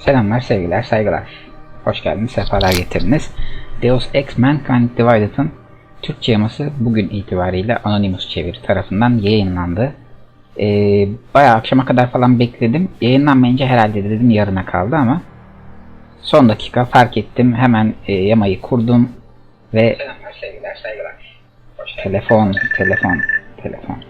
Selamlar, sevgiler, saygılar. Hoş geldiniz, sefalar getirdiniz. Deus Ex Mankind Divided'ın Türkçe yaması bugün itibariyle Anonymous çeviri tarafından yayınlandı. Bayağı akşama kadar falan bekledim. Yayınlanmayınca herhalde dedim yarına kaldı ama son dakika fark ettim. Hemen yamayı kurdum ve selamlar, sevgiler, saygılar. Telefon.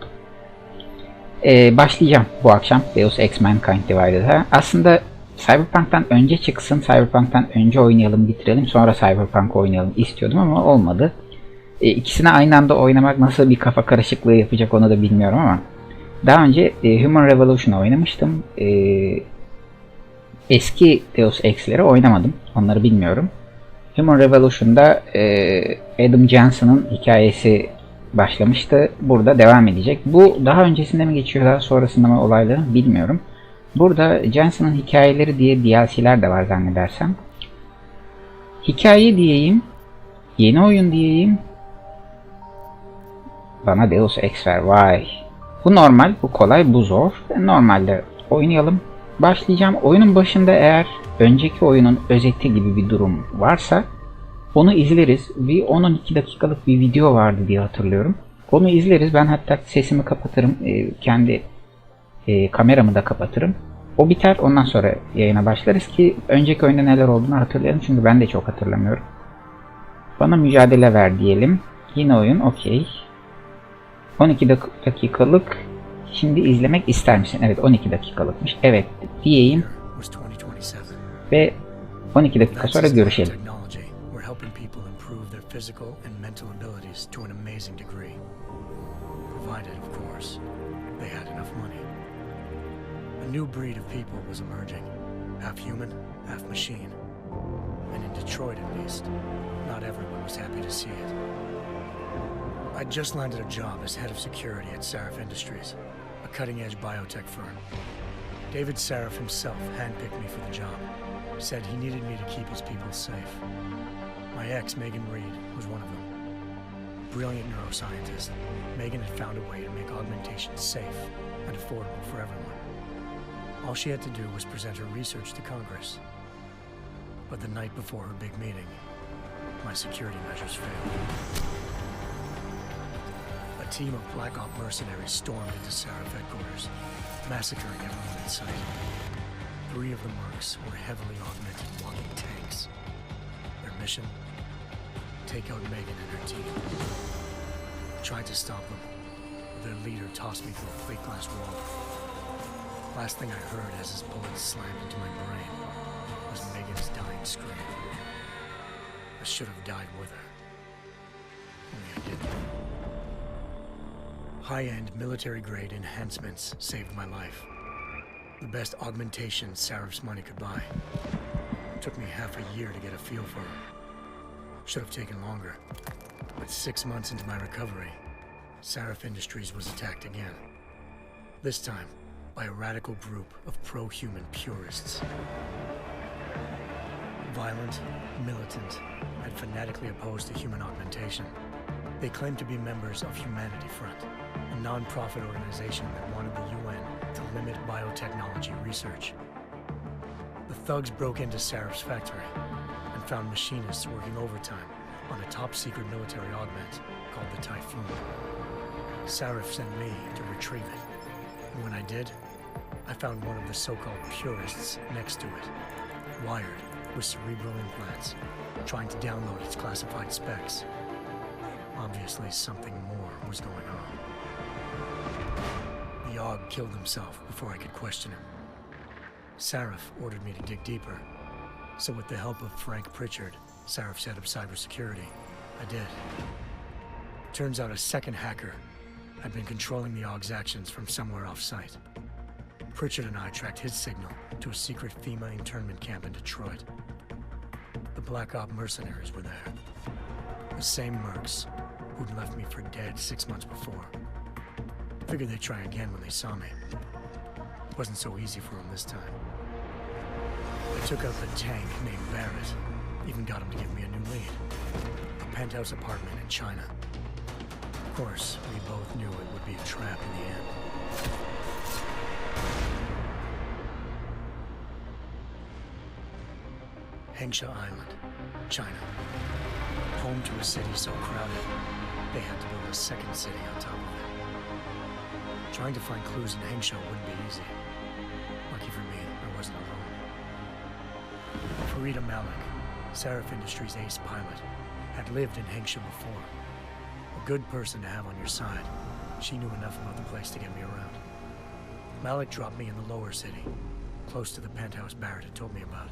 Başlayacağım bu akşam Deus Ex Mankind Divided'a. Aslında Cyberpunk'tan önce çıksın, Cyberpunk'tan önce oynayalım, bitirelim, sonra Cyberpunk oynayalım istiyordum ama olmadı. İkisini aynı anda oynamak nasıl bir kafa karışıklığı yapacak onu da bilmiyorum ama daha önce Human Revolution'ı oynamıştım. Eski Deus Ex'leri oynamadım, onları bilmiyorum. Human Revolution'da Adam Jensen'ın hikayesi başlamıştı. Burada devam edecek. Bu daha öncesinde mi geçiyor, daha sonrasında mı olayların bilmiyorum. Burada Jensen'ın hikayeleri diye DLC'ler de var zannedersem. Hikaye diyeyim, yeni oyun diyeyim. Bana Deus Ex ver, vay. Bu normal, bu kolay, bu zor. Normalde oynayalım. Başlayacağım. Oyunun başında eğer önceki oyunun özeti gibi bir durum varsa onu izleriz. Bir 10-12 dakikalık bir video vardı diye hatırlıyorum. Onu izleriz. Ben hatta sesimi kapatırım. Kendi kameramı da kapatırım. O biter. Ondan sonra yayına başlarız ki önceki oyunda neler olduğunu hatırlayalım. Çünkü ben de çok hatırlamıyorum. Bana mücadele ver diyelim. Yine oyun. Okey. 12 dakikalık. Şimdi izlemek ister misin? Evet, 12 dakikalıkmış. Evet diyeyim. Ve 12 dakika sonra görüşelim. Physical and mental abilities to an amazing degree, provided, of course, they had enough money. A new breed of people was emerging, half human, half machine. And in Detroit, at least, not everyone was happy to see it. I'd just landed a job as head of security at Sarif Industries, a cutting-edge biotech firm. David Sarif himself handpicked me for the job, said he needed me to keep his people safe. My ex, Megan Reed, was one of them. Brilliant neuroscientist, Megan had found a way to make augmentation safe and affordable for everyone. All she had to do was present her research to Congress. But the night before her big meeting, my security measures failed. A team of Black Op mercenaries stormed into Sarif headquarters, massacring everyone in sight. 3 of the mercs were heavily augmented walking tanks. Their mission? Take out Megan and her team. I tried to stop them, but their leader tossed me through a plate glass wall. Last thing I heard as his bullets slammed into my brain was Megan's dying scream. I should have died with her. Only I didn't. High-end military-grade enhancements saved my life. The best augmentation Sarif's money could buy. It took me half a year to get a feel for her. Should have taken longer. But 6 months into my recovery, Sarif Industries was attacked again. This time, by a radical group of pro-human purists. Violent, militant, and fanatically opposed to human augmentation. They claimed to be members of Humanity Front, a non-profit organization that wanted the UN to limit biotechnology research. The thugs broke into Sarif's factory and found machinists working overtime on a top-secret military augment called the Typhoon. Sarif sent me to retrieve it, and when I did, I found one of the so-called purists next to it, wired with cerebral implants, trying to download its classified specs. Obviously, something more was going on. The AUG killed himself before I could question him. Sarif ordered me to dig deeper, so with the help of Frank Pritchard, Sarif's head of cybersecurity, I did. Turns out a second hacker had been controlling the AUG's actions from somewhere off-site. Pritchard and I tracked his signal to a secret FEMA internment camp in Detroit. The Black Op mercenaries were there. The same mercs who'd left me for dead 6 months before. Figured they'd try again when they saw me. It wasn't so easy for them this time. I took out the tank named Barrett. Even got him to give me a new lead. A penthouse apartment in China. Of course, we both knew it would be a trap in the end. Hengsha Island, China. Home to a city so crowded, they had to build a second city on top of it. Trying to find clues in Hengsha wouldn't be easy. Lucky for me, I wasn't alone. Farida Malik, Seraph Industries' ace pilot, had lived in Hengsha before. A good person to have on your side. She knew enough about the place to get me around. Malik dropped me in the lower city, close to the penthouse Barrett had told me about.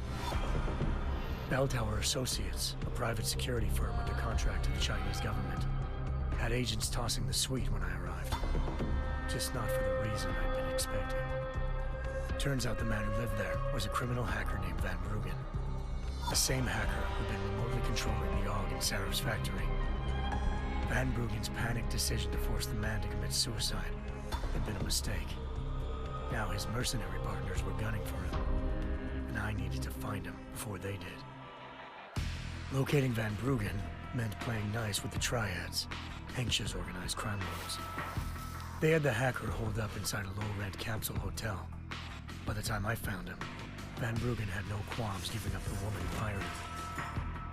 Bell Tower Associates, a private security firm under contract to the Chinese government, had agents tossing the suite when I arrived. Just not for the reason I'd been expecting. Turns out the man who lived there was a criminal hacker named Van Bruggen. The same hacker who'd been remotely controlling the AUG in Sarah's factory. Van Bruggen's panicked decision to force the man to commit suicide had been a mistake. Now his mercenary partners were gunning for him, and I needed to find him before they did. Locating Van Bruggen meant playing nice with the Triads, Hengsha's organized crime lords. They had the hacker holed up inside a low-rent capsule hotel. By the time I found him, Van Bruggen had no qualms giving up the woman who hired him.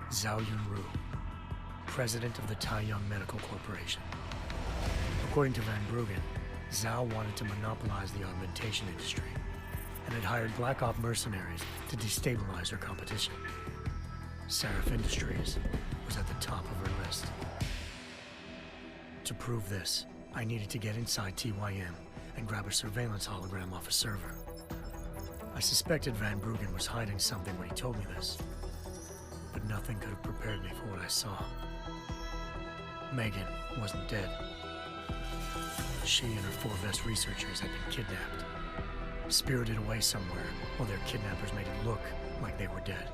Zhao Yunru, president of the Taiyang Medical Corporation. According to Van Bruggen, Zhao wanted to monopolize the augmentation industry and had hired Black Op mercenaries to destabilize her competition. Seraph Industries was at the top of her list. To prove this, I needed to get inside TYM and grab a surveillance hologram off a server. I suspected Van Bruggen was hiding something when he told me this, but nothing could have prepared me for what I saw. Megan wasn't dead. She and her 4 best researchers had been kidnapped, spirited away somewhere while their kidnappers made it look like they were dead.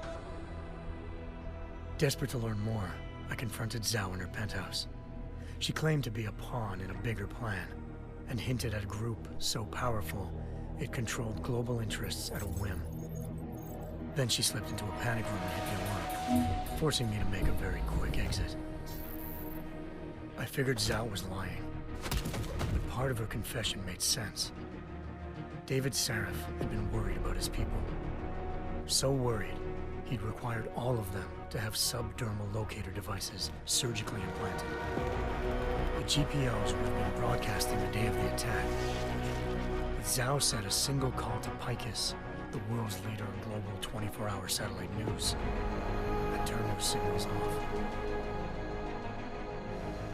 Desperate to learn more, I confronted Zhao in her penthouse. She claimed to be a pawn in a bigger plan, and hinted at a group so powerful it controlled global interests at a whim. Then she slipped into a panic room and hit the alarm, forcing me to make a very quick exit. I figured Zhao was lying, but part of her confession made sense. David Seraph had been worried about his people. So worried, he'd required all of them to have subdermal locator devices surgically implanted. The GPOs would have been broadcasting the day of the attack. But Zhao said a single call to Picus, the world's leader in global 24-hour satellite news, had turned those signals off.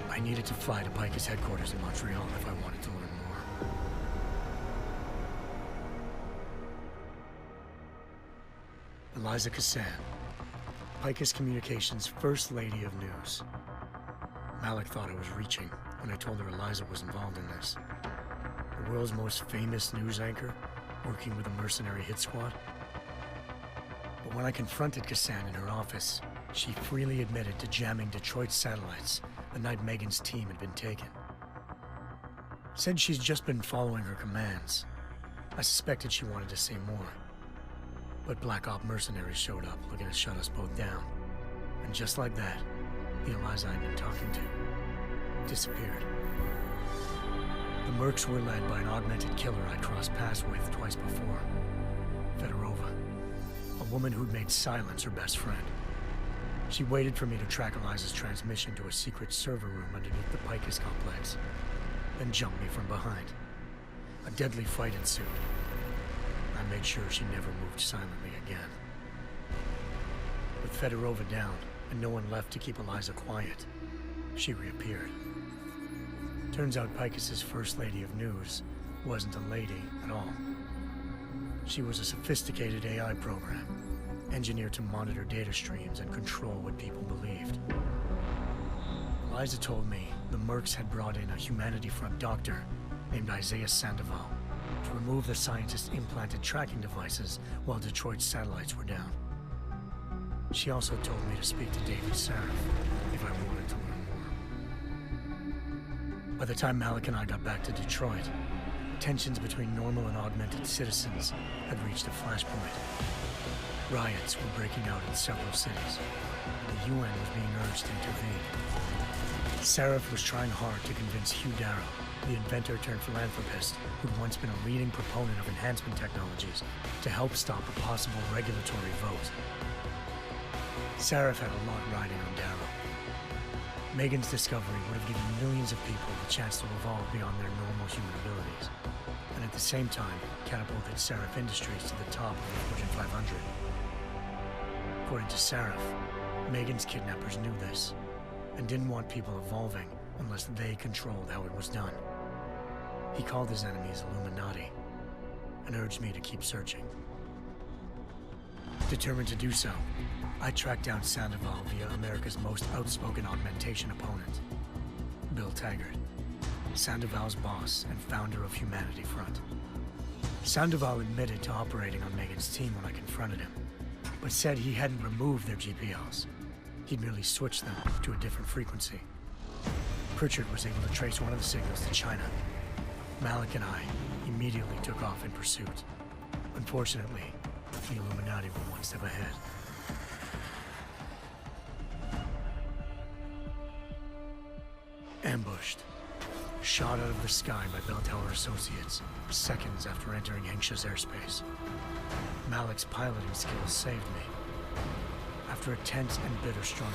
I needed to fly to Picus headquarters in Montreal if I wanted to learn more. Eliza Cassan, Picus Communications' First Lady of News. Malik thought I was reaching when I told her Eliza was involved in this. The world's most famous news anchor, working with a mercenary hit squad. But when I confronted Cassan in her office, she freely admitted to jamming Detroit's satellites the night Megan's team had been taken. Said she's just been following her commands. I suspected she wanted to say more. But Black Op mercenaries showed up looking to shut us both down. And just like that, the Eliza I'd been talking to disappeared. The mercs were led by an augmented killer I'd crossed paths with twice before. Fedorova, a woman who'd made silence her best friend. She waited for me to track Eliza's transmission to a secret server room underneath the Picus complex, then jumped me from behind. A deadly fight ensued. I made sure she never moved silently again. With Fedorova down, and no one left to keep Eliza quiet, she reappeared. Turns out Picus's First Lady of News wasn't a lady at all. She was a sophisticated AI program, engineered to monitor data streams and control what people believed. Eliza told me the mercs had brought in a Humanity Front doctor named Isaiah Sandoval to remove the scientist's implanted tracking devices while Detroit's satellites were down. She also told me to speak to David Seraph if I wanted to learn more. By the time Malik and I got back to Detroit, tensions between normal and augmented citizens had reached a flashpoint. Riots were breaking out in several cities, and the UN was being urged to intervene. Seraph was trying hard to convince Hugh Darrow, the inventor turned philanthropist who'd once been a leading proponent of enhancement technologies, to help stop a possible regulatory vote. Seraph had a lot riding on Darrow. Megan's discovery would have given millions of people the chance to evolve beyond their normal human abilities, and at the same time catapulted Seraph Industries to the top of the Fortune 500. According to Seraph, Megan's kidnappers knew this, and didn't want people evolving unless they controlled how it was done. He called his enemies Illuminati, and urged me to keep searching. Determined to do so, I tracked down Sandoval via America's most outspoken augmentation opponent, Bill Taggart, Sandoval's boss and founder of Humanity Front. Sandoval admitted to operating on Megan's team when I confronted him, but said he hadn't removed their GPLs. He'd merely switched them to a different frequency. Pritchard was able to trace one of the signals to China. Malik and I immediately took off in pursuit. Unfortunately, the Illuminati were one step ahead. Ambushed. Shot out of the sky by Bell Tower Associates, seconds after entering Hengsha's airspace. Malik's piloting skills saved me. After a tense and bitter struggle,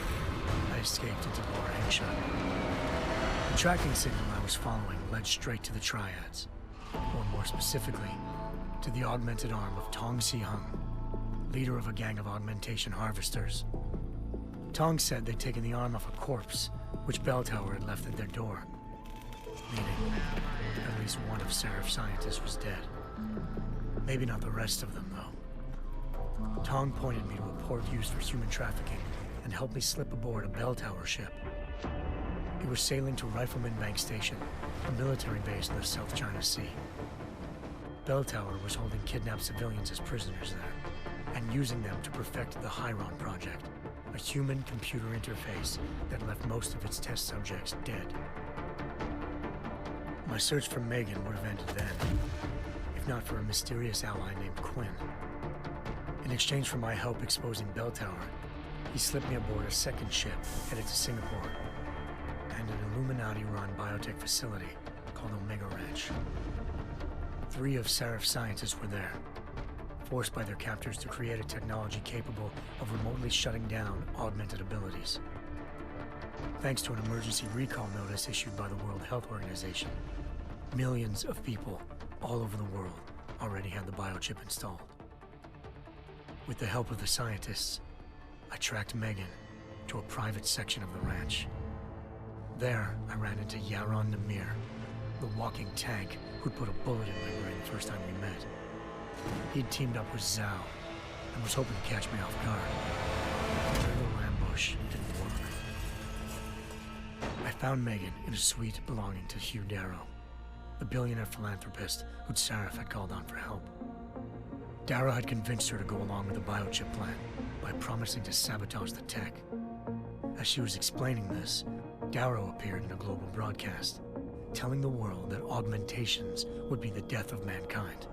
I escaped into Lower Hengsha. The tracking signal I was following led straight to the Triads, or more specifically, to the augmented arm of Tong Si-hung, leader of a gang of augmentation harvesters. Tong said they'd taken the arm off a corpse, which Bell Tower had left at their door, meaning at least one of Seraph's scientists was dead. Maybe not the rest of them, though. Tong pointed me to a port used for human trafficking and helped me slip aboard a Bell Tower ship. It was sailing to Rifleman Bank Station, a military base in the South China Sea. Bell Tower was holding kidnapped civilians as prisoners there, and using them to perfect the Hyron Project, a human-computer interface that left most of its test subjects dead. My search for Megan would have ended then, if not for a mysterious ally named Quinn. In exchange for my help exposing Bell Tower, he slipped me aboard a second ship headed to Singapore, and an Illuminati-run biotech facility called Omega Ranch. 3 of Seraph's scientists were there, forced by their captors to create a technology capable of remotely shutting down augmented abilities. Thanks to an emergency recall notice issued by the World Health Organization, millions of people all over the world already had the biochip installed. With the help of the scientists, I tracked Megan to a private section of the ranch. There, I ran into Yaron Namir, the walking tank who'd put a bullet in my brain the first time we met. He'd teamed up with Zhao and was hoping to catch me off guard. Their little ambush didn't work. I found Megan in a suite belonging to Hugh Darrow, the billionaire philanthropist who'd Seraph had called on for help. Darrow had convinced her to go along with the biochip plan by promising to sabotage the tech. As she was explaining this, Darrow appeared in a global broadcast, telling the world that augmentations would be the death of mankind.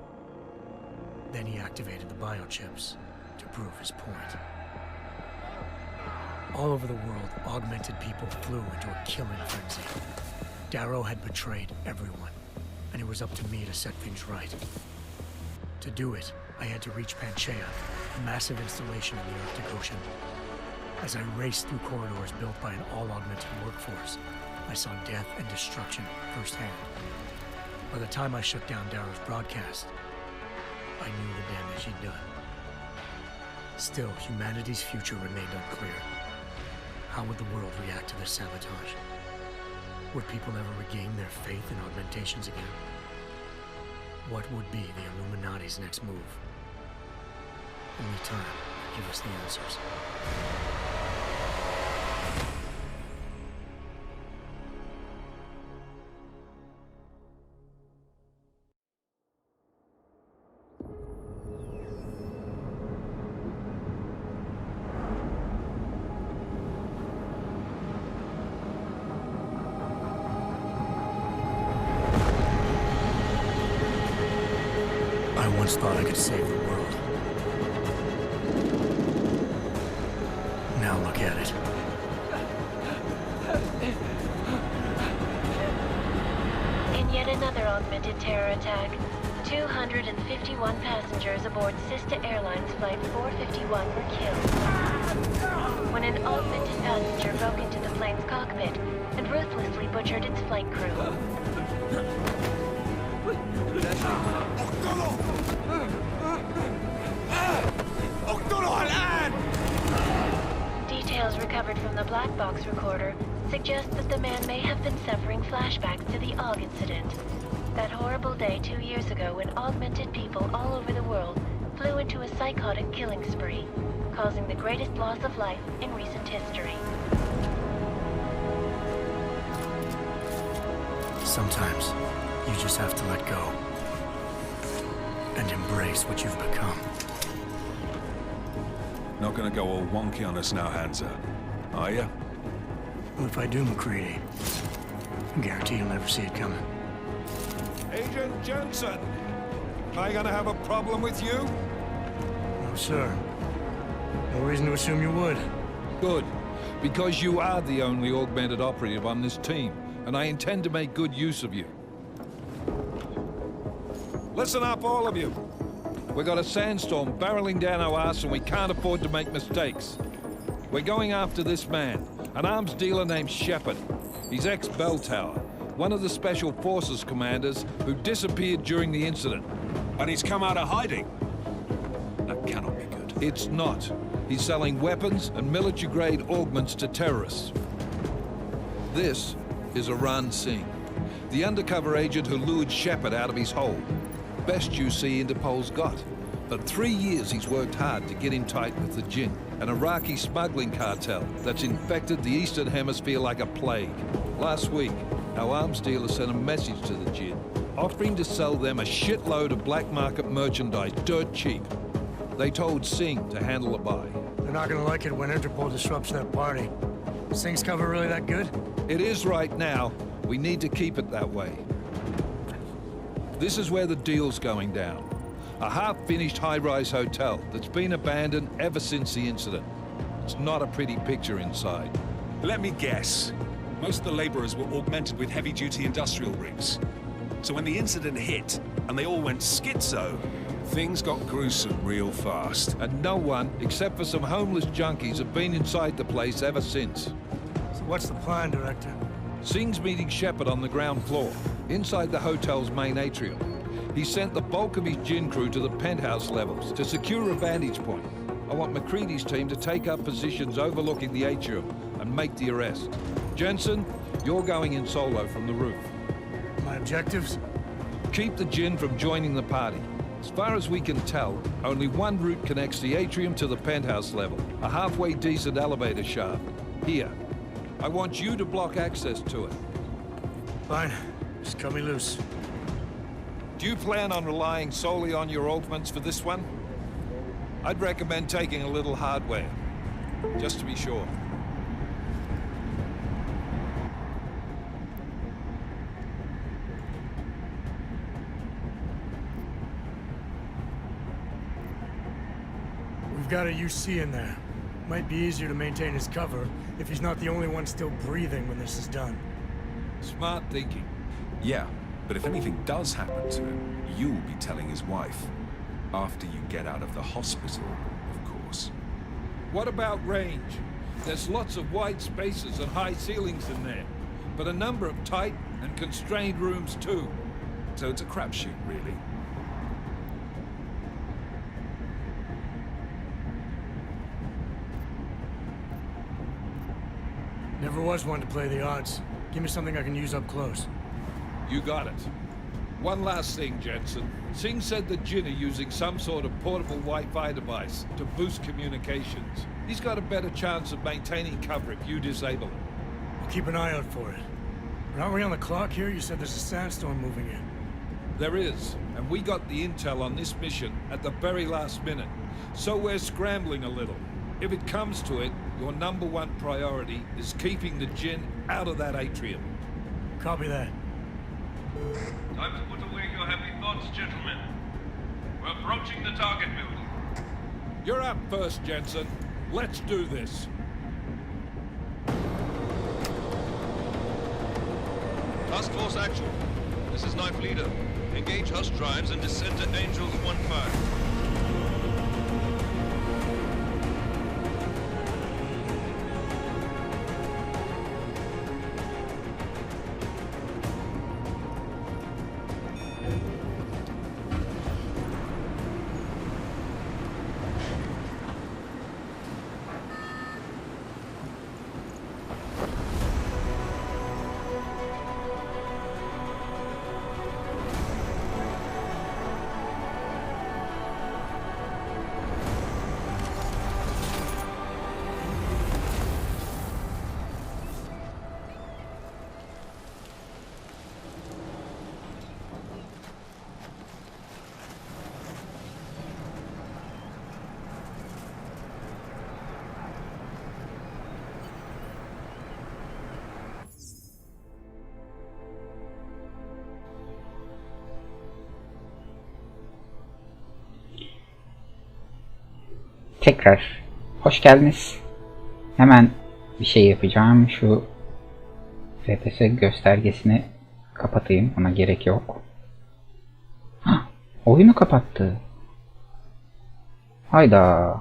Then he activated the biochips to prove his point. All over the world, augmented people flew into a killing frenzy. Darrow had betrayed everyone, and it was up to me to set things right. To do it, I had to reach Panchaea, a massive installation in the Arctic Ocean. As I raced through corridors built by an all-augmented workforce, I saw death and destruction firsthand. By the time I shut down Darrow's broadcast, I knew the damage he'd done. Still, humanity's future remained unclear. How would the world react to this sabotage? Would people ever regain their faith in augmentations again? What would be the Illuminati's next move? Only time could give us the answers. I once thought I could save the world. Now look at it. In yet another augmented terror attack, 251 passengers aboard Sister Airlines Flight 451 were killed when an augmented passenger broke into the plane's cockpit and ruthlessly butchered its flight crew. Details recovered from the black box recorder suggest that the man may have been suffering flashbacks to the AUG incident. That horrible day 2 years ago when augmented people all over the world flew into a psychotic killing spree, causing the greatest loss of life in recent history. Sometimes you just have to let go and embrace what you've become. Not gonna go all wonky on us now, Hansa, are you? Well, if I do, McCready, I guarantee you'll never see it coming. Agent Jensen! Am I gonna have a problem with you? No, sir. No reason to assume you would. Good, because you are the only augmented operative on this team, and I intend to make good use of you. Listen up, all of you. We got a sandstorm barreling down our ass and we can't afford to make mistakes. We're going after this man, an arms dealer named Shepard. He's ex-Bell Tower, one of the Special Forces commanders who disappeared during the incident. And he's come out of hiding. That cannot be good. It's not. He's selling weapons and military-grade augments to terrorists. This is Aran Singh, the undercover agent who lured Shepard out of his hole. Best you see Interpol's got. For 3 years he's worked hard to get in tight with the Jinn, an Iraqi smuggling cartel that's infected the Eastern Hemisphere like a plague. Last week, our arms dealer sent a message to the Jinn, offering to sell them a shitload of black market merchandise dirt cheap. They told Singh to handle the buy. They're not gonna like it when Interpol disrupts that party. Singh's cover really that good? It is right now. We need to keep it that way. This is where the deal's going down. A half-finished high-rise hotel that's been abandoned ever since the incident. It's not a pretty picture inside. Let me guess. Most of the laborers were augmented with heavy-duty industrial rigs. So when the incident hit, and they all went schizo, things got gruesome real fast. And no one, except for some homeless junkies, have been inside the place ever since. So what's the plan, Director? Singh's meeting Shepard on the ground floor, inside the hotel's main atrium. He sent the bulk of his Jinn crew to the penthouse levels to secure a vantage point. I want McCready's team to take up positions overlooking the atrium and make the arrest. Jensen, you're going in solo from the roof. My objectives? Keep the Jinn from joining the party. As far as we can tell, only one route connects the atrium to the penthouse level, a halfway decent elevator shaft. Here. I want you to block access to it. Fine. Just cut me loose. Do you plan on relying solely on your augments for this one? I'd recommend taking a little hardware, just to be sure. We've got a UC in there. Might be easier to maintain his cover if he's not the only one still breathing when this is done. Smart thinking. Yeah, but if anything does happen to him, you'll be telling his wife. After you get out of the hospital, of course. What about range? There's lots of wide spaces and high ceilings in there, but a number of tight and constrained rooms too. So it's a crapshoot, really. Never was one to play the odds. Give me something I can use up close. You got it. One last thing, Jensen. Singh said the Jinn are using some sort of portable Wi-Fi device to boost communications. He's got a better chance of maintaining cover if you disable it. I'll keep an eye out for it. But aren't we on the clock here? You said there's a sandstorm moving in. There is, and we got the intel on this mission at the very last minute. So we're scrambling a little. If it comes to it, your #1 priority is keeping the Jinn out of that atrium. Copy that. Time to put away your heavy thoughts, gentlemen. We're approaching the target building. You're up first, Jensen. Let's do this. Task Force Actual. This is Knife Leader. Engage Husk drives and descend to Angels 1-5. Tekrar hoş geldiniz. Hemen bir şey yapacağım. Şu FPS göstergesini kapatayım. Ona gerek yok. Hah, oyunu kapattı. Hayda.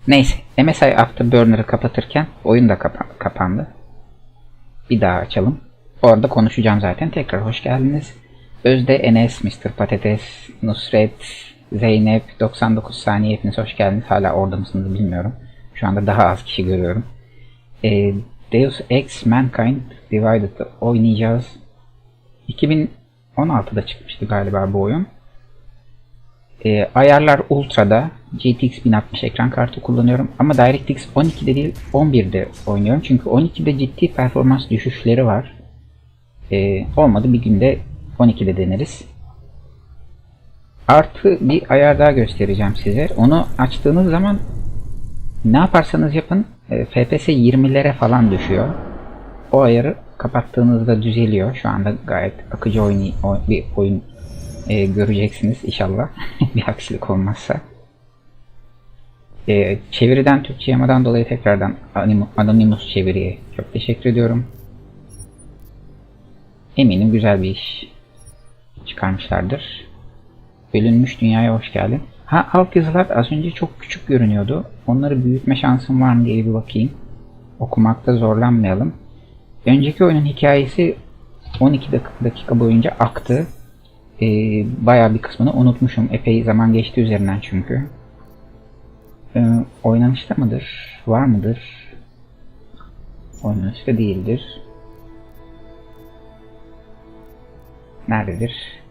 Neyse. MSI Afterburner'ı kapatırken oyun da kapandı. Bir daha açalım. Orada konuşacağım zaten. Tekrar hoş geldiniz. Özde, Enes, Mr. Patates, Nusret, Zeynep, 99 saniye hepiniz hoş geldiniz. Hala orada mısınız bilmiyorum. Şu anda daha az kişi görüyorum. Deus Ex Mankind Divided'ı oynayacağız. 2016'da çıkmıştı galiba bu oyun. Ayarlar Ultra'da. GTX 1060 ekran kartı kullanıyorum. Ama DirectX 12'de değil 11'de oynuyorum. Çünkü 12'de ciddi performans düşüşleri var. Olmadı bir günde 12'de deneriz. Artı bir ayar daha göstereceğim size. Onu açtığınız zaman ne yaparsanız yapın FPS 20'lere falan düşüyor. O ayarı kapattığınızda düzeliyor. Şu anda gayet akıcı bir oyun göreceksiniz inşallah. Bir aksilik olmazsa. Çeviriden Türkçe yamadan dolayı tekrardan Anonymous çeviriye çok teşekkür ediyorum. Eminim güzel bir iş çıkarmışlardır. Bölünmüş dünyaya hoş geldin. Ha, altyazılar az önce çok küçük görünüyordu. Onları büyütme şansım var mı diye bir bakayım. Okumakta zorlanmayalım. Önceki oyunun hikayesi 12 dakika boyunca aktı. Bayağı bir kısmını unutmuşum. Epey zaman geçti üzerinden çünkü. Oynanışta mıdır? Var mıdır? Oynanışta değildir. Nerededir?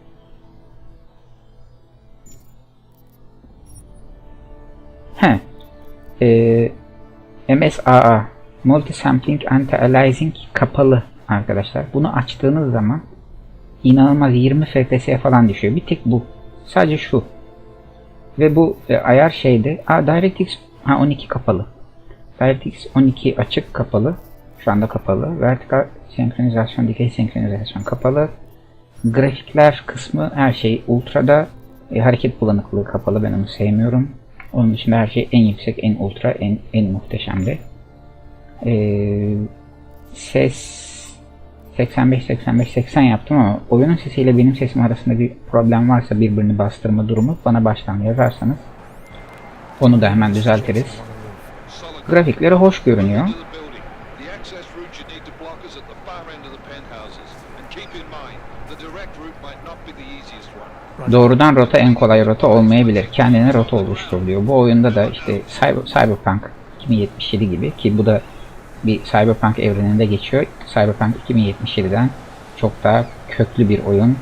MSAA Multisampling Anti-Aliasing kapalı arkadaşlar. Bunu açtığınız zaman inanılmaz 20 FPS'ye falan düşüyor. Bir tek bu. Sadece şu. Ve bu ayar şeyde. DirectX 12 kapalı. DirectX 12 açık kapalı. Şu anda kapalı. Vertikal senkronizasyon, dikey senkronizasyon kapalı. Grafikler kısmı her şey ultra'da. Hareket bulanıklığı kapalı. Ben onu sevmiyorum. Onun dışında her şey en yüksek, en ultra, en muhteşemdi. Ses 85-85-80 yaptım ama oyunun sesiyle benim sesim arasında bir problem varsa birbirini bastırma durumu bana baştan yazarsanız onu da hemen düzeltiriz. Grafikleri hoş görünüyor. Doğrudan rota en kolay rota olmayabilir. Kendine rota oluşturuluyor. Bu oyunda da işte Cyberpunk 2077 gibi, ki bu da bir Cyberpunk evreninde geçiyor. Cyberpunk 2077'den çok daha köklü bir oyun.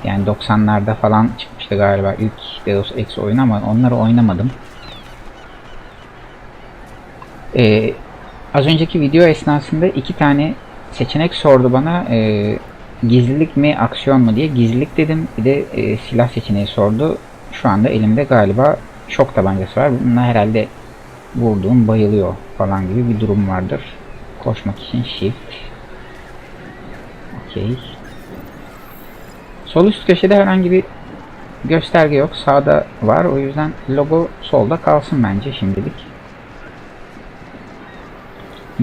Yani 90'larda falan çıkmıştı galiba ilk Deus Ex oyunu ama onları oynamadım. Az önceki video esnasında 2 tane seçenek sordu bana. Gizlilik mi, aksiyon mu diye. Gizlilik dedim. Bir de silah seçeneği sordu. Şu anda elimde galiba şok tabancası var. Bununla herhalde vurduğum bayılıyor falan gibi bir durum vardır. Koşmak için shift. Okey. Sol üst köşede herhangi bir gösterge yok. Sağda var. O yüzden logo solda kalsın bence şimdilik.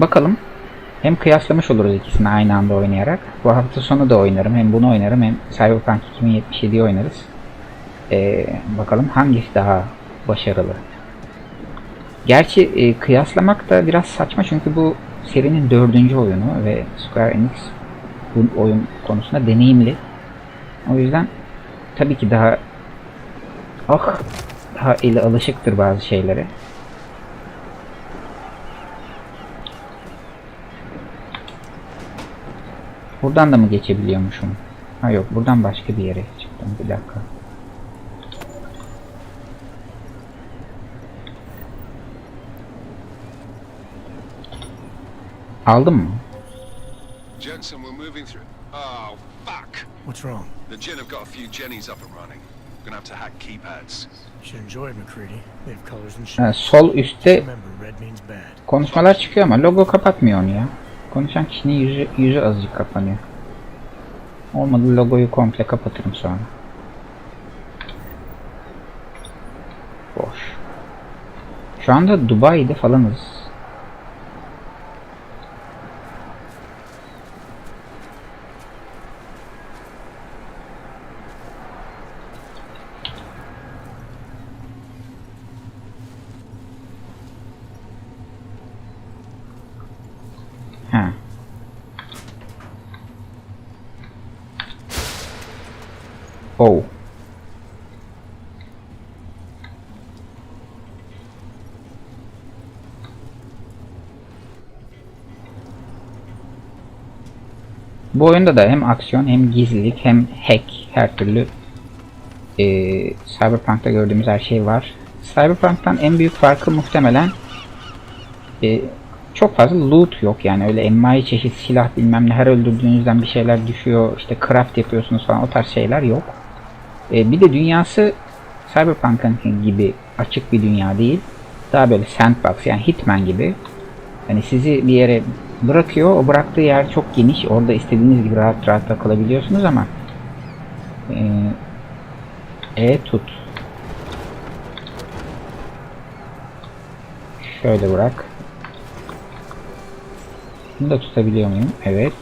Bakalım. Hem kıyaslamış oluruz ikisini aynı anda oynayarak. Bu hafta sonu da oynarım. Hem bunu oynarım hem Cyberpunk 2077'yi oynarız. Bakalım hangisi daha başarılı. Gerçi kıyaslamak da biraz saçma çünkü bu serinin 4. oyunu ve Square Enix bu oyun konusunda deneyimli. O yüzden tabii ki daha eli alışıktır bazı şeylere. Buradan da mı geçebiliyormuşum? Ha yok, buradan başka bir yere çıktım. Bir dakika. Aldım mı? Jensen, we're moving through. Oh, fuck! What's wrong? The Jinn have got a few Jennies up and running. Gonna have to hack keypads. Should enjoy it, McCready. They have colors and Ha, shapes. sol üstte Remember, red means bad. konuşmalar çıkıyor ama logo kapatmıyor onu ya. Konuşan kişinin yüzü azıcık kapanıyor. Olmadı logoyu komple kapatırım sonra. Boş. Şu anda Dubai'de falanız. Ha. Oh. Bu oyunda da hem aksiyon hem gizlilik hem hack her türlü Cyberpunk'ta gördüğümüz her şey var. Cyberpunk'tan en büyük farkı muhtemelen çok fazla loot yok, yani öyle envai çeşit silah bilmem ne, her öldürdüğünüzden bir şeyler düşüyor, işte craft yapıyorsunuz falan, o tarz şeyler yok. Bir de dünyası Cyberpunk'ın gibi açık bir dünya değil. Daha böyle sandbox, yani Hitman gibi. Hani sizi bir yere bırakıyor, o bıraktığı yer çok geniş, orada istediğiniz gibi rahat rahat takılabiliyorsunuz ama tut. Şöyle bırak. Bunu da tutabiliyor muyum? Evet.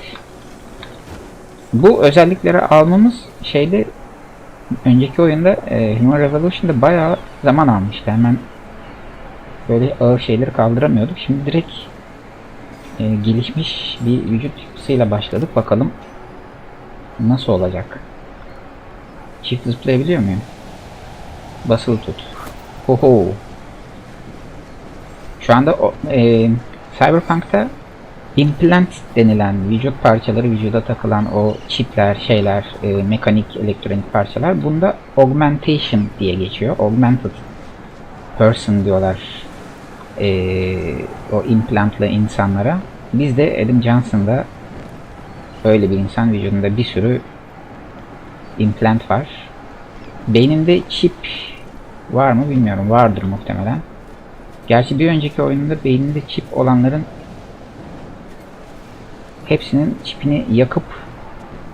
Bu özellikleri almamız şeyde, önceki oyunda Human Revolution'da bayağı zaman almıştı. Hemen böyle ağır şeyleri kaldıramıyorduk. Şimdi direkt gelişmiş bir vücut yapısıyla başladık. Bakalım nasıl olacak. Çift zıplayabiliyor muyum? Basılı tut. Hoho. Şu anda Cyberpunk'ta implant denilen vücut parçaları, vücuda takılan o çipler, şeyler, mekanik, elektronik parçalar, bunda augmentation diye geçiyor. Augmented person diyorlar o implantlı insanlara. Bizde Adam Johnson'da öyle bir insan, vücudunda bir sürü implant var. Beyninde çip var mı bilmiyorum. Vardır muhtemelen. Gerçi bir önceki oyunda beyninde çip olanların hepsinin çipini yakıp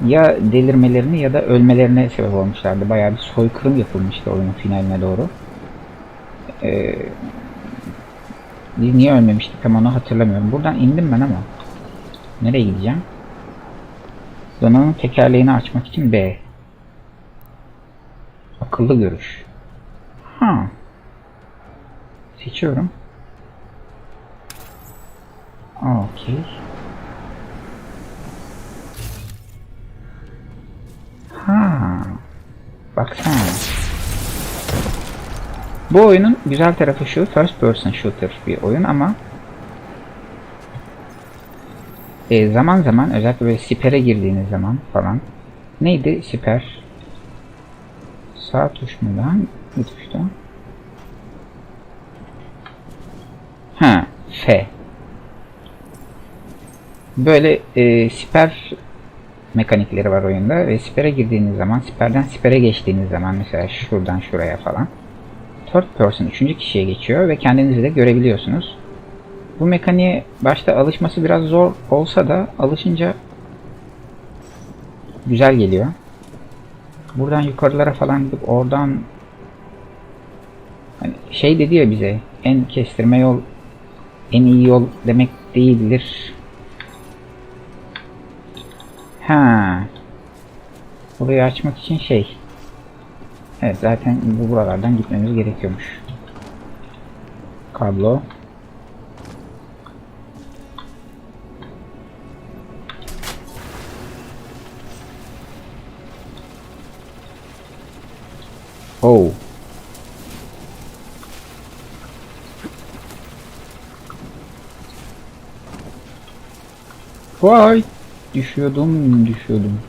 ya delirmelerini ya da ölmelerine sebep olmuşlardı. Bayağı bir soykırım yapılmıştı oyunun finaline doğru. Biz niye ölmemiştik tam onu hatırlamıyorum. Buradan indim ben ama nereye gideceğim? Donanın tekerleğini açmak için B. Akıllı görüş. Ha. Seçiyorum. Okey. Ha. Baksana. Bu oyunun güzel tarafı şu, first person shooter bir oyun ama zaman zaman, özellikle böyle sipere girdiğiniz zaman falan, neydi siper? Sağ tuş mu lan? Bir tuşta. Ha, F. Böyle siper mekanikleri var oyunda ve sipere girdiğiniz zaman, siperden sipere geçtiğiniz zaman, mesela şuradan şuraya falan, third person, 3. kişiye geçiyor ve kendinizi de görebiliyorsunuz. Bu mekaniğe başta alışması biraz zor olsa da alışınca güzel geliyor. Buradan yukarılara falan gidip oradan, hani şey dedi ya bize, en kestirme yol, en iyi yol demek değildir. Ha. Burayı açmak için şey. Evet, zaten bu buralardan gitmemiz gerekiyormuş. Kablo. Oh. Vay. Düşüyordum.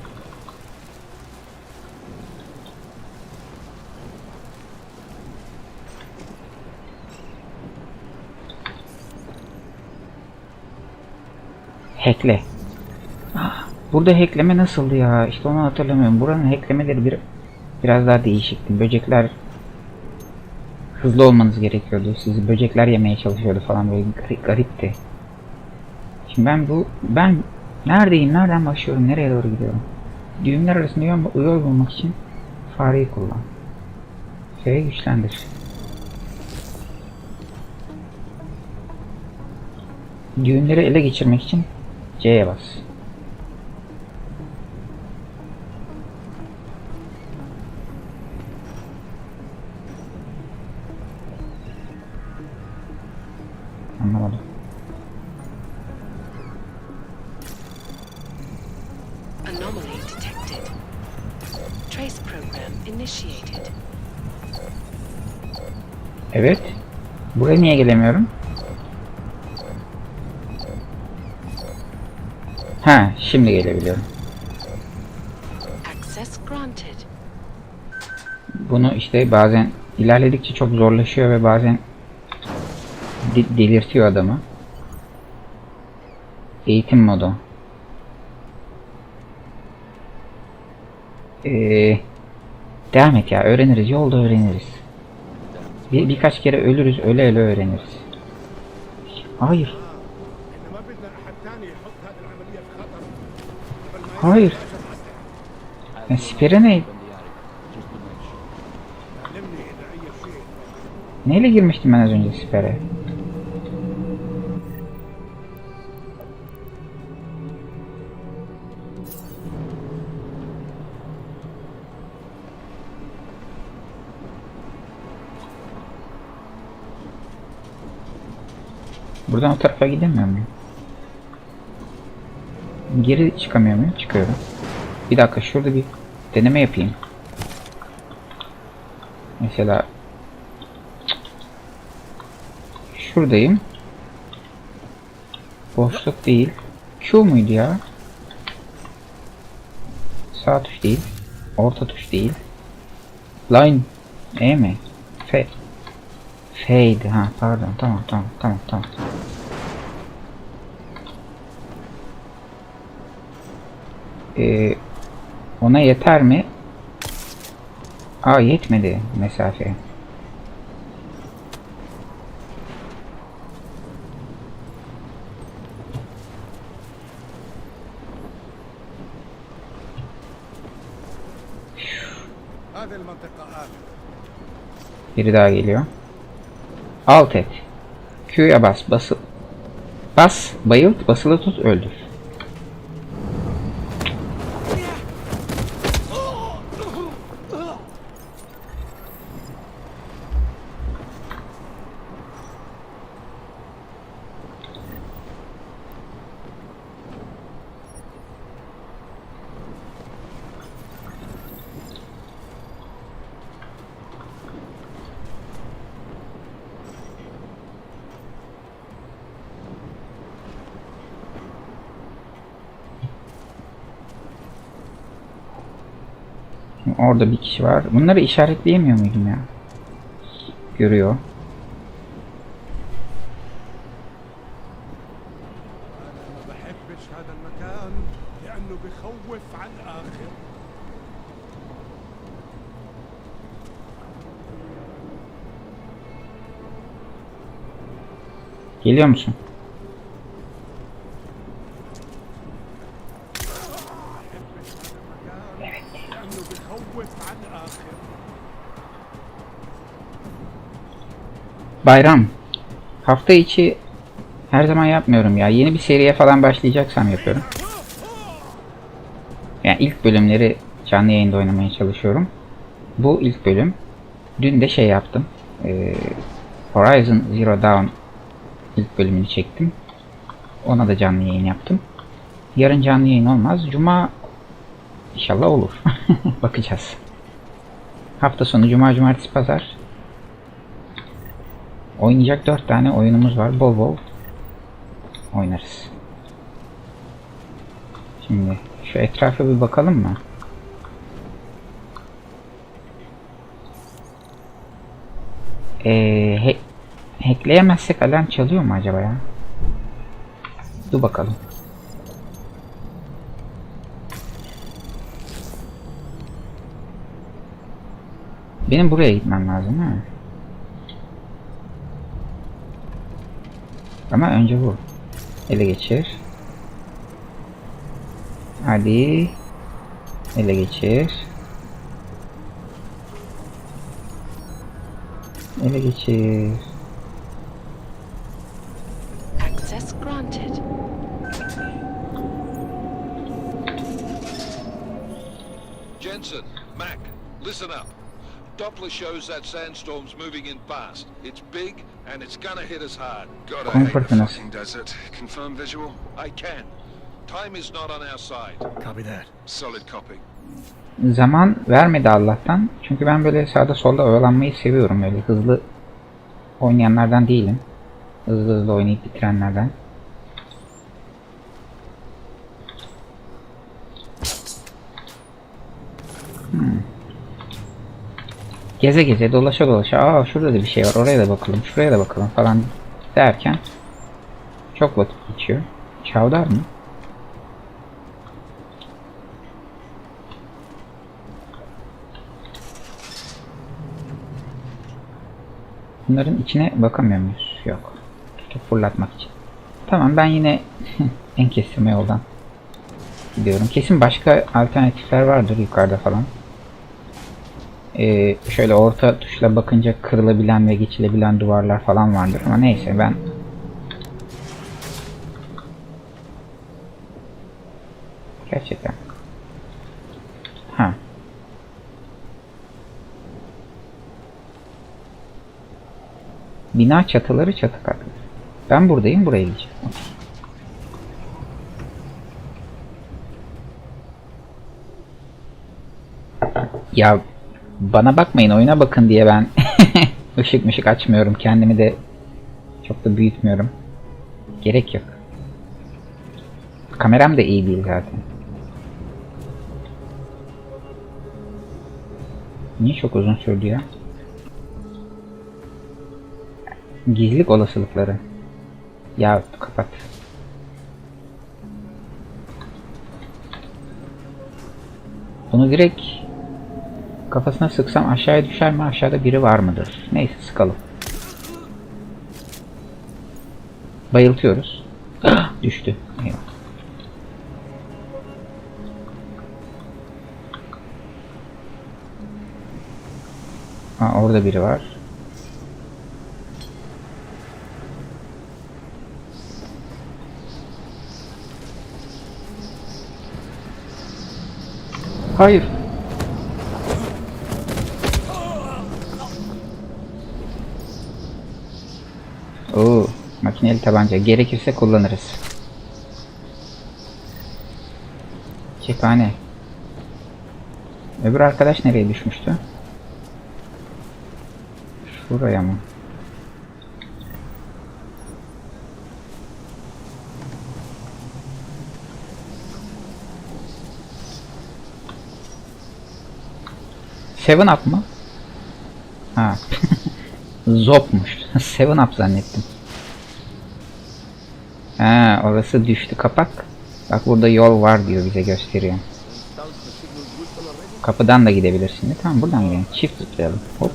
Hackle. Burada hackleme nasıldı ya? İşte onu hatırlamıyorum. Buranın hacklemeleri biraz daha değişikti. Böcekler hızlı olmanız gerekiyordu. Sizi böcekler yemeye çalışıyordu falan, böyle garipti. Şimdi ben neredeyim? Nereden başlıyorum? Nereye doğru gidiyorum? Düğümler arasında yol bulmak için fareyi kullan. F'yi güçlendir. Düğümleri ele geçirmek için C'ye bas. Anlamadım. Anomaly detected. Trace program initiated. Evet. Buraya niye gelemiyorum? Ha, şimdi gelebiliyorum. Access granted. Bunu işte bazen ilerledikçe çok zorlaşıyor ve bazen delirtiyor adamı. Eğitim modu. Devam et ya, öğreniriz, yolda öğreniriz. Birkaç kere ölürüz, öyle öğreniriz. Hayır. Hayır. Sipere ne? Neyle girmiştim ben az önce sipere? Buradan o tarafa gidemiyor muyum? Geri çıkamıyor muyum? Çıkıyorum. Bir dakika, şurada bir deneme yapayım. Mesela şuradayım. Boşluk değil. Q muydu ya? Sağ tuş değil. Orta tuş değil. Line E mi? F. Fade. Ha pardon. Tamam. Ona yeter mi? Aa, yetmedi mesafe. Biri daha geliyor. Alt et. Q'ya bas. Bas, bayılt, basılı tut, öldür. Orada bir kişi var. Bunları işaretleyemiyor muydum ya? Görüyor. Geliyor musun? Bayram. Hafta içi Her zaman yapmıyorum ya. Yeni bir seriye falan başlayacaksam yapıyorum. Yani ilk bölümleri canlı yayında oynamaya çalışıyorum. Bu ilk bölüm. Dün de şey yaptım. Horizon Zero Dawn ilk bölümünü çektim. Ona da canlı yayın yaptım. Yarın canlı yayın olmaz. Cuma inşallah olur. Bakacağız. Hafta sonu cuma, cumartesi, pazar. Oynayacak 4 tane oyunumuz var. Bol bol oynarız. Şimdi şu etrafa bir bakalım mı? Hackleyemezsek alarm çalıyor mu acaba ya? Dur bakalım. Benim buraya gitmem lazım ha. Ama önce bu. Ele geçir. Hadi. Ele geçir. Ele geçir. Access granted. Jensen, Mac, listen up. Doppler shows that sandstorm's moving in fast. It's big, and it's gonna hit us hard. God, I hate the Comfortness. fucking desert. Confirm visual? I can. Time is not on our side. Copy that. Solid copy. Zaman vermedi Allah'tan. Çünkü ben böyle sağda solda oyalanmayı seviyorum. Öyle hızlı oynayanlardan değilim. Hızlı hızlı oynayıp bitirenlerden. Geze geze, dolaşa dolaşa, aa şurada da bir şey var, oraya da bakalım, şuraya da bakalım falan derken çok vakit geçiyor. Çavdar mı? Bunların içine bakamıyor muyuz? Yok. Tutup fırlatmak için. Tamam, ben yine en kestirme yoldan gidiyorum. Kesin başka alternatifler vardır yukarıda falan. Şöyle orta tuşla bakınca kırılabilen ve geçilebilen duvarlar falan vardır ama neyse ben gerçekten bina çatıları çatı katlı. Ben buradayım, buraya gideceğim. Ya bana bakmayın, oyuna bakın diye ben ışık açmıyorum. Kendimi de çok da büyütmüyorum. Gerek yok. Kameram da iyi değil zaten. Niye çok uzun sürdü ya? Gizlilik olasılıkları. Ya kapat. Bunu direkt kafasına sıksam aşağıya düşer mi? Aşağıda biri var mıdır? Neyse, sıkalım. Bayıltıyoruz. Düştü. Eyvah. Orada biri var. Hayır. Oo, makineli tabanca. Gerekirse kullanırız. Cephane. Öbür arkadaş nereye düşmüştü? Şuraya mı? Seven Up mı? Ha. Zopmuş. Seven Up zannettim. Ha, orası düştü kapak. Bak burada yol var diyor, bize gösteriyor. Kapıdan da gidebilir şimdi. Tamam, buradan gidelim. Çift zıplayalım. Hop.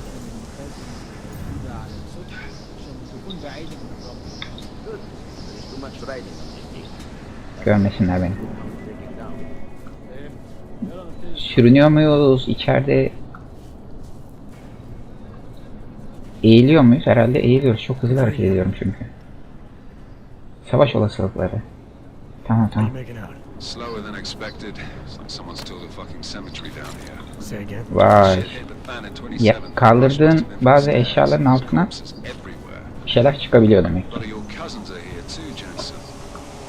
Görmesinler beni. Sürünüyor muyuz? İçeride eğiliyor muyuz? Herhalde eğiliyoruz. Çok hızlı hareket ediyorum çünkü. Savaş olasılıkları. Tamam How you tamam. making out? Slower than expected. It's like someone's tilled a fucking cemetery down here. Say again. Vay. Shit hit the fan in Ya, 27. kaldırdığın bazı eşyaların altına Corpses everywhere. bir şeyler çıkabiliyor demek A ki. lot of your cousins are here too, Jensen.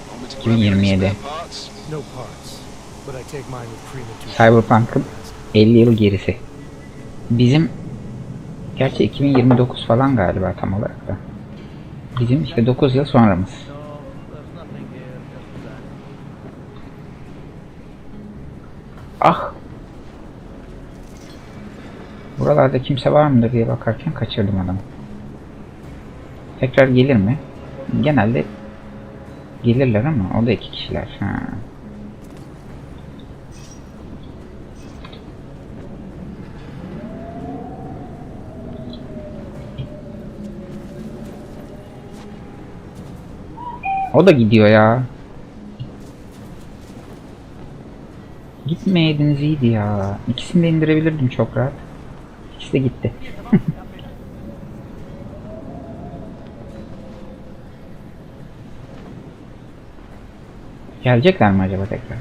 Want me to grab you any 2027. spare parts? No parts, but I take mine with cream and two. Cyberpunk'ın 50 yıl gerisi. Bizim gerçi 2029 falan galiba tam olarak da. Bizim işte 9 yıl sonramız. Ah! Buralarda kimse var mıdır diye bakarken kaçırdım adamı. Tekrar gelir mi? Genelde gelirler ama o da 2 kişiler. Ha. O da gidiyor ya. Gitmeyeydiniz iyiydi ya. İkisini de indirebilirdim çok rahat. İkisi de gitti. Gelecekler mi acaba tekrar?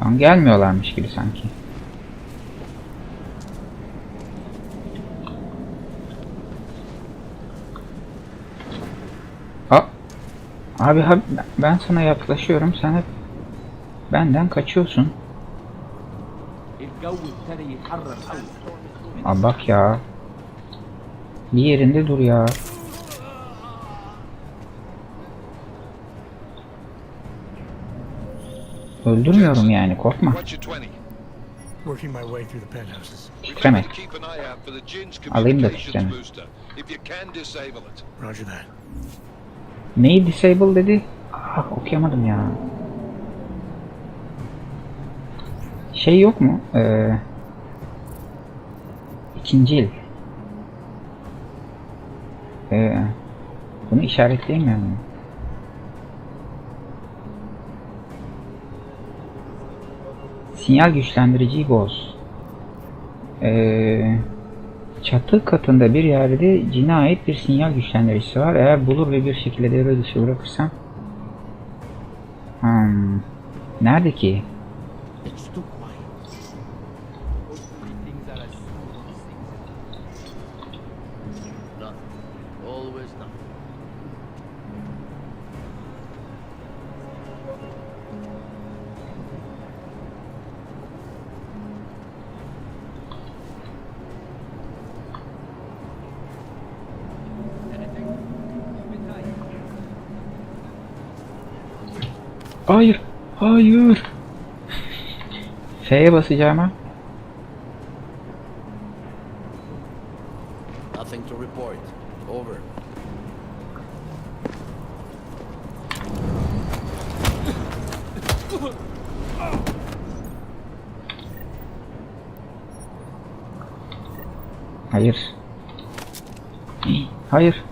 Tam gelmiyorlarmış gibi sanki. Abi ben sana yaklaşıyorum, sen hep benden kaçıyorsun. Abi bak ya. Bir yerinde dur ya. Öldürmüyorum yani, korkma. What's your 20? Working my way through the penthouses. Titreme. Keep an eye out for the Jin's Alayım da communications titreme. booster. If you can disable it. Roger that. Neyi disable dedi? Ah, okuyamadım ya. Şey yok mu? İkincil. Bunu işaretleyemiyor muyum? Sinyal güçlendiriciyi boz. Çatı katında bir yerde cinayet bir sinyal güçlendiricisi var. Eğer bulur ve bir şekilde devre dışı bırakırsam. Nerede ki? Hayır, hayır. F'ye basacağıma. Nothing to report. Over. Hayır. Hayır.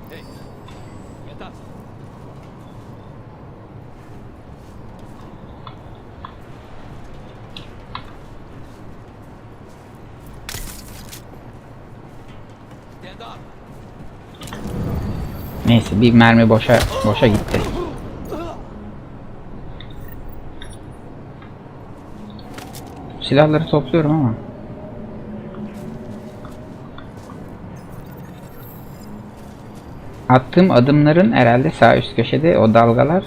Neyse, bir mermi boşa gitti. Silahları topluyorum ama. Attığım adımların herhalde sağ üst köşede o dalgalar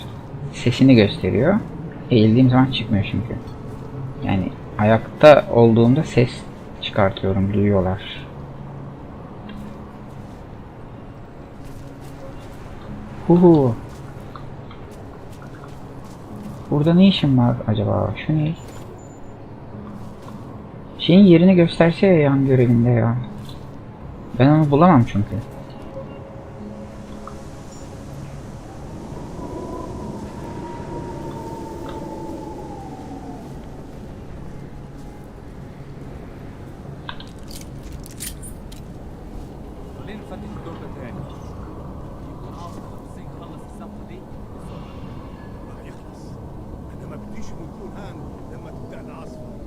sesini gösteriyor. Eğildiğim zaman çıkmıyor çünkü. Yani ayakta olduğumda ses çıkartıyorum, duyuyorlar. Huhu. Burada ne işim var acaba? Şu ne? Şeyin yerini gösterse ya yan görevinde ya. Ben onu bulamam çünkü.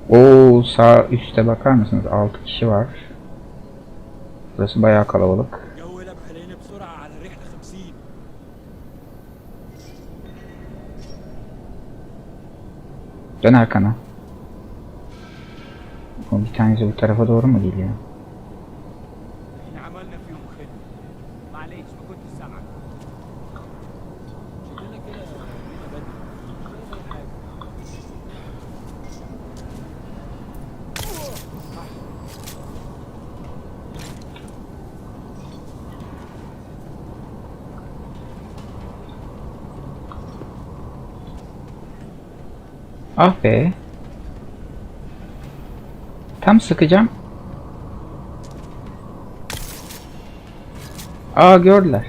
Oo, sağ üstte bakar mısınız? 6 kişi var. Burası bayağı kalabalık. Dön arkana. O bir tanesi bu tarafa doğru mu geliyor? Ah be. Tam sıkacağım. Aa, gördüler.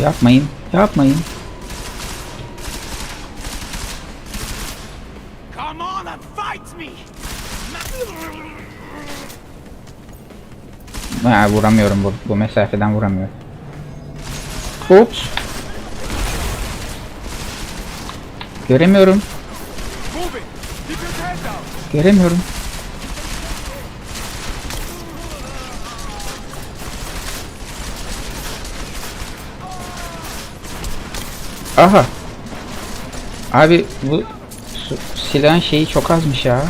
Yapmayın. Yapmayın. Come on and fight me! Ha, vuramıyorum bu mesafeden vuramıyorum. Ups. Göremiyorum. Göremiyorum. Aha. Abi bu silahın şeyi çok azmış ya.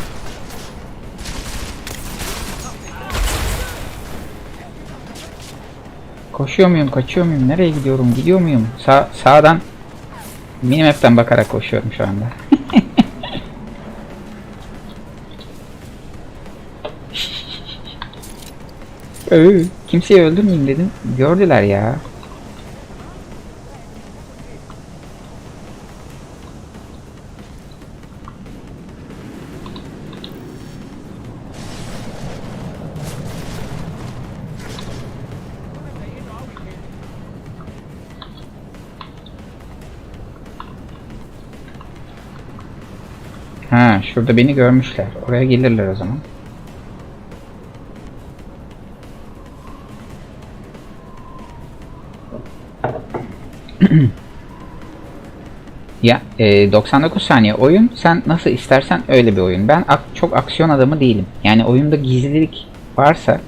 Koşuyor muyum? Kaçıyor muyum? Nereye gidiyorum? Gidiyor muyum? Sağdan minimap'ten bakarak koşuyorum şu anda. Kimseyi öldürmeyeyim dedim. Gördüler ya. Ha, şurada beni görmüşler. Oraya gelirler o zaman. Ya 99 saniye oyun, sen nasıl istersen öyle bir oyun. Ben çok aksiyon adamı değilim. Yani oyunda gizlilik varsa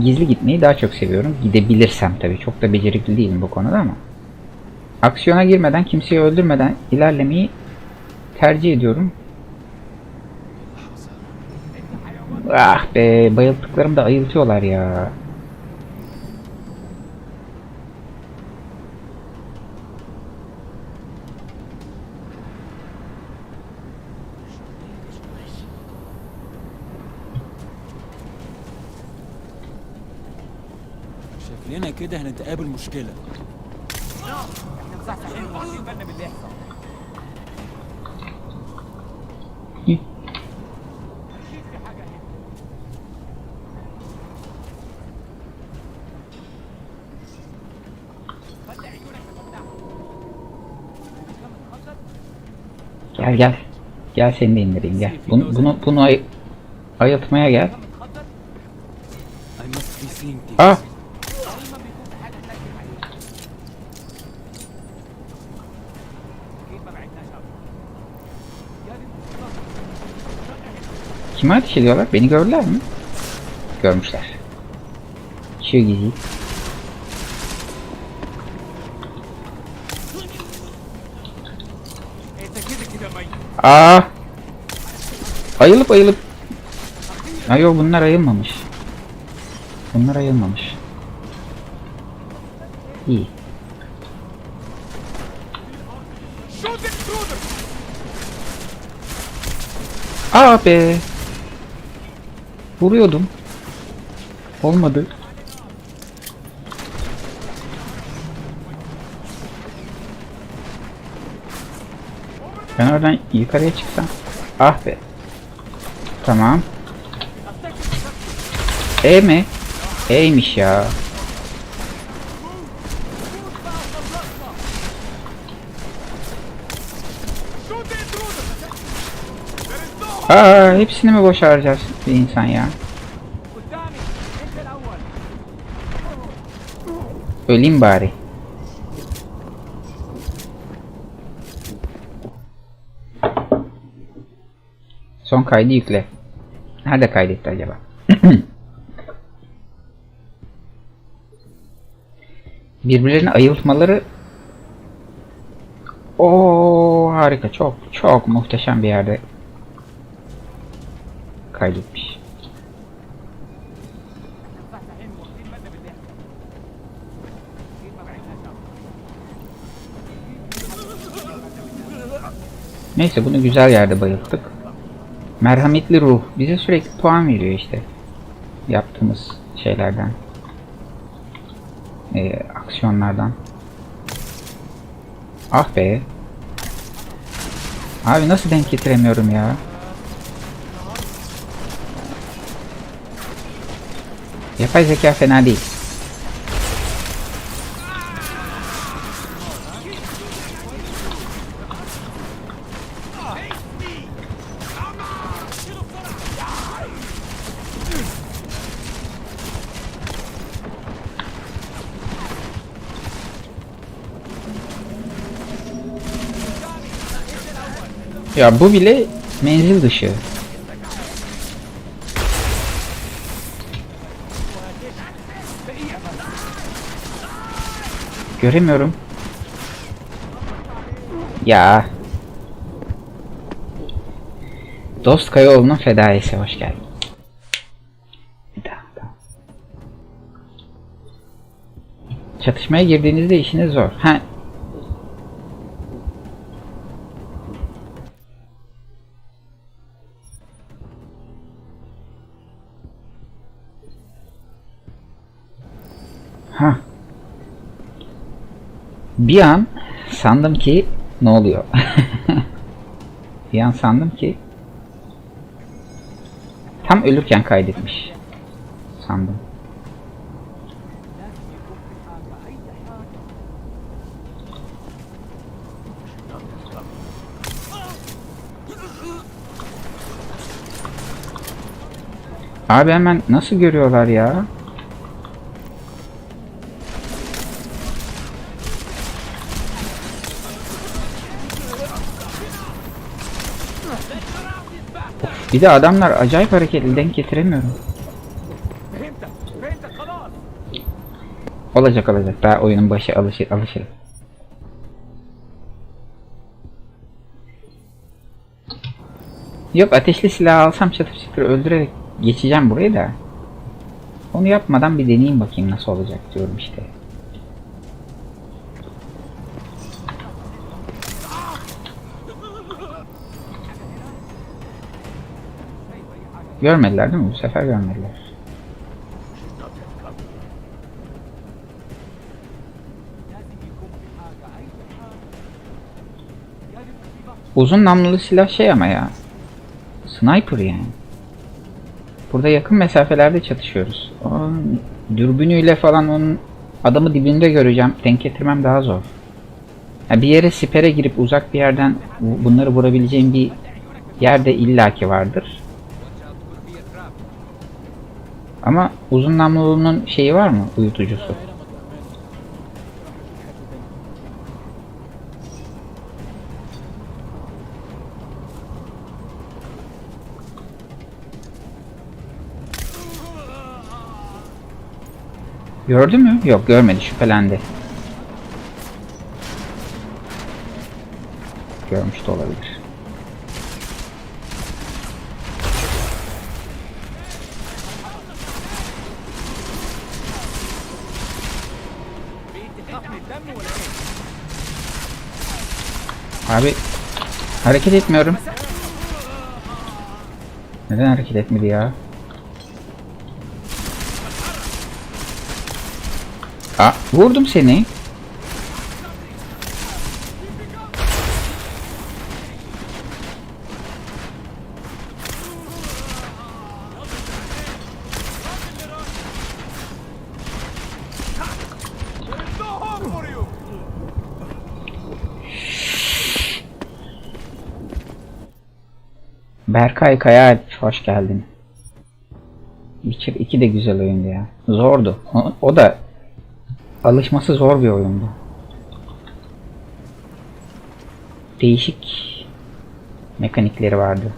gizli gitmeyi daha çok seviyorum. Gidebilirsem tabii, çok da becerikli değilim bu konuda ama aksiyona girmeden, kimseyi öldürmeden ilerlemeyi tercih ediyorum. Ah be, bayılttıklarım da ayıltıyorlar ya. شكلنا كده هنتقابل مشكلة. احنا مصحصحين واخدين بالنا باللي يحصل. Gel gel. Gel seni de indireyim, gel. Bunu ayıltmaya gel. Ah! Kime ateş ediyorlar? Beni gördüler mi? Görmüşler. Şu gizi. Aa! Ayılıp. Ay yok, bunlar ayılmamış. Bunlar ayılmamış. İyi. Aa be! Vuruyordum. Olmadı. Ben oradan yukarıya çıksam. Ah be. Tamam. E mi? E'ymiş ya. Aa, hepsini mi boş harcarsın bir insan ya? Öleyim bari. Son kaydı yükle. Nerede kaydetti acaba? Birbirlerini ayıltmaları harika, çok muhteşem bir yerde kaydetmiş. Neyse, bunu güzel yerde bayılttık. Merhametli ruh bize sürekli puan veriyor işte. Yaptığımız şeylerden. Aksiyonlardan. Ah be. Abi nasıl denk getiremiyorum ya? Yapay zeka fena değil. Ya bu bile menzil dışı. Göremiyorum. Ya. Dost Kayaoğlu'nun fedaisi, hoş geldin. Çatışmaya girdiğinizde işiniz zor. Bir an sandım ki ne oluyor? Bir an sandım ki tam ölürken kaydetmiş sandım. Abi hemen nasıl görüyorlar ya? Bir de adamlar acayip hareketli, denk getiremiyorum. Olacak. Daha oyunun başı, alışır. Yok, ateşli silah alsam çatır çatır öldürerek geçeceğim burayı da. Onu yapmadan bir deneyeyim bakayım nasıl olacak diyorum işte. Görmediler değil mi? Bu sefer görmediler. Uzun namlulu silah şey ama ya. Sniper yani. Burada yakın mesafelerde çatışıyoruz. Onun dürbünüyle falan onun adamı dibinde göreceğim. Denk getirmem daha zor. Yani bir yere sipere girip uzak bir yerden bunları vurabileceğim bir yerde illaki vardır. Ama uzun namlulunun şeyi var mı? Uyutucusu. Gördü mü? Yok, görmedi. Şüphelendi. Görmüş de olabilir. Abi hareket etmiyorum. Neden hareket etmedi ya? Vurdum seni. Berkay Kaya, hoş geldin. Witcher 2 de güzel oyundu ya. Zordu. O da alışması zor bir oyundu. Değişik mekanikleri vardı.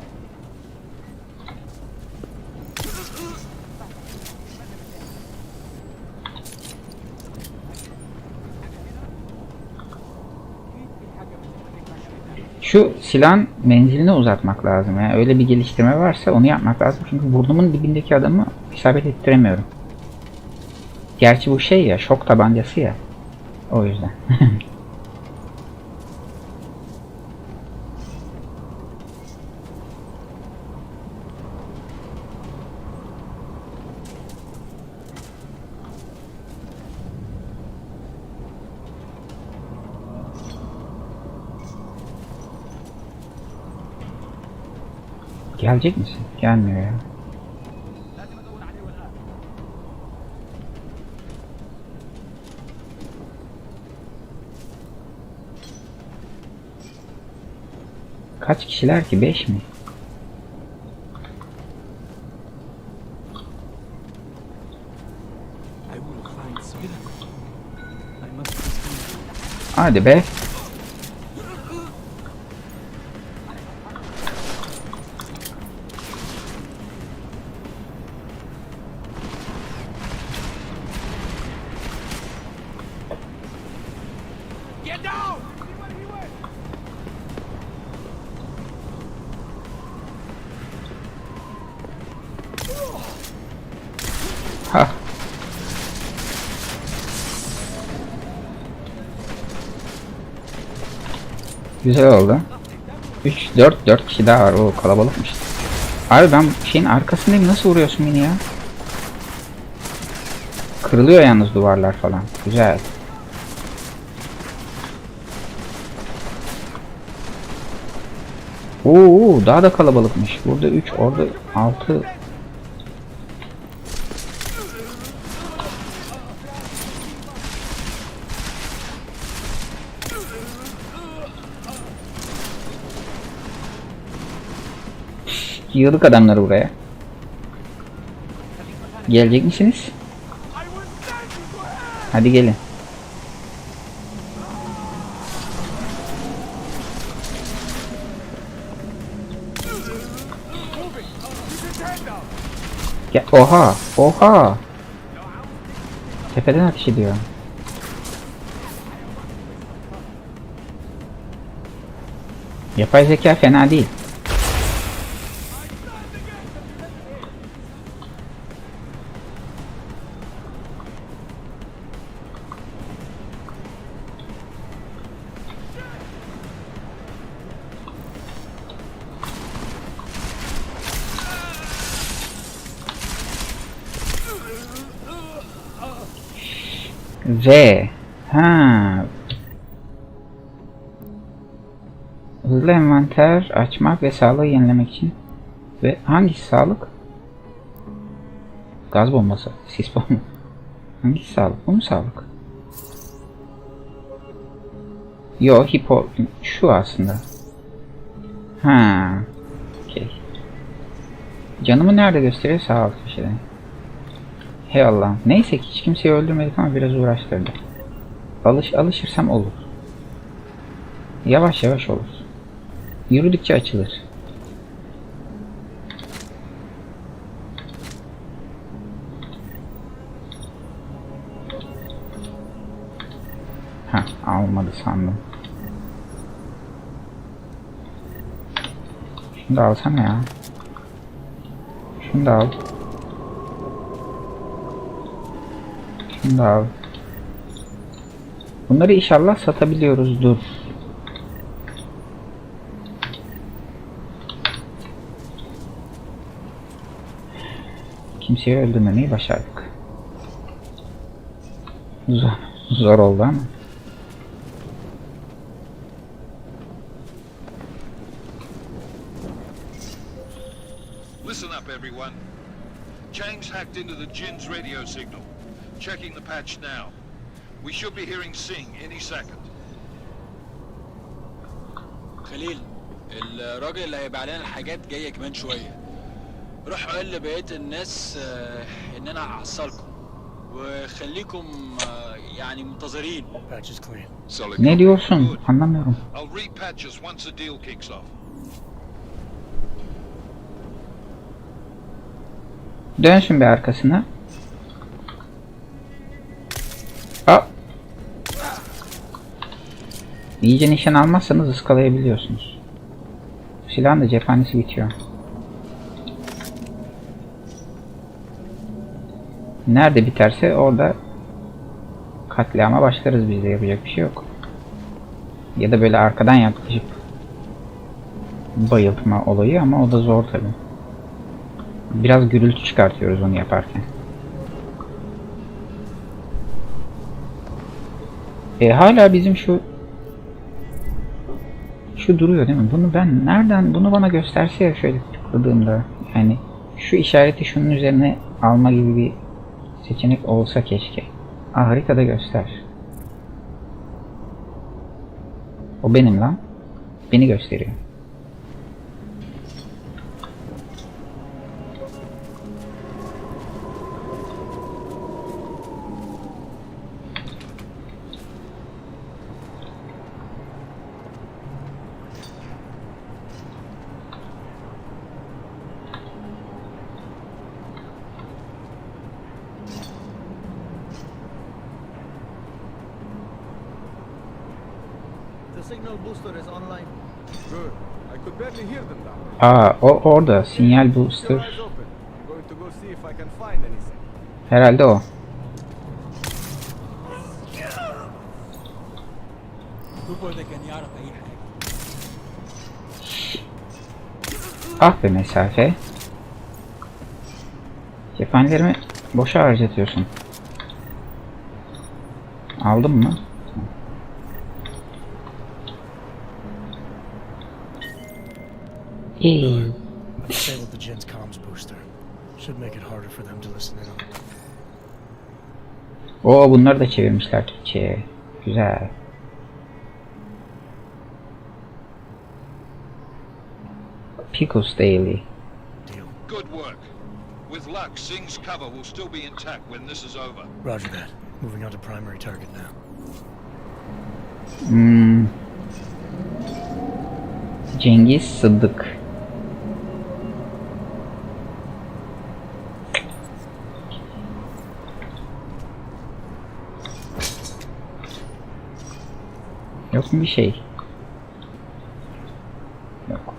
Şu silahın menzilini uzatmak lazım. Yani öyle bir geliştirme varsa onu yapmak lazım. Çünkü burnumun dibindeki adamı isabet ettiremiyorum. Gerçi bu şey ya, şok tabancası ya. O yüzden. Gelecek misin? Gelmiyor ya. Kaç kişiler ki? 5 mi? Hadi be. Ha. Güzel oldu. 4 kişi daha var. O kalabalıkmış. Abi ben şeyin arkasındayım. Nasıl vuruyorsun beni ya? Kırılıyor yalnız duvarlar falan. Güzel. Oo, daha da kalabalıkmış. Burada 3, orada 6. Yığdık adamları buraya. Gelecek misiniz? Hadi gelin. Gel. Oha! Oha! Tepeden ateş ediyor. Yapay zeka fena değil. V. Ha. Hızlı envanter açmak ve sağlığı yenilemek için. Ve hangisi sağlık? Gaz bombası. Sis bomba. Hangisi sağlık? Bu mu sağlık? Yo, hipo. Şu aslında. Ha. Okay. Canımı nerede gösteriyor? Sağ alt köşede. Hey Allah'ım. Neyse ki hiç kimseyi öldürmedik ama biraz uğraştırdı. Alışırsam olur. Yavaş yavaş olur. Yürüdükçe açılır. Ha, almadı sandım. Şunu da alsana ya. Şunu da al. Şunu da al. Bunları inşallah satabiliyoruzdur. Kimseyi öldürmemeyi başardık. Zor oldu ama. Listen up, everyone. Chang's hacked into the Jin's radio signal. Checking the patch now. We should be hearing Singh any second. خليل الراجل اللي هيبيع لنا الحاجات جاي كمان شويه. روح قول لبقيه الناس ان انا هحصلكم وخليكم يعني منتظرين. Patch is clean. Ne diyorsun? Anlamıyorum. I'll repatch us once the deal kicks off. Dönsün bir arkasına. Aa. İyice nişan almazsanız ıskalayabiliyorsunuz. Silahın da cephanesi bitiyor. Nerede biterse orada katliama başlarız biz de, yapacak bir şey yok. Ya da böyle arkadan yaklaşıp bayıltma olayı, ama o da zor tabi. Biraz gürültü çıkartıyoruz onu yaparken. Hala bizim şu duruyor değil mi? Bunu ben nereden, bunu bana gösterse ya şöyle tıkladığımda, yani şu işareti şunun üzerine alma gibi bir seçenek olsa keşke. Haritada göster. O benim lan. Beni gösteriyor. The signal booster is online. Good. I could barely hear them now. O orada sinyal booster. Your eyes open. I'm going to go see if I can find anything. Herhalde o. Ah be mesafe. Cephanelerimi boşa harcatıyorsun. Aldın mı? İyi. Disabled the Gen's comms booster. Should make it harder for them to listen in on. Bunları da çevirmişler Türkçe'ye. Güzel. Picos Daily. Deal. Good work. With luck, Singh's cover will still be intact when this is over. Roger that. Moving on to primary target now. Cengiz Sıddık. Yok mu bir şey? Yok.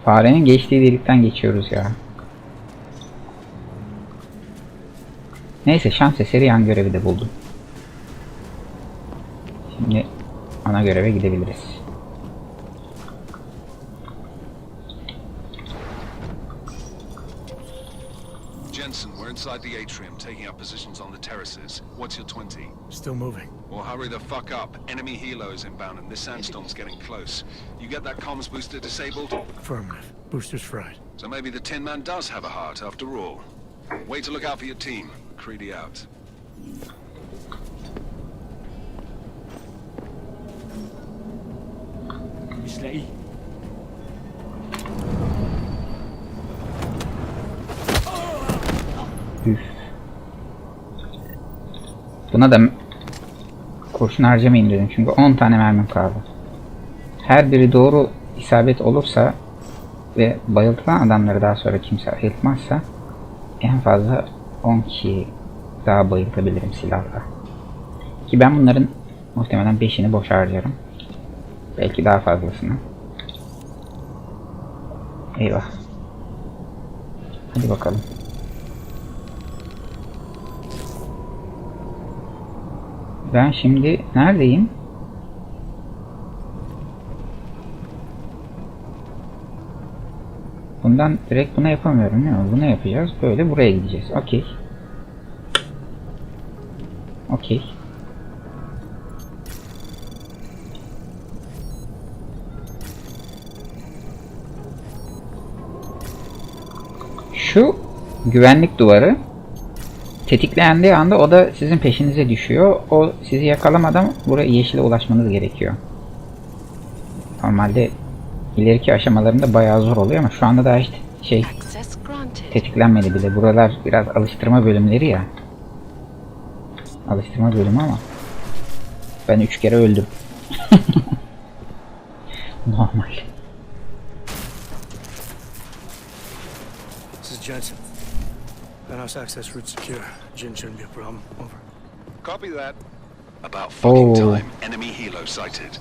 Farenin geçtiği delikten geçiyoruz ya. Neyse, şans eseri yan görevi de buldum. Şimdi ana göreve gidebiliriz. Jensen, we're inside the atrium, taking up positions on the terraces. What's your 20? Still moving. Well, hurry the fuck up. Enemy helos inbound and this sandstorm's getting close. You get that comms booster disabled? Affirmative. Booster's fried. So maybe the Tin Man does have a heart after all. Way to look out for your team. Creedy out. Üf. Buna da kurşun harcamayayım dedim çünkü 10 tane mermim kaldı. Her biri doğru isabet olursa ve bayıltılan adamları daha sonra kimse ayıltmazsa en fazla 10 kişi daha bayıltabilirim silahla. Ki ben bunların muhtemelen 5'ini boş harcarım. Belki daha fazlasını. Eyvah. Hadi bakalım. Ben şimdi neredeyim? Bundan direkt buna yapamıyorum değil mi? Bunu yapacağız. Böyle buraya gideceğiz. Okey. Okey. Şu güvenlik duvarı tetiklendiği anda o da sizin peşinize düşüyor. O sizi yakalamadan buraya yeşile ulaşmanız gerekiyor. Normalde ileriki aşamalarında bayağı zor oluyor ama şu anda daha hiç tetiklenmedi bile. Buralar biraz alıştırma bölümleri ya. Alıştırma bölümü ama ben 3 kere öldüm. Normal. This is Jensen. Penthouse access route secure. Jin shouldn't be a problem. Over. Copy that. About fucking time. Enemy helo sighted.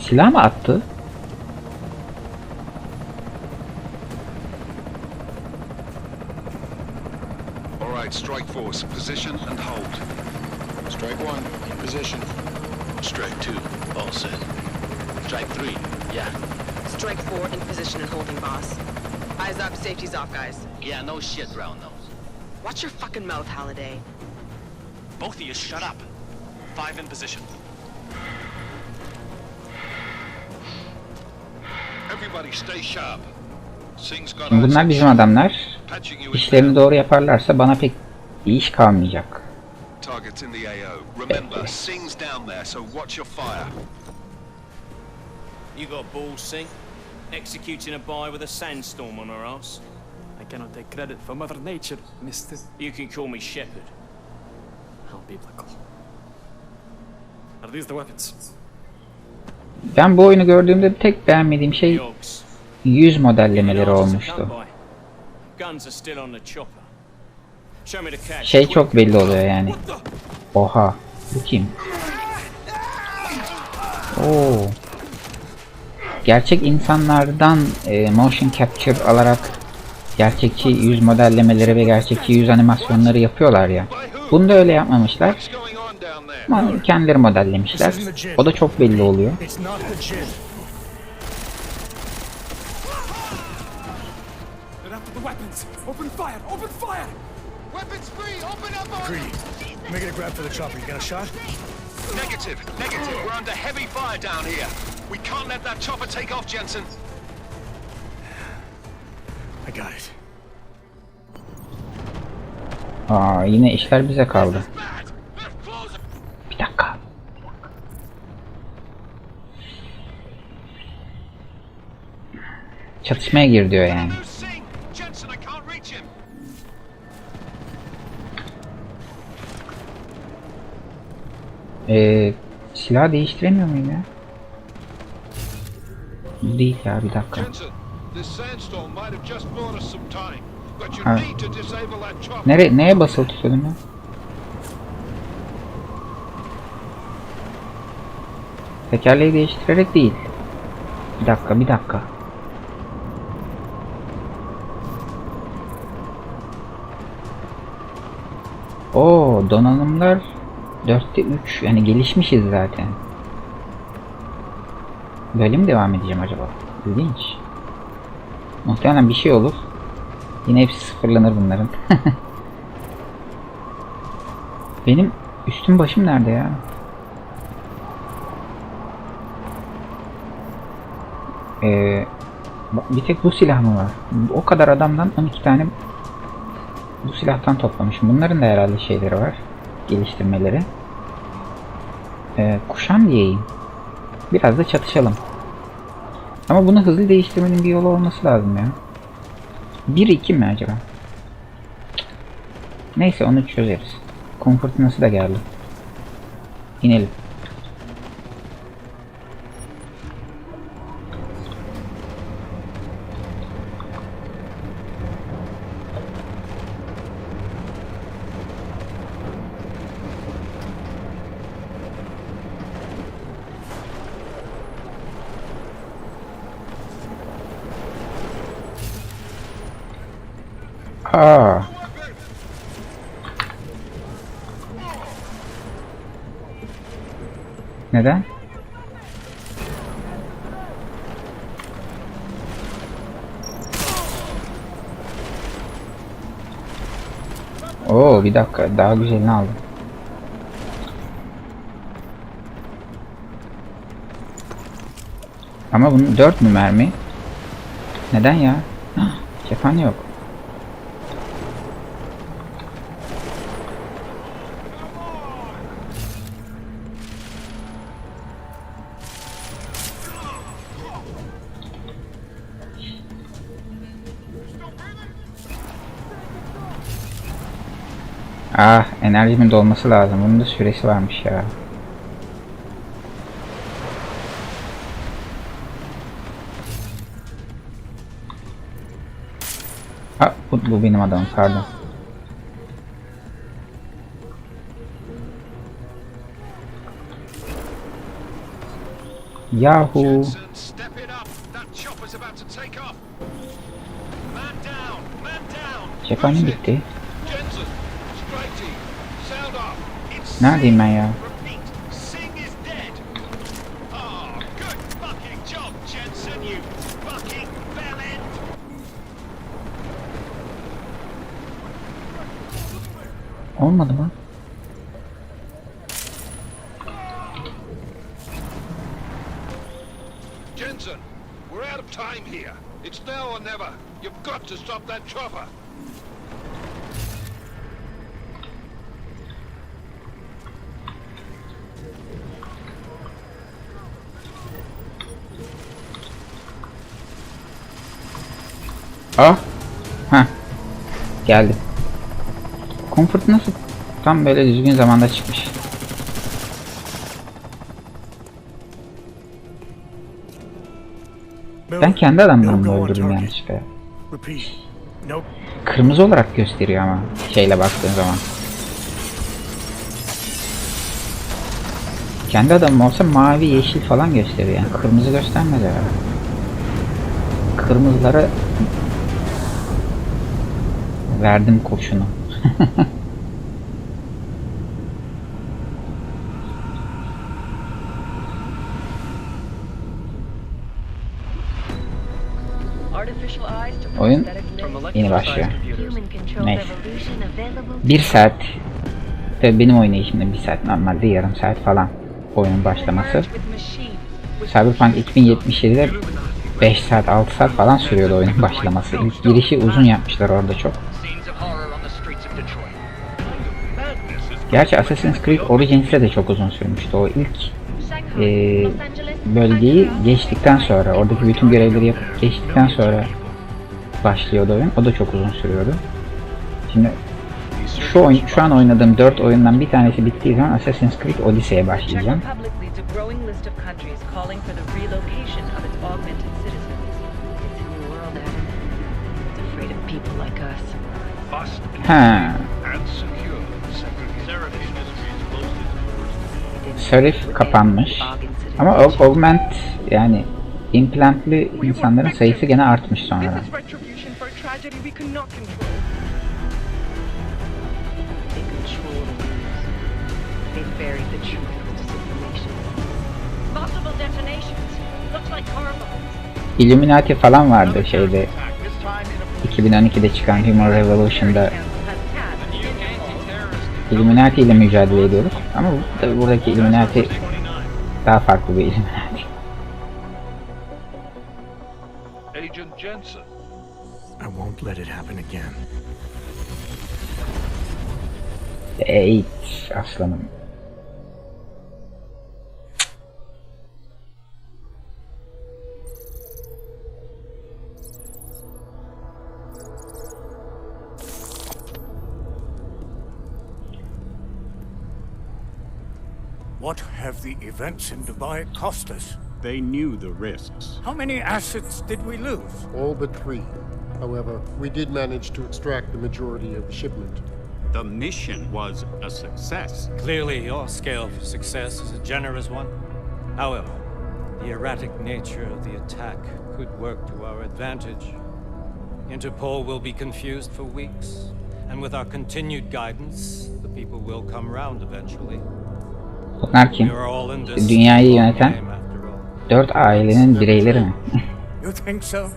Silah mı attı? All right, strike force, position and hold. Strike 1, in position. Strike 2, all set. Strike 3, yeah. Strike 4 in position and holding, boss. Eyes up, safety's off, guys. Yeah, no shit, round nose. Watch your fucking mouth, Halliday. Both of you shut up. 5 in position. Everybody stay sharp. Sing's got Şimdi bunlar bizim adamlar. patching you in. İşlerini doğru yaparlarsa bana pek bir iş kalmayacak. Target's in the AO. Remember, Sing's down there, so watch your fire. You got balls, Sing? Executing a boy with a sandstorm on her ass? I cannot take credit for Mother Nature, mister. You can call me Shepherd. How biblical. Are these the weapons? Ben bu oyunu gördüğümde tek beğenmediğim şey Yogs. yüz modellemeleri Yours to olmuştu. come by. Guns are still on the chopper. Show me the cash. Şey çok belli oluyor yani. Oha. Bu kim? Oo. Gerçek insanlardan motion capture alarak gerçekçi yüz modellemeleri ve gerçekçi yüz animasyonları yapıyorlar ya. Bunu da öyle yapmamışlar. What's going on down there? Ama kendileri modellemişler. O da çok belli oluyor. It's not the gin. They're after the weapons! Open fire! Open fire! Weapons free! Open up! Creed, make it a grab for the chopper. You got a shot? Negative, negative. We're under heavy fire down here. We can't let that chopper take off, Jensen. I got it. Aa, yine işler bize kaldı. Bir dakika. Çatışmaya gir diyor yani. Sing! Jensen, I can't reach him. Silah değiştiremiyor muyum ya? Değil ya, bir dakika. Jensen, this sandstorm might have just bought us some time, but you Ha. need to disable that chopper. Neye basılı tutuyordum ya? Tekerleği değiştirerek değil. Bir dakika. Oo, donanımlar 4'te 3, yani gelişmişiz zaten. Böyle mi devam edeceğim acaba? İlginç. Muhtemelen bir şey olur. Yine hepsi sıfırlanır bunların. Benim üstüm başım nerede ya? Bir tek bu silah mı var? O kadar adamdan 12 tane bu silahtan toplamışım. Bunların da herhalde şeyleri var. Geliştirmeleri. Kuşan diyeyim. Biraz da çatışalım. Ama bunu hızlı değiştirmenin bir yolu olması lazım ya. 1-2 mi acaba? Neyse, onu çözeriz. Kum fırtınası da geldi. İnelim. Aa. Neden? Oo, bir dakika, daha güzelini aldım. Ama bunun 4 mü mermi? Neden ya? Cephane yok. Ah, enerjimin dolması lazım. Bunun da süresi varmış ya. Ah, bu benim adamım, pardon. Yahu. Jensen, step it up. That chopper's about to take off. Man down, man down. Cephanem bitti. Jensen, straight in. Sound off. It's Neredeyim ben ya? repeat. Singh is dead. Oh, good fucking job, Jensen, you fucking bellend. Olmadı mı? Jensen, we're out of time here. It's now or never. You've got to stop that chopper. Ah. Ha. Geldi. Comfort nasıl? Tam böyle düzgün zamanda çıkmış. Ben kendi adamlarımı öldürdüm yanlışlıkla. Repeat. No. Kırmızı olarak gösteriyor ama şeyle baktığın zaman. Kendi adamım olsa mavi, yeşil falan gösteriyor yani. Kırmızı göstermez herhalde. Kırmızılara verdim kurşunu. Oyun yeni başlıyor. Neyse. 1 saat ve benim oynayışımda 1 saat, normalde yarım saat falan oyunun başlaması. Cyberpunk 2077'de 5 saat 6 saat falan sürüyordu oyunun başlaması. İlk girişi uzun yapmışlar orada çok. Gerçi Assassin's Creed Origins'te de çok uzun sürmüştü. O ilk bölgeyi geçtikten sonra, oradaki bütün görevleri yapıp geçtikten sonra başlıyordu oyun. O da çok uzun sürüyordu. Şimdi şu an oynadığım 4 oyundan bir tanesi bittiği zaman Assassin's Creed Odyssey'e başlayacağım. Ha. Serif kapanmış. Ama augment yani implantlı insanların sayısı gene artmış sonra. Illuminati falan vardı şeyde 2012'de çıkan Human Revolution'da. Illuminati ile mücadele ediyoruz ama tabii buradaki Illuminati daha farklı bir Illuminati. Agent Jensen. I won't let it happen again. Eğit aslanım. What have the events in Dubai cost us? They knew the risks. How many assets did we lose? All but 3. However, we did manage to extract the majority of the shipment. The mission was a success. Clearly, your scale for success is a generous one. However, the erratic nature of the attack could work to our advantage. Interpol will be confused for weeks, and with our continued guidance, the people will come round eventually. Bunlar kim? Dünyayı yöneten 4 ailenin bireyleri mi? You think so?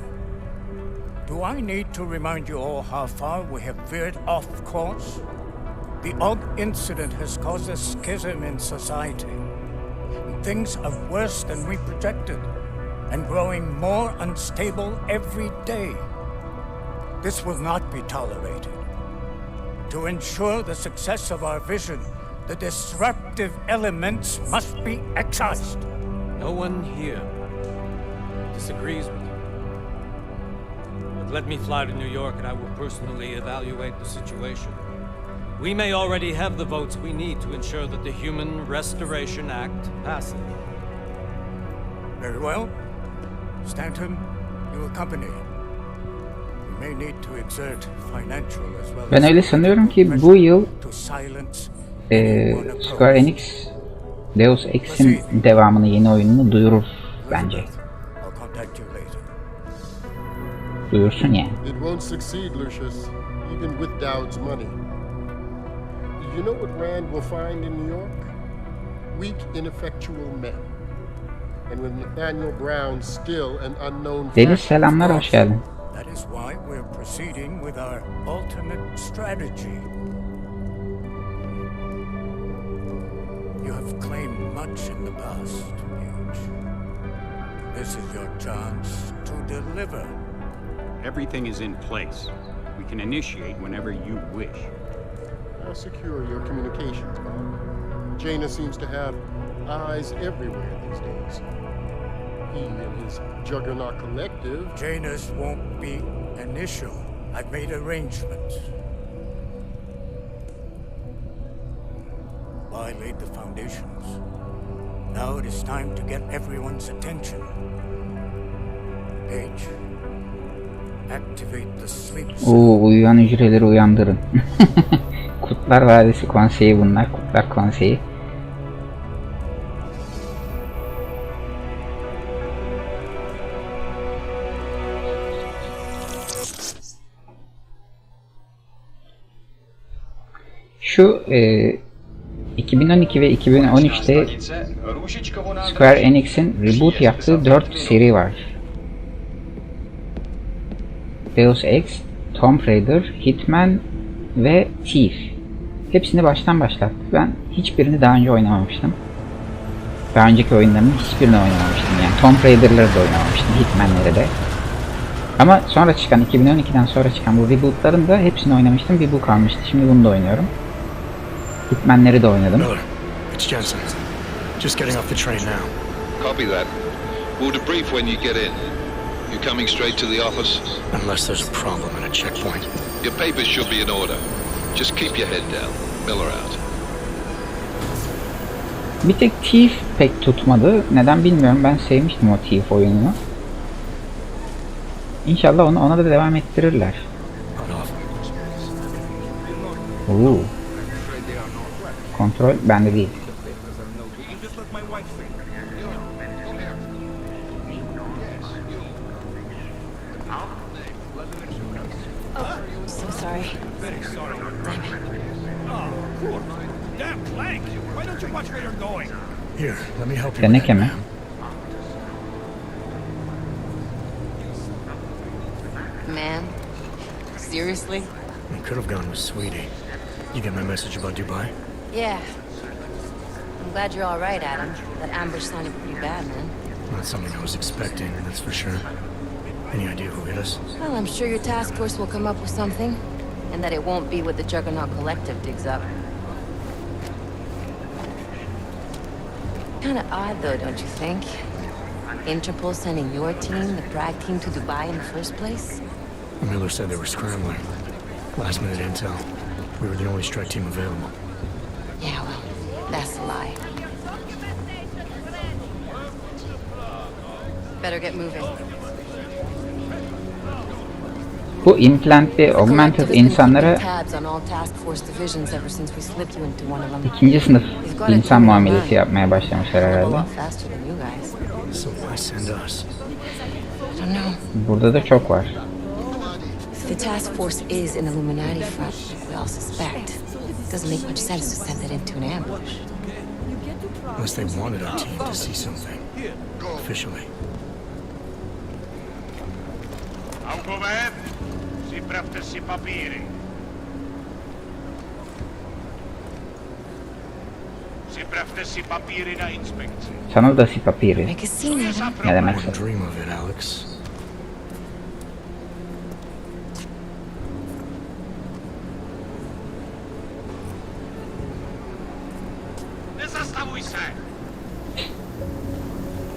Do I need to remind you all how far we have veered off course? The Og incident has caused a schism in society. Things are worse than we projected, and growing more unstable every day. This will not be tolerated. To ensure the success of our vision, the disruptive elements must be excised. No one here disagrees with you. But let me fly to New York and I will personally evaluate the situation. We may already have the votes we need to ensure that the Human Restoration Act passes. Very well. Stanton, you accompany. We may need to exert financial as well. Ben öyle sanıyorum ki bu yıl Square Enix Deus Ex'in devamını, yeni oyununu duyurur bence. I'll contact you later. Duyursun yani. It won't succeed, Lucius, even with Dowd's money. You know what Rand will find in New York? Weak, ineffectual men. And with Nathaniel Brown still an unknown Deniz selamlar, hoş geldin. That is why we're proceeding with our alternate strategy. You have claimed much in the past, Huge. This is your chance to deliver. Everything is in place. We can initiate whenever you wish. I'll secure your communications, Bob. Jaina seems to have eyes everywhere these days. He and his Juggernaut Collective... Janus won't be initial. I've made arrangements. I laid the foundations. Now it is time to get everyone's attention. Page, activate the sleep cell. Uyuyan hücreleri uyandırın. Kurtlar Vadisi konseyi bunlar. Kurtlar konseyi. Şu 2012 ve 2013'te Square Enix'in reboot yaptığı 4 seri var. Deus Ex, Tomb Raider, Hitman ve Thief. Hepsini baştan başlattı. Ben hiçbirini daha önce oynamamıştım. Daha önceki oyunların hiçbirini oynamamıştım. Yani Tomb Raider'ları da oynamamıştım. Hitman'ları da. Ama sonra çıkan, 2012'den sonra çıkan bu reboot'ların da hepsini oynamıştım. Bir bu kalmıştı. Şimdi bunu da oynuyorum. Hitman'leri de oynadım. Miller, it's Jensen. Just getting off the train now. Copy that. We'll debrief when you get in. You coming straight to the office? Unless there's a problem at a checkpoint. Your papers should be in order. Just keep your head down. Miller out. Bir tek Thief pek tutmadı. Neden bilmiyorum. Ben sevmiştim o Thief oyununu. İnşallah ona da devam ettirirler. Oo. Kontrol bende değil. So sorry. Damn plank! Why don't you watch where you're going? Here, let me help you. Teneke mi? Man, seriously? We could have gone with Sweetie. You get my message about Dubai? Yeah. I'm glad you're all right, Adam. That ambush sounded pretty bad, man. Not something I was expecting, that's for sure. Any idea who hit us? Well, I'm sure your task force will come up with something. And that it won't be what the Juggernaut Collective digs up. Kinda odd, though, don't you think? Interpol sending your team, the Bragg team, to Dubai in the first place? Miller said they were scrambling. Last minute intel. We were the only strike team available. Yeah, well, that's a lie. Better get moving. Bu implantli, augmented insanlara ikinci sınıf insan muamelesi yapmaya başlamışlar herhalde. Burada da çok var. The task force is an Illuminati front, we all suspect. Doesn't make much sense to send it into an ambush. Unless they wanted our team to see something. Officially. Algover, si praftesi papiri. Si praftesi papiri na inspekcji. Sana da si papiri. Ne demek? Dream of it, Alex.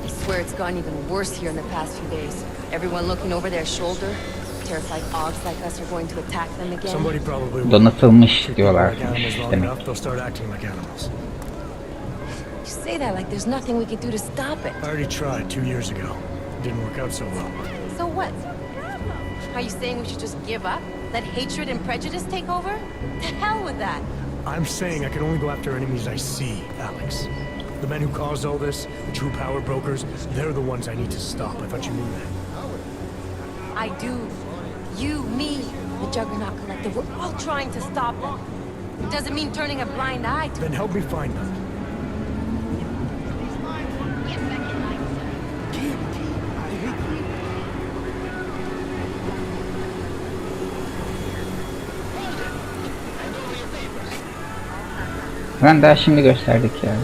I swear it's gotten even worse here in the past few days. Everyone looking over their shoulder. Terrified Augs like us are going to attack them again. Somebody probably will. Donatılmış diyorlar. Demek. They'll start acting like animals. You say that like there's nothing we can do to stop it. I already tried 2 years ago. It didn't work out so well. So what? Are you saying we should just give up? Let hatred and prejudice take over? The hell with that. I'm saying I can only go after enemies I see, Alex. The men who caused all this, the true power brokers, they're the ones I need to stop. I thought you knew that. I do. You, me, the Juggernaut Collective, we're all trying to stop them. It doesn't mean turning a blind eye to... Then help me find them. Ben daha şimdi gösterdik ya.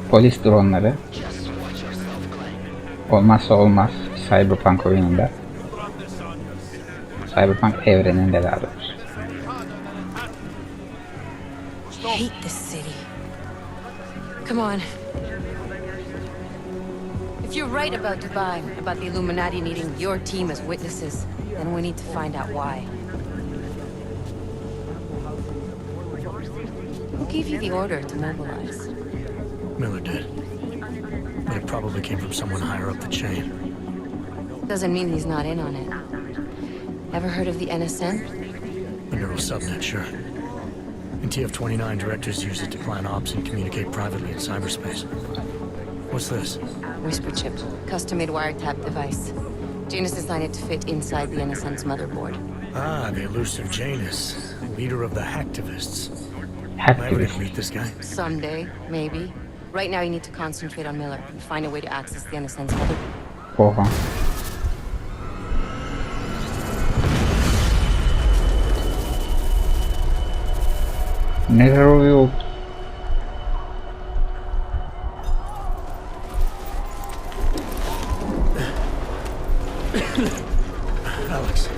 Polis dronları. Olmazsa olmaz Cyberpunk oyununda. Cyberpunk evreninde daha doğrusu. Hate this city. Come on. If you're right about Dubai, about the Illuminati needing your team as witnesses, then we need to find out why. Who gave you the order to mobilize? Miller did. But it probably came from someone higher up the chain. Doesn't mean he's not in on it. Ever heard of the NSN? The neural subnet, sure. And TF-29 directors use it to plan ops and communicate privately in cyberspace. What's this? Whisper chip. Custom-made wiretap device. Janus designed it to fit inside the NSN's motherboard. Ah, the elusive Janus. Leader of the hacktivists. Hacktivists. Am I ready to meet this guy? Someday, maybe. Right now you need to concentrate on Miller and find a way to access the NSN's motherboard. Oha. Neler oluyor? Alex,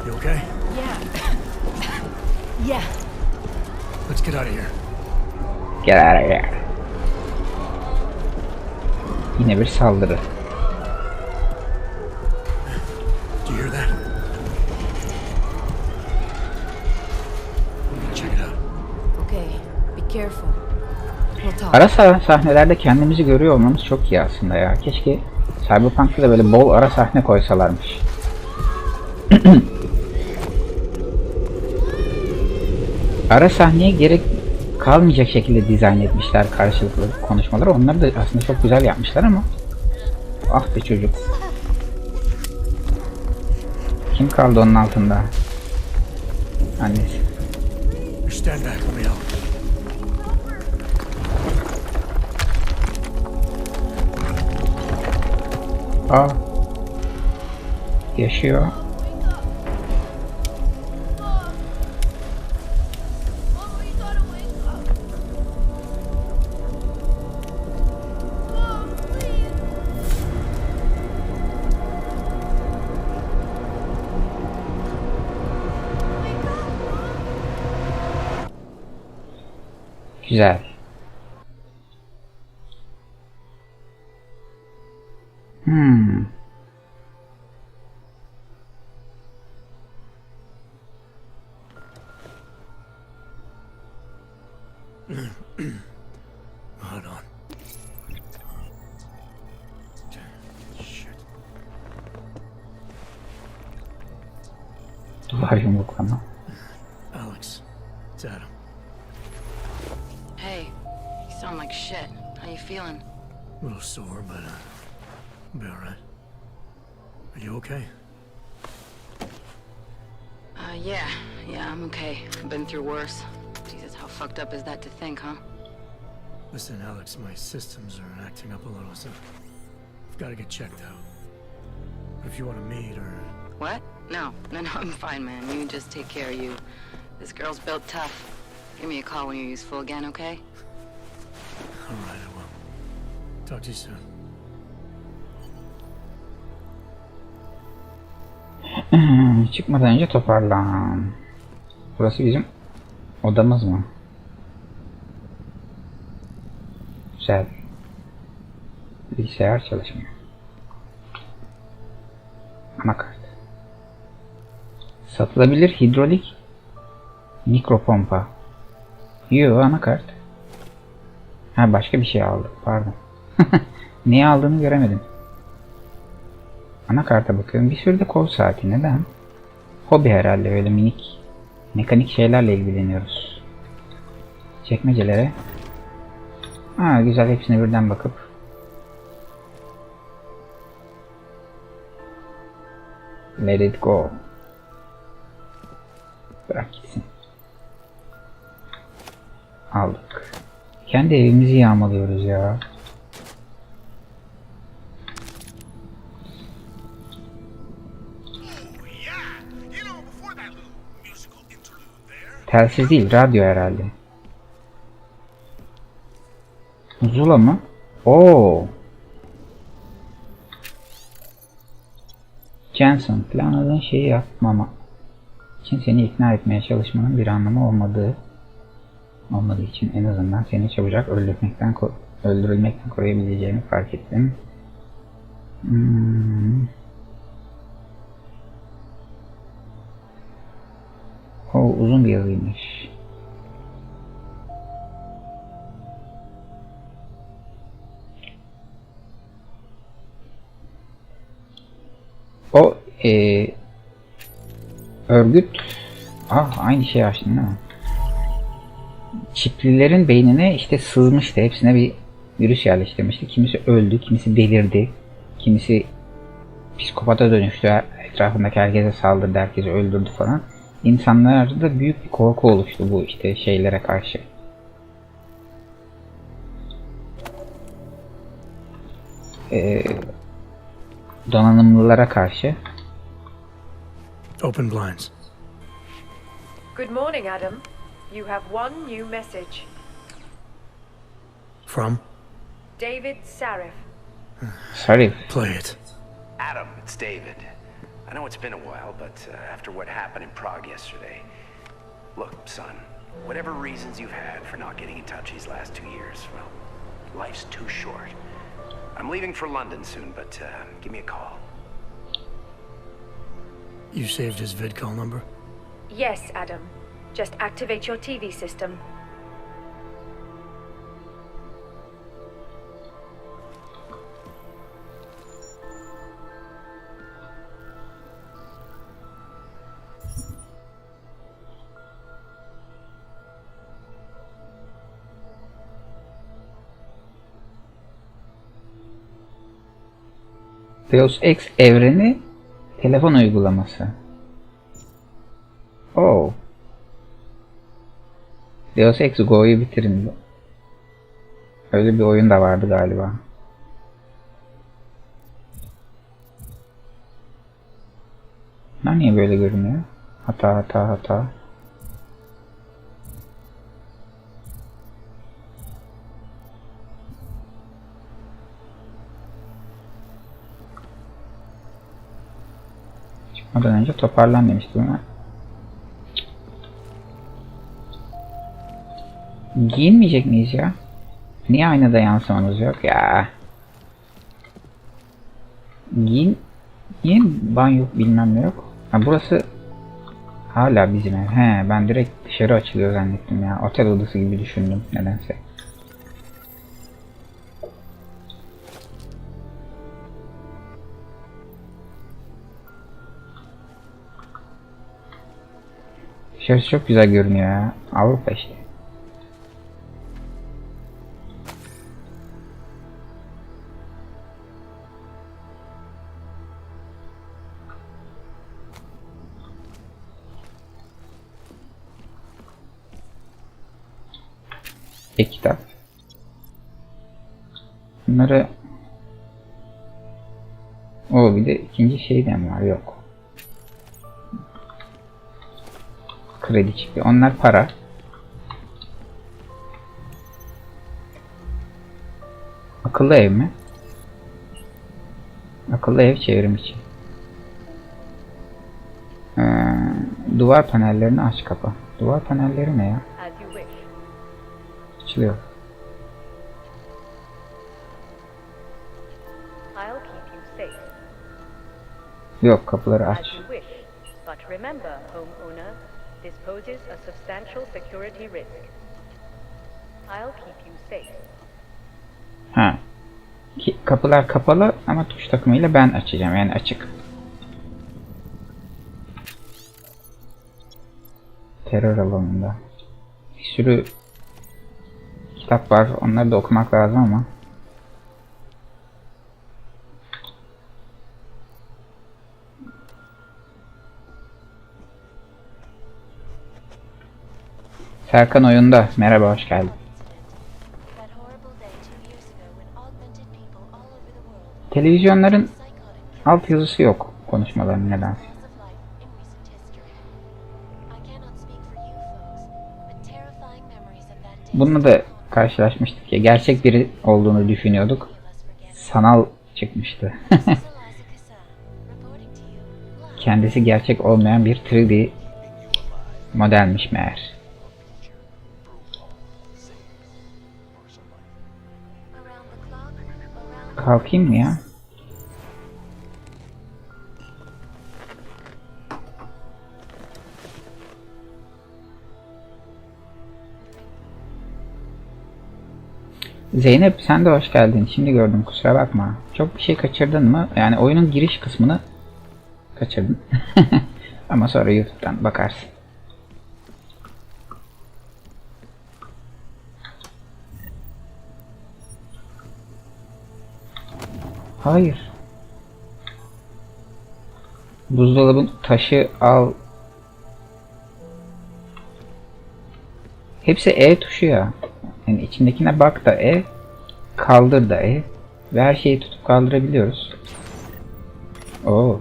you okay? Yeah. Yeah. Let's get out of here. Get out of here. Yine bir saldırı. Do you hear that? Check it out. Okay, be careful. We'll talk. Ara sahnelerde kendimizi görüyor olmamız çok iyi aslında ya. Keşke Cyberpunk'ta da böyle bol ara sahne koysalarmış. Ara sahneye gerek kalmayacak şekilde dizayn etmişler karşılıklı konuşmaları. Onları da aslında çok güzel yapmışlar ama ah be çocuk. Kim kaldı onun altında? Annesi. Stand back, let me help. Aa. Yaşıyor. Güzel. Hold on. Shit. Duvar yumruklama. Alex, it's Adam. Hey, you sound like shit. How you feeling? A little sore, but I'll be alright. Are you okay? Yeah, I'm okay. I've been through worse. Jesus, how fucked up is that to think, huh? Listen, Alex, my systems are acting up a little, so I've got to get checked out. But if you want to meet or... What? No, I'm fine, man. You just take care of you. This girl's built tough. Give me a call when you're useful again, okay? Alright, I will. Talk to you soon. Çıkmadan önce toparlan. Burası bizim odamız mı? Güzel. Bilgisayar çalışmıyor. Anakart. Satılabilir hidrolik mikropompa. Yo, anakart. Ha, başka bir şey aldım. Pardon. Neyi aldığını göremedim. Anakarta bakıyorum. Bir sürü de kol saati. Neden? Hobi herhalde. Öyle minik mekanik şeylerle ilgileniyoruz. Çekmecelere. Ha güzel, hepsine birden bakıp. Let it go. Bırak gitsin. Aldık. Kendi evimizi yağmalıyoruz ya. Telsiz değil, radyo herhalde. Zula mı? Oo. Jensen, planladığın şeyi yapmama için seni ikna etmeye çalışmanın bir anlamı olmadığı için en azından seni çabucak öldürülmekten koruyabileceğimi fark ettim. O uzun bir yazıymış. O örgüt aynı şey açtın değil mi? Çiplilerin beynine işte sızmıştı. Hepsine bir virüs yerleştirmişti. Kimisi öldü, kimisi delirdi, kimisi psikopata dönüştü. Etrafındaki herkese saldırdı, herkesi öldürdü falan. İnsanlarda büyük bir korku oluştu bu işte şeylere karşı. Donanımlılara karşı. Open blinds. Good morning, Adam. You have one new message. From? David Sarif. Sarif. Play it. Adam, it's David. I know it's been a while, but after what happened in Prague yesterday... Look, son, whatever reasons you've had for not getting in touch these last 2 years, well, life's too short. I'm leaving for London soon, but give me a call. You saved his VidCall number? Yes, Adam. Just activate your TV system. Deus Ex evreni telefon uygulaması. Oh. Deus Ex Go'yu bitirin. Öyle bir oyun da vardı galiba. Bunlar niye böyle görünüyor? Hata. Çıkmadan önce toparlan demiştim ama. Giyinmeyecek miyiz ya? Niye aynada yansımanız yok ya? Giyin banyo bilmem ne yok. Ha, burası hala bizim ev. He, ben direkt dışarı açılıyor zannettim ya. Otel odası gibi düşündüm nedense. Dışarısı çok güzel görünüyor ya. Avrupa işte. Kitap. Bunları bir de ikinci şeyden var, yok. Kredi çipi. Onlar para. Akıllı ev mi? Akıllı ev çevrim için. Duvar panellerini aç kapa. Duvar panelleri ne ya? Açılıyor. Yok, kapıları aç. But remember, homeowner, this poses a substantial security risk. I'll keep you safe. Ha. Kapılar kapalı ama tuş takımıyla ben açacağım, yani açık. Terör alanında. Bir sürü kitap var. Onları da okumak lazım ama. Serkan oyunda. Merhaba, hoş geldin. Televizyonların altyazısı yok konuşmaların nedense. Bununla da karşılaşmıştık ya. Gerçek biri olduğunu düşünüyorduk. Sanal çıkmıştı. Kendisi gerçek olmayan bir 3D modelmiş meğer. Kalkayım mı ya? Zeynep, sen de hoş geldin. Şimdi gördüm, kusura bakma. Çok bir şey kaçırdın mı? Yani oyunun giriş kısmını kaçırdın. Ama sonra YouTube'dan bakarsın. Hayır. Buzdolabın taşı al. Hepsi E tuşu ya. Yani içindekine bak da E, kaldır da E. Ve her şeyi tutup kaldırabiliyoruz. Oo.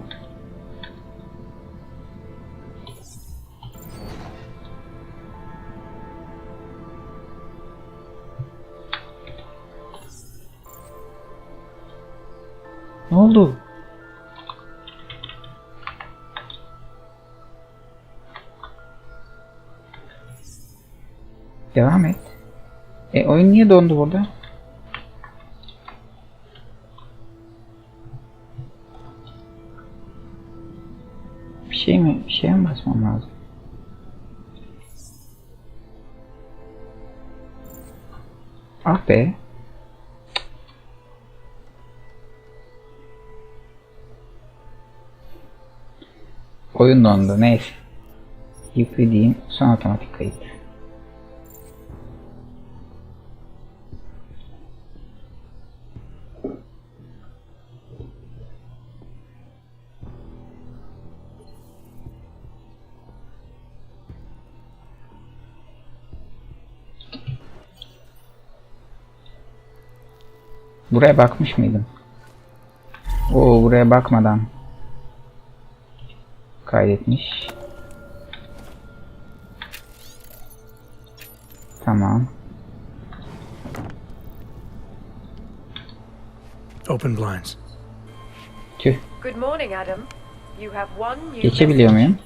Ne oldu? Devam et. Oyun niye dondu burada? Bir şeye mi basmam lazım? Ah be. Oyun dondu. Neyse. Yüklediğim son otomatik kayıt. Buraya bakmış mıydım? Oo, buraya bakmadan kaydetmiş. Tamam. Open blinds. Tüh. Good morning, Adam. You have one new Geçebiliyor muyum?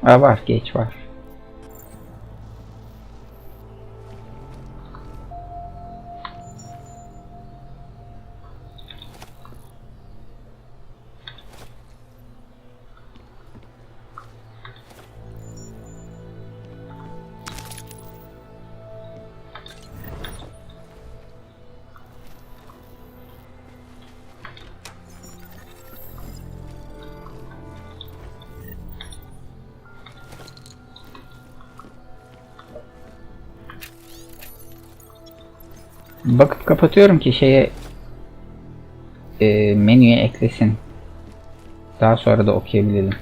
Aa, var, geç var. Bakıp kapatıyorum ki şeye menüye eklesin. Daha sonra da okuyabilelim.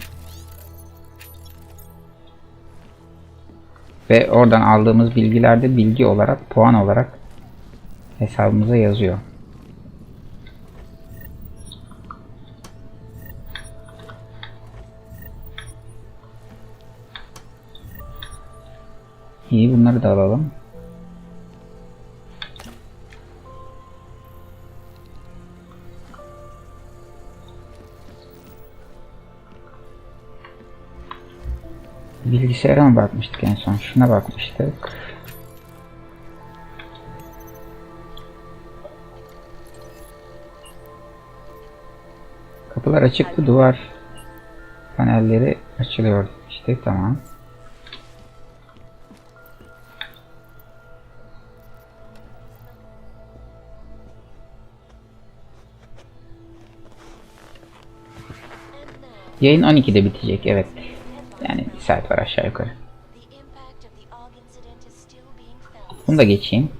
Ve oradan aldığımız bilgilerde bilgi olarak, puan olarak hesabımıza yazıyor. İyi, bunları da alalım. Bilgisayara mı bakmıştık en son? Şuna bakmıştık. Kapılar açıktı, duvar panelleri açılıyor. İşte tamam. Yayın 12'de bitecek, evet. Yani bir saat var aşağı yukarı. Bunu da geçeyim.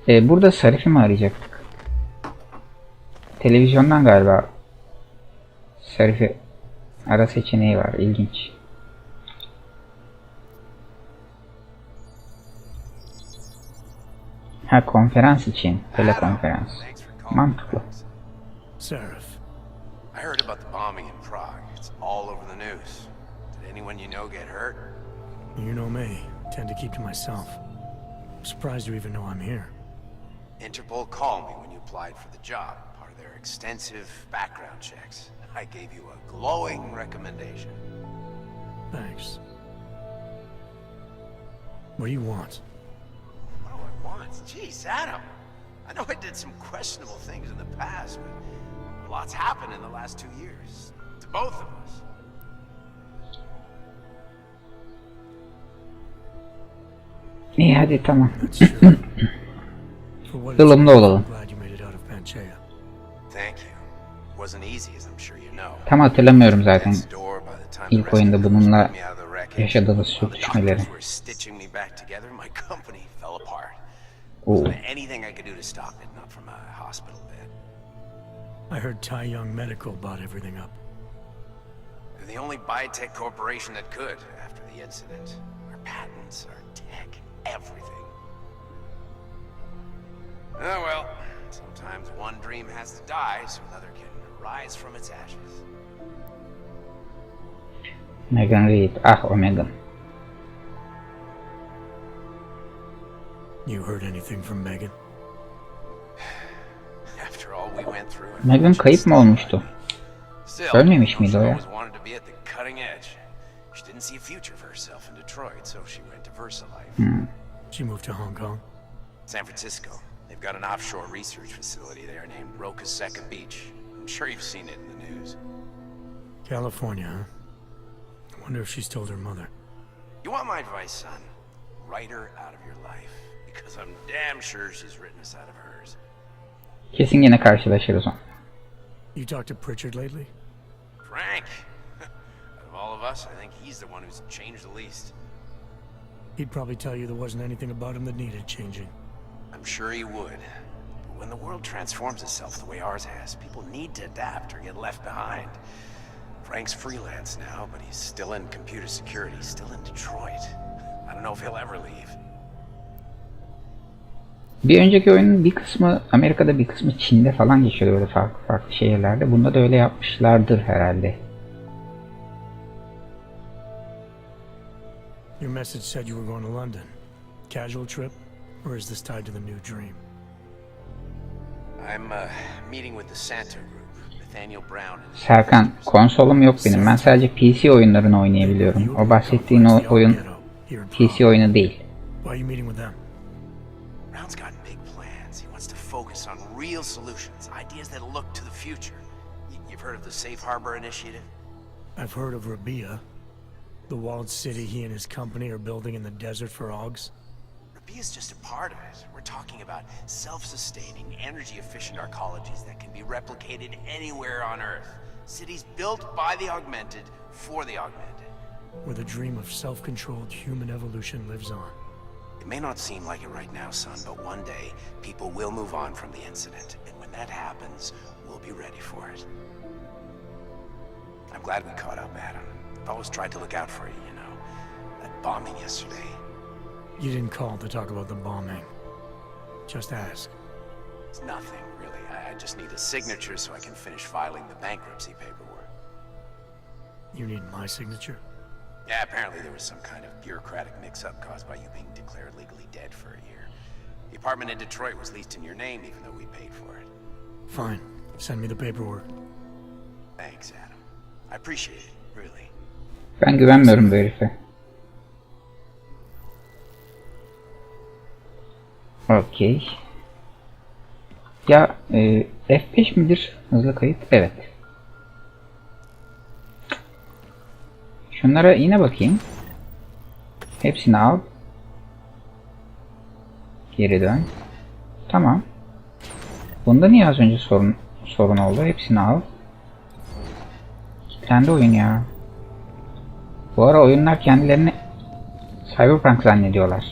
Burada Sarif'i mi arayacaktık? Televizyondan galiba Sarif'i ara seçeneği var. İlginç. Ha, konferans için. Telekonferans. Mantıklı. Seraph. I heard about the bombing in Prague. It's all over the news. Did anyone you know get hurt? You know me. Tend to keep to myself. I'm surprised you even know I'm here. Interpol called me when you applied for the job, part of their extensive background checks. I gave you a glowing recommendation. Thanks. What do you want? What do I want? Jeez, Adam. I know I did some questionable things in the past, but a lot's happened in the last 2 years. To both of us. İyi, hadi tamam. Ilımlı olalım. Tam hatırlamıyorum zaten ilk oyunda bununla yaşadığımız sürtüşmeleri. Oo. I heard Tai Young Medical bought everything up. They're the only biotech corporation that could after the incident. Our patents, our tech, everything. Oh well, sometimes one dream has to die so another can rise from its ashes. Megan Reed. Ah, o Megan. You heard anything from Megan? After all we went through. Megan kayıp mı olmuştu? Ölmemiş miydi o ya? She didn't see a future for herself in Detroit, so she went to VersaLife. She moved to Hong Kong? San Francisco. They've got an offshore research facility there named Roca's Second Beach. I'm sure you've seen it in the news. California, huh? I wonder if she's told her mother. You want my advice, son? Write her out of your life. Because I'm damn sure she's written us out of hers. Kesin yine karşılaşırız o. You talked to Pritchard lately? Frank. Out of all of us, I think he's the one who's changed the least. He'd probably tell you there wasn't anything about him that needed changing. I'm sure he would. But when the world transforms itself the way ours has, people need to adapt or get left behind. Frank's freelance now, but he's still in computer security, still in Detroit. I don't know if he'll ever leave. Bir önceki oyunun bir kısmı Amerika'da, bir kısmı Çin'de falan geçiyordu, böyle farklı farklı şehirlerde. Bunda da öyle yapmışlardır herhalde. Your message said you were going to London. Casual trip, or is this tied to the new dream? I'm meeting with the Santa Group, Nathaniel Brown. Serkan, konsolum yok benim. Ben sadece PC oyunlarını oynayabiliyorum. O bahsettiğin o oyun PC oyunu değil. Why are you meeting with them? Brown's got big plans. He wants to focus on real solutions, ideas that look to the future. You've heard of the Safe Harbor Initiative? I've heard of Rabia, the walled city he and his company are building in the desert for Augs. Rabia's just a part of it. We're talking about self-sustaining, energy-efficient arcologies that can be replicated anywhere on Earth. Cities built by the augmented, for the augmented. Where the dream of self-controlled human evolution lives on. It may not seem like it right now, son, but one day, people will move on from the incident. And when that happens, we'll be ready for it. I'm glad we caught up, Adam. I've always tried to look out for you, you know. That bombing yesterday. You didn't call to talk about the bombing. Just ask. It's nothing, really. I just need a signature so I can finish filing the bankruptcy paperwork. You need my signature? Yeah, apparently there was some kind of bureaucratic mix-up caused by you being declared legally dead for a year. The apartment in Detroit was leased in your name even though we paid for it. Fine. Send me the paperwork. Thanks, Adam. I appreciate it, really. Ben güvenmiyorum bu herife. Okey. Ya F5 midir hızlı kayıt? Evet. Şunlara yine bakayım. Hepsini al. Geri dön. Tamam. Bunda niye az önce sorun oldu? Hepsini al. Kilitlendi oyun ya. Bu ara oyunlar kendilerini Cyberpunk zannediyorlar.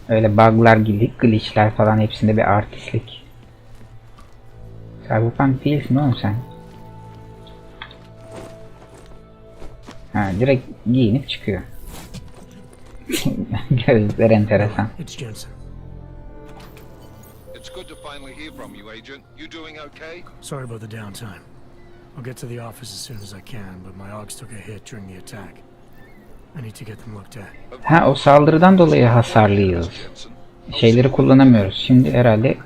Öyle bug'lar, glitch'ler falan hepsinde bir artistlik. Cyberpunk değilsin oğlum sen. Ha, direkt giyinip çıkıyor. Gözler enteresan. It's Jensen. It's good to finally hear from you, Agent. You doing okay? Sorry about the downtime. I'll get to the office as soon as I can, but my Augs took a hit during the attack. I need to get them looked at. Ha, o saldırıdan dolayı hasarlıyız. Şeyleri kullanamıyoruz. Şimdi herhalde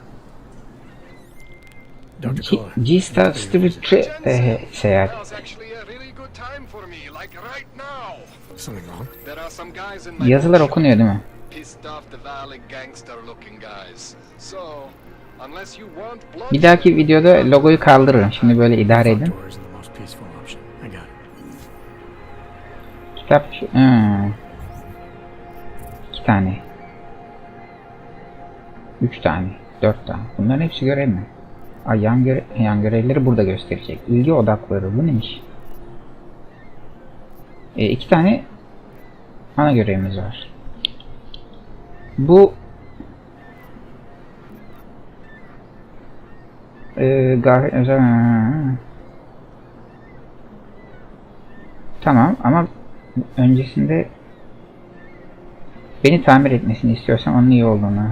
G-Star Street seyahat. Something wrong? There are some guys in my Yazılar okunuyor değil mi? pissed off the valley gangster looking guys. So, unless you want blood, Bir dahaki videoda logoyu kaldırırım. Şimdi böyle idare edin. Door isn't the most peaceful option. I got it. Kitap... 2 tane. 3 tane. 4 tane. Bunların hepsi görev mi? Ay, yan görevleri burada gösterecek. İlgi odakları. Bu neymiş? 2 tane ana görevimiz var. Bu tamam ama öncesinde beni tamir etmesini istiyorsam onun iyi olduğunu.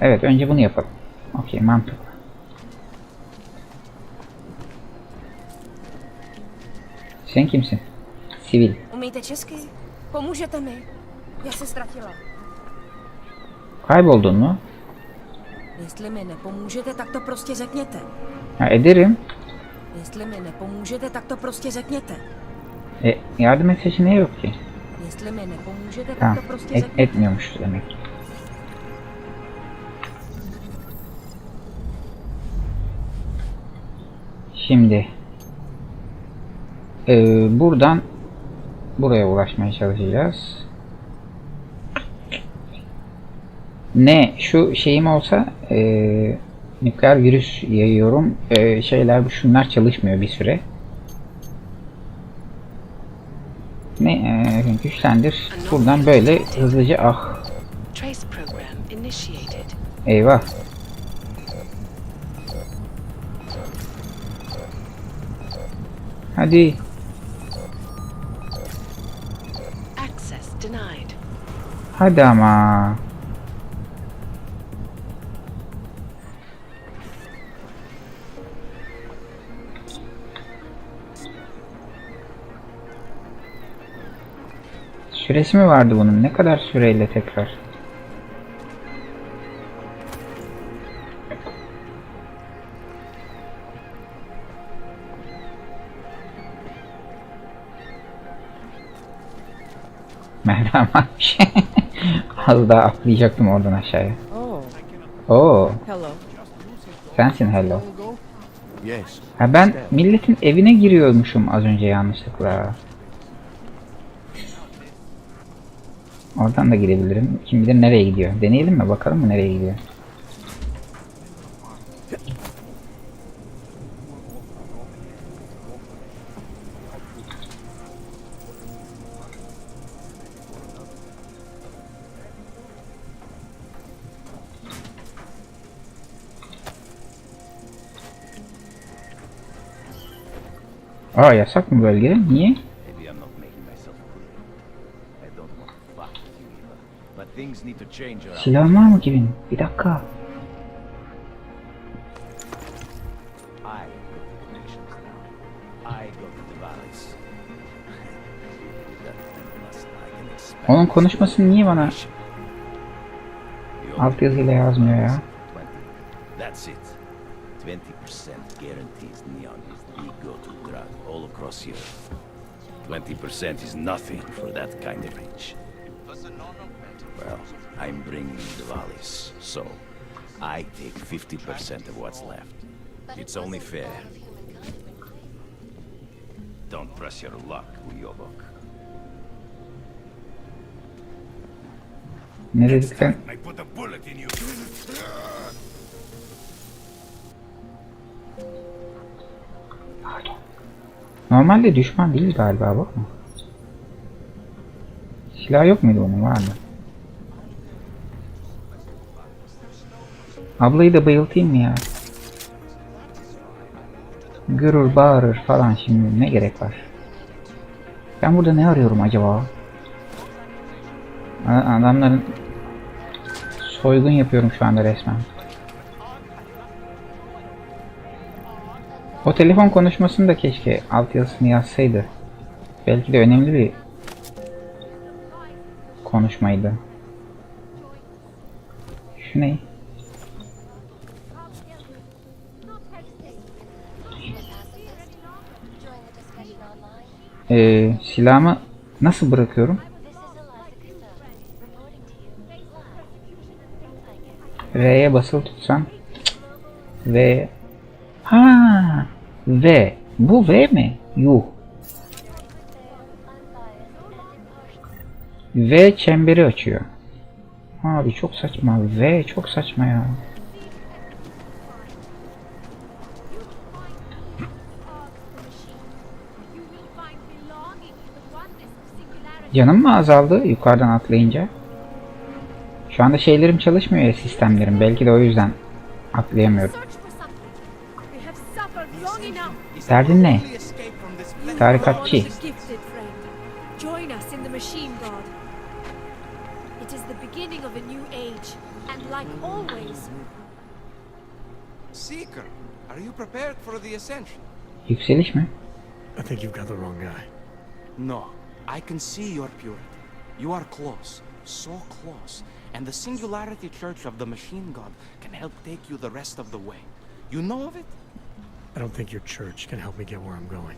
Evet, önce bunu yapalım. Okey, mantıklı. Sen kimsin? Sivil. Umíte česky? Pomůžete mi? Já se ztratila. Kayboldun mu? Jestli mi nepomůžete, tak to prostě řekněte. Ha, ederim. Jestli mi nepomůžete, tak to prostě řekněte. Yardım et seçeneği yok ki. Jestli mi nepomůžete, tak Tamam, to prostě řekněte. etmiyormuş demek. Şimdi buradan buraya ulaşmaya çalışacağız. Ne şu şeyim olsa nükleer virüs yayıyorum. Şunlar çalışmıyor bir süre. Ne güçlendir. Buradan böyle hızlıca Eyvah. Hadi. Hadi ama. Süresi mi vardı bunun? Ne kadar süreyle tekrar? Merhaba. Az daha atlayacaktım oradan aşağıya. Oo. Hello. Sensin hello. Yes. Ha, ben milletin evine giriyormuşum az önce yanlışlıkla. Oradan da girebilirim. Kim bilir nereye gidiyor. Deneyelim mi? Bakalım mı nereye gidiyor. Aa, yasak mı bölge? Niye? Silahın var mı kimin? Bir dakika. Onun konuşmasını niye bana alt yazıyla yazmıyor ya? That's it. 20% guarantees Neon is the go-to drug all across Europe. 20% is nothing for that kind of reach. Well, I'm bringing the valleys, so I take 50% of what's left. It's only fair. Don't press your luck, Uyobok. Ne dedik sen? I put a bullet in you. Normalde düşman değil galiba bu. Silah yok muydu onun? Vardı. Ablayı da bayıltayım mı ya? Gürür bağırır falan, şimdi ne gerek var? Ben burada ne arıyorum acaba? Adamların soygun yapıyorum şu anda resmen. O telefon konuşmasını da keşke altyazısını yazsaydı. Belki de önemli bir konuşmaydı. Şu ne? Silahımı nasıl bırakıyorum? V'ye basılı tutsam. V. Ha, V. Bu V mi? Yuh. V çemberi açıyor. Abi çok saçma. V çok saçma ya. Canım mı azaldı yukarıdan atlayınca? Şu anda şeylerim çalışmıyor ya, sistemlerim. Belki de o yüzden atlayamıyorum. Derdin ne? Tarikatçı. Seeker, are you prepared for the ascension? Yükseliş mi? I think you've got the wrong guy. No, I can see your purity. You are close, so close. And the Singularity Church of the Machine God can help take you the rest of the way. You know of it? I don't think your church can help me get where I'm going.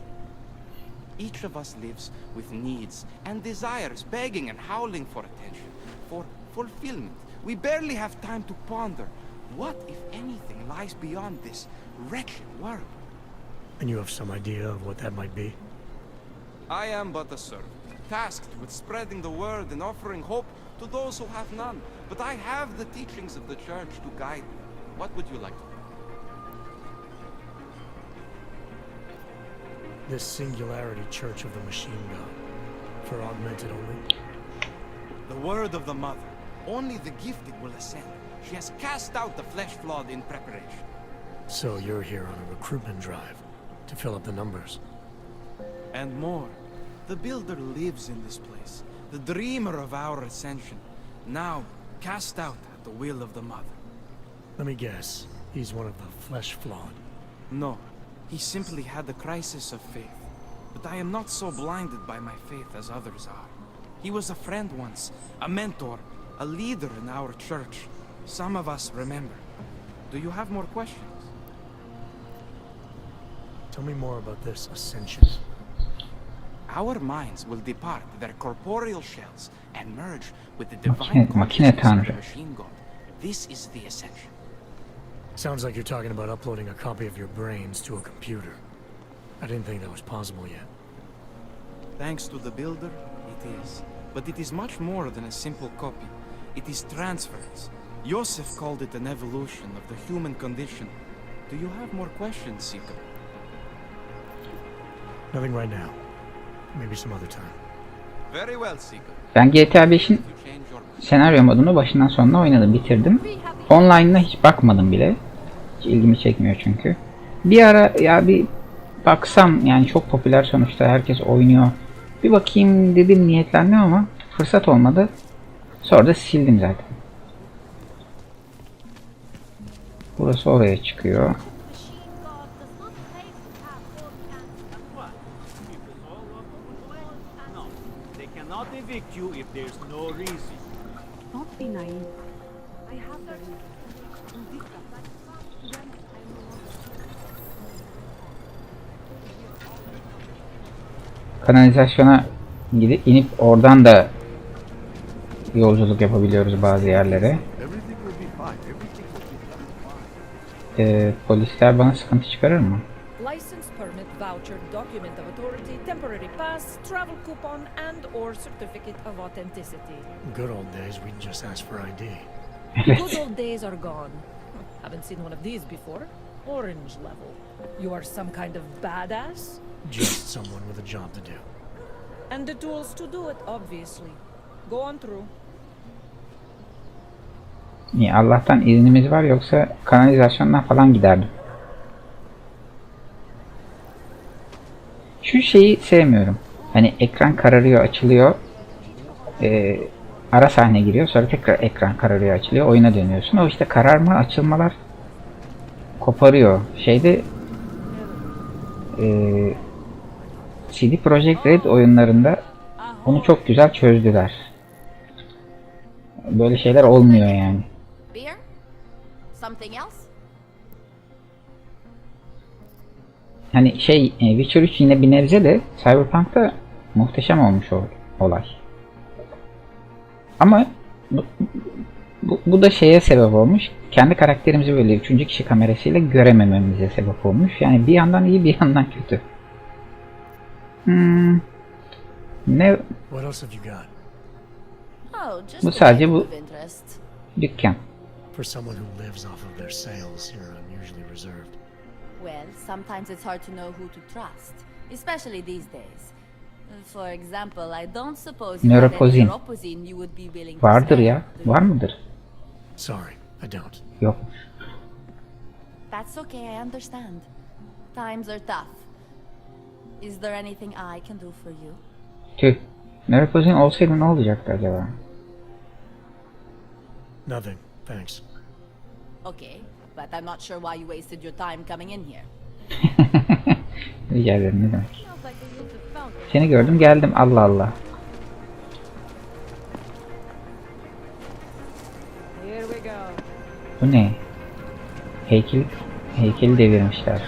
Each of us lives with needs and desires, begging and howling for attention, for fulfillment. We barely have time to ponder. What, if anything, lies beyond this wretched world? And you have some idea of what that might be? I am but a servant, tasked with spreading the word and offering hope to those who have none. But I have the teachings of the church to guide me. What would you like to do? This Singularity Church of the Machine God. For augmented only? The word of the Mother. Only the gifted will ascend. She has cast out the flesh-flawed in preparation. So you're here on a recruitment drive to fill up the numbers. And more. The Builder lives in this place. The dreamer of our ascension. Now, cast out at the will of the Mother. Let me guess. He's one of the flesh-flawed. No. He simply had a crisis of faith. But I am not so blinded by my faith as others are. He was a friend once, a mentor, a leader in our church. Some of us remember. Do you have more questions? Tell me more about this ascension. Our minds will depart their corporeal shells and merge with the divine consciousness of the Machine God. This is the ascension. Sounds like you're talking about uploading a copy of your brains to a computer. I didn't think that was possible yet. Thanks to the Builder, it is. But it is much more than a simple copy. It is transference. Joseph called it an evolution of the human condition. Do you have more questions, Seeker? Nothing right now. Maybe some other time. Very well, Seeker. Ben GTA 5'in senaryo modunu başından sonuna oynadım, bitirdim. Online'ına hiç bakmadım bile. Hiç ilgimi çekmiyor çünkü. Bir ara ya bir baksam, yani çok popüler sonuçta, herkes oynuyor. Bir bakayım dedim, niyetlendim ama fırsat olmadı. Sonra da sildim zaten. Burası oraya çıkıyor. Kanalizasyona gidip inip oradan da yolculuk yapabiliyoruz bazı yerlere. Polisler bana sıkıntı çıkarır mı? License, permit, voucher, document of authority, temporary pass, travel coupon, and/or certificate of authenticity. Good old days, we'd just ask for ID. Good old days are gone. Haven't seen one of these before. Orange level. You are some kind of badass? Just someone with a job to do. And the tools to do it, obviously. Go on through. İyi, Allah'tan iznimiz var, yoksa kanalizasyondan falan giderdim. Şu şeyi sevmiyorum. Hani ekran kararıyor, açılıyor. Ara sahne giriyor, sonra tekrar ekran kararıyor, açılıyor, oyuna dönüyorsun. O işte kararma, açılmalar koparıyor. Şeyde CD Projekt Red oyunlarında onu çok güzel çözdüler. Böyle şeyler olmuyor yani. Beer? Something else? Hani Witcher 3 yine bir nebze de Cyberpunk'ta muhteşem olmuş o olay. Ama bu da şeye sebep olmuş. Kendi karakterimizi böyle 3. kişi kamerasıyla göremememize sebep olmuş. Yani bir yandan iyi, bir yandan kötü. Ne? What else have you got? Oh, just Bu sadece bu of interest. dükkan. For someone who lives off of their sales, you're unusually reserved. Well, sometimes it's hard to know who to trust, especially these days. For example, I don't suppose you had any neuropozyne you would be willing to Vardır spare. ya. Var mıdır? Sorry, I don't. Yok. That's okay, I understand. Times are tough. Is there anything I can do for you? Tüh. Neuropozyne olsaydı ne olacaktı acaba? Nothing, thanks. Okay, but I'm not sure why you wasted your time coming in here. Rica ederim, ne demek. Seni gördüm geldim, Allah Allah. Here we go. Bu ne? Heykeli devirmişler.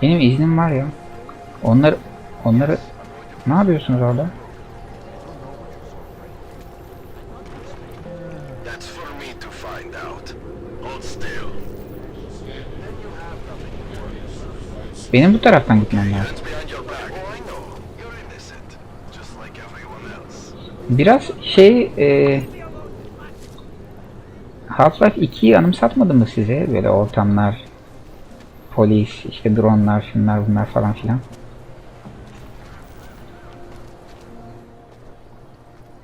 Benim iznim var ya. Onları ne yapıyorsunuz orada? Benim bu taraftan gitmem lazım. Biraz Half-Life 2'yi anımsatmadı mı size? Böyle ortamlar, polis, işte dronlar, şunlar bunlar falan filan.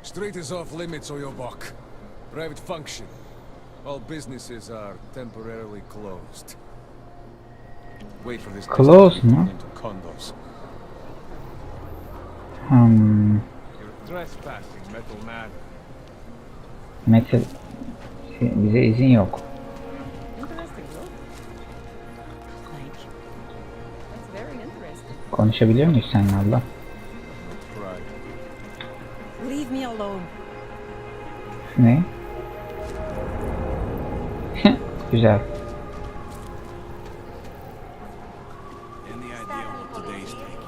Street is off limits or you're back. Private function. All businesses are temporarily closed. Wait for this. Close mu? Trespassing, metal man. Metal bize izin yok. Konuşabiliyor muyuz seninle abla? Leave me alone. Ne? Güzel.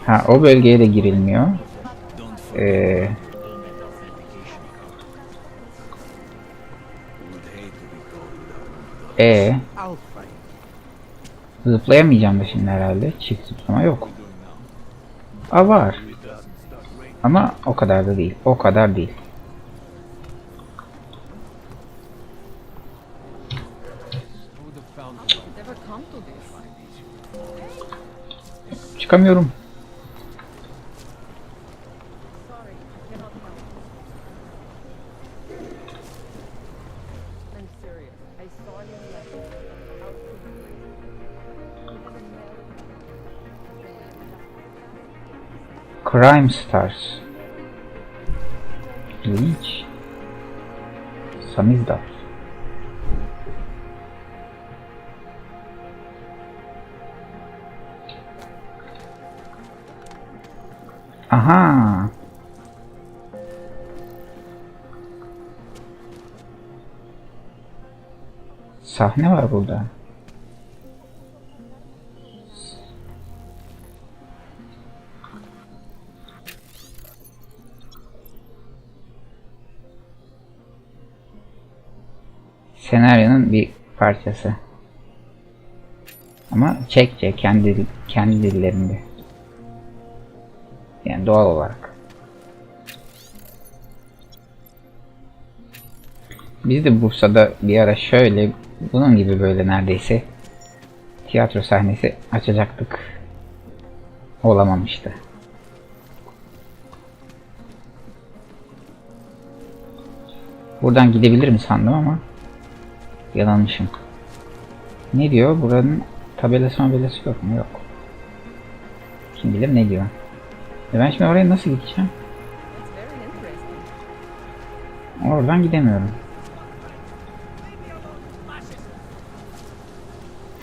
Ha, o bölgeye de girilmiyor. Zıplayamayacağım da şimdi herhalde. Çift zıplama yok. Var. Ama o kadar da değil. O kadar değil. Çıkamıyorum. Crime Stars. İlginç. Samizdat. Aha. Sahne var burada. Senaryonun bir parçası. Ama Çekçe, kendi dillerinde. Yani doğal olarak. Biz de Bursa'da bir ara şöyle bunun gibi böyle neredeyse tiyatro sahnesi açacaktık. Olamamıştı. Buradan gidebilirim sandım ama yanılmışım. Ne diyor? Buranın tabelası yok mu? Yok. Kim bilir ne diyor. Ben şimdi oraya nasıl gideceğim? Oradan gidemiyorum.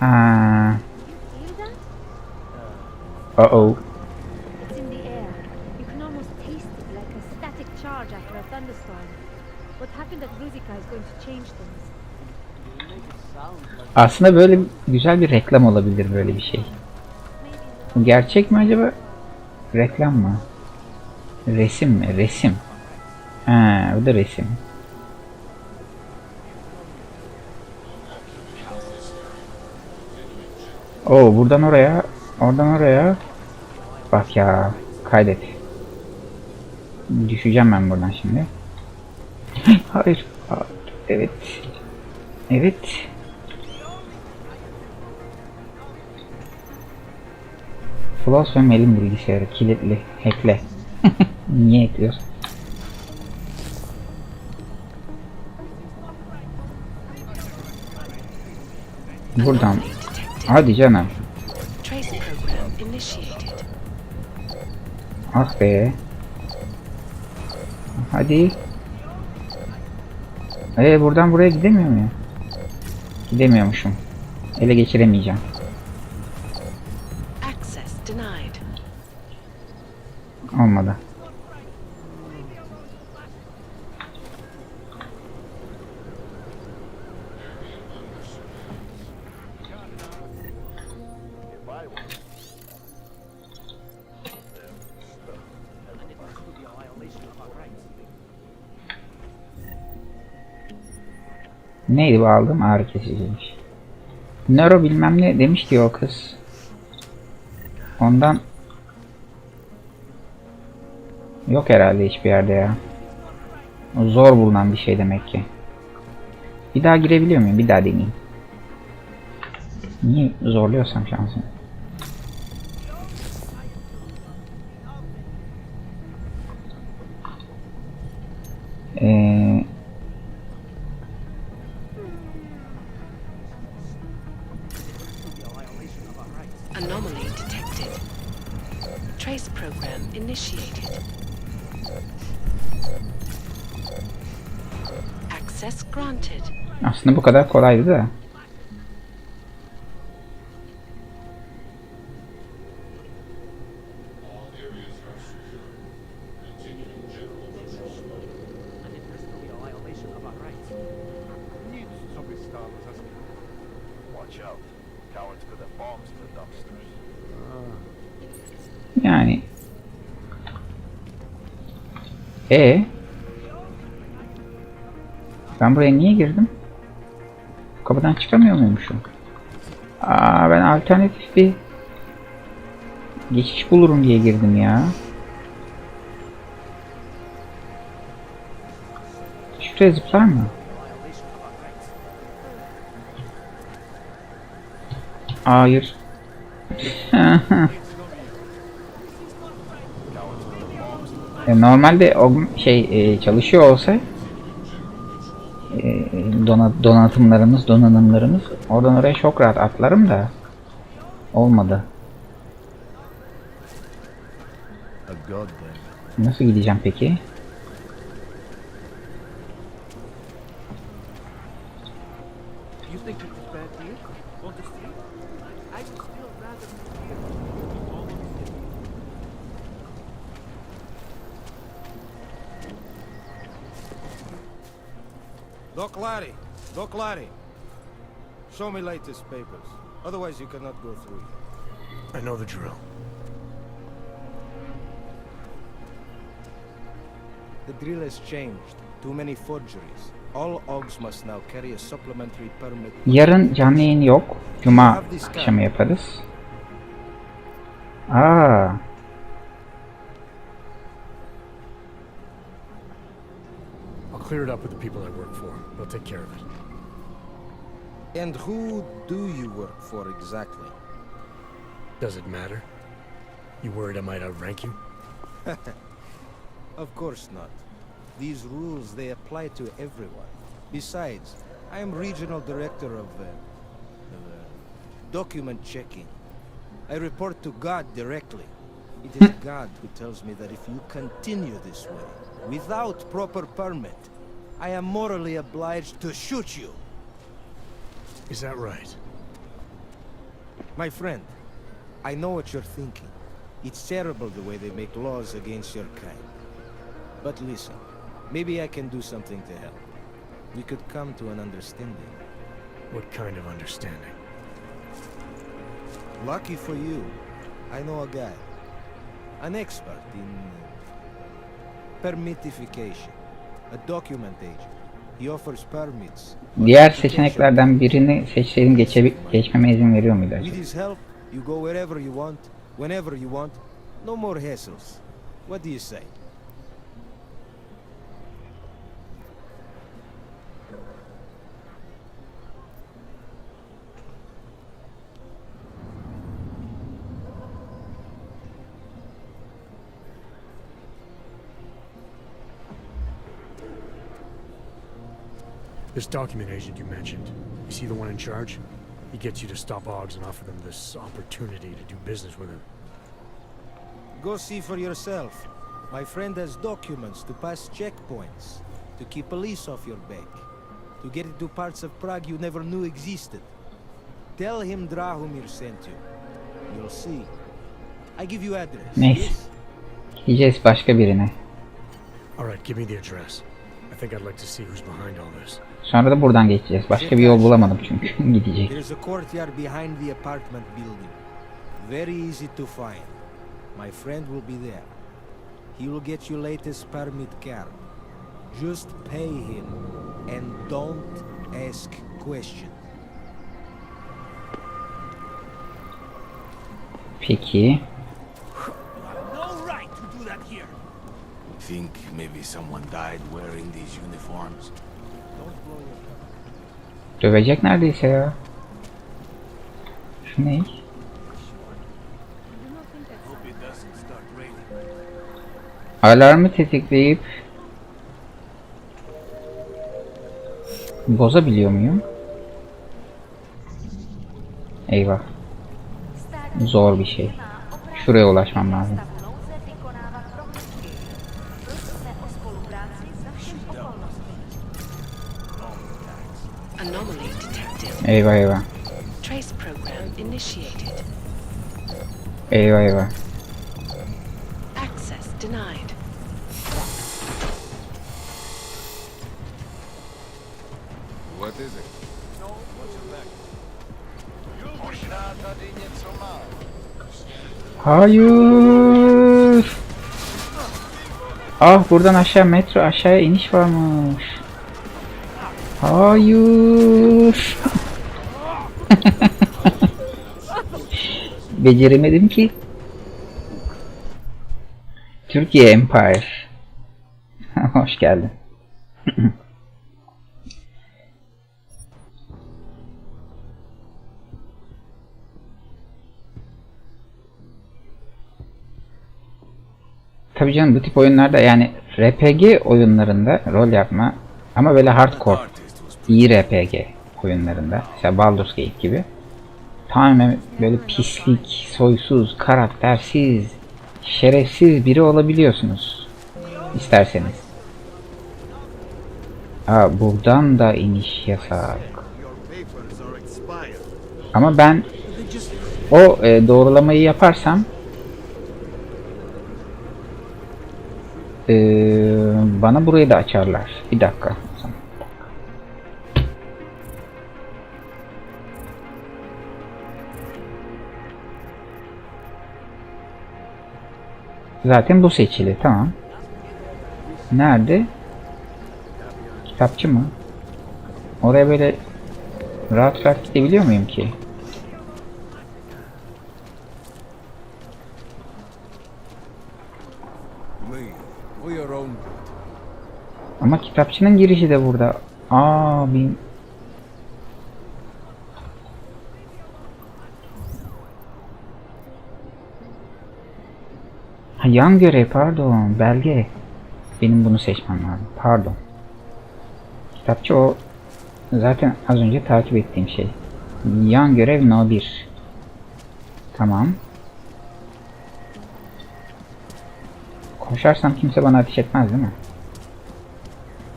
Ha. Uh-oh. It's in the air. You can almost taste it like a static charge after a thunderstorm. What happened at Ruzika is going to change things. Aslında böyle güzel bir reklam olabilir böyle bir şey. Bu gerçek mi acaba? Reklam mı? Resim mi? Resim. Ha, bu da resim. Oo, buradan oraya, oradan oraya. Bak ya, kaydet. Düşeceğim ben buradan şimdi. Hayır. Evet. Evet. Floss ve Mel'in bilgisayarı kilitli. Hackle. Niye ekliyorsun? Buradan. Hadi canım. Ah be. Hadi. Buradan buraya gidemiyor muyum? Gidemiyormuşum. Ele geçiremeyeceğim. Olmadı. Neydi bu aldığım? Ağrı kesiciymiş. Nöro bilmem ne demişti o kız. Ondan yok herhalde hiçbir yerde ya. O zor bulunan bir şey demek ki. Bir daha girebiliyor muyum? Bir daha deneyeyim. Niye zorluyorsam şansım. Anomaly detected. Trace program initiated. Access granted. Aslında bu kadar kolaydı da. Yani ben buraya niye girdim? Kapıdan çıkamıyor muymuşum? Ben alternatif bir geçiş bulurum diye girdim ya. Şuraya zıplar mı? Hayır. Normalde o çalışıyor olsa donanımlarımız oradan oraya çok rahat atlarım da olmadı. Nasıl gideceğim peki? Doc Larry, show me latest papers. Otherwise you cannot go through. I know the drill. The drill has changed. Too many forgeries. All OGs must now carry a supplementary permit. Yarın canlı yayın yok. Cuma akşamı yaparız. I'll clear it up with the people I work for. They'll take care of it. And who do you work for exactly? Does it matter? You worried I might outrank you? Of course not. These rules, they apply to everyone. Besides, I am regional director of document checking. I report to God directly. It is God who tells me that if you continue this way, without proper permit, I am morally obliged to shoot you. Is that right? My friend, I know what you're thinking. It's terrible the way they make laws against your kind. But listen, maybe I can do something to help. We could come to an understanding. What kind of understanding? Lucky for you, I know a guy. An expert in permitification. A document agent. He offers permits. Diğer seçeneklerden birini seçseydim geçmeme izin veriyor muydu acaba? With his help, you go wherever you want, whenever you want. No more hassles. What do you say? This document agent you mentioned, is he the one in charge? He gets you to stop Oggs and offer them this opportunity to do business with him. Go see for yourself. My friend has documents to pass checkpoints, to keep police off your back, to get into parts of Prague you never knew existed. Tell him Drahomir sent you. You'll see. I give you address. Neyse. Gideceğiz başka birine. Alright, give me the address. I think I'd like to see who's behind all this. Sonra da buradan geçeceğiz. Başka bir yol bulamadım çünkü. Gidecek. There's a courtyard behind the apartment building. Very easy to find. My friend will be there. He will get you latest permit card. Just pay him and don't ask questions. Peki. No right to do that here. Think maybe someone died wearing these uniforms? Dövecek neredeyse ya. Şu ne? Alarmı tetikleyip bozabiliyor muyum? Eyvah. Zor bir şey. Şuraya ulaşmam lazım. Anomaly detected. Eyvah eyvah. Trace program initiated. Eyvah eyvah. Access denied. What is it? Hayır. Ah, buradan aşağı metro aşağıya iniş varmış. Hayır. Beceremedim ki. Türkiye Empire. Hoş geldin. Tabii canım, bu tip oyunlarda, yani RPG oyunlarında rol yapma ama böyle hardcore iyi RPG oyunlarında, mesela Baldur's Gate gibi, tamamen böyle pislik, soysuz, karaktersiz, şerefsiz biri olabiliyorsunuz isterseniz. Aa, buradan da iniş yasak. Ama ben o doğrulamayı yaparsam bana burayı da açarlar. Bir dakika. Zaten bu seçili. Tamam. Nerede? Kitapçı mı? Oraya böyle rahat rahat gidebiliyor muyum ki? Ama kitapçının girişi de burada. Aa, Ha, yan görev, pardon, belge. Benim bunu seçmem lazım, pardon. Kitapçı o zaten az önce takip ettiğim şey. Yan görev No 1. Tamam. Koşarsam kimse bana ateş etmez değil mi?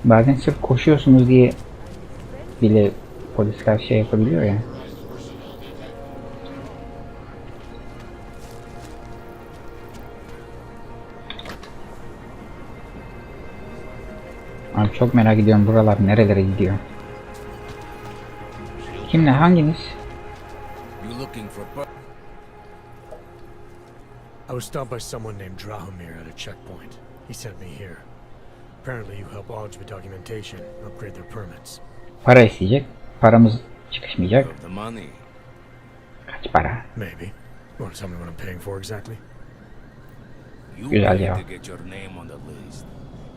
Bazen sırf koşuyorsunuz diye bile polisler şey yapabiliyor ya. Abi çok merak ediyorum, buralar nerelere gidiyor. Kimle, hanginiz? I was stopped by someone named Drahomir at a checkpoint. He sent me here. Apparently you help Augs with documentation, upgrade their permits. Para isteyecek. Paramız çıkışmayacak. Kaç para? Maybe. You want to tell me what I'm paying for exactly? Güzel cevap.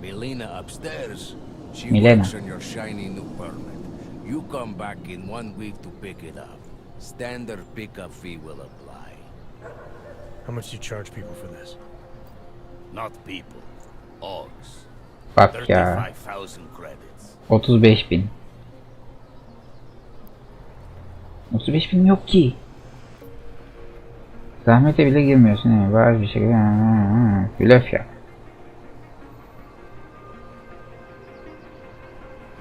Milena upstairs. She Milena. works on your shiny new permit. You come back in 1 week to pick it up. Standard pickup fee will apply. How much do you charge people for this? Not people. Augs. Bak ya. 35,000 credits. 35.000. 35.000 yok ki. Zahmete bile girmiyorsun yani. Bazı bir şekilde blöf ya.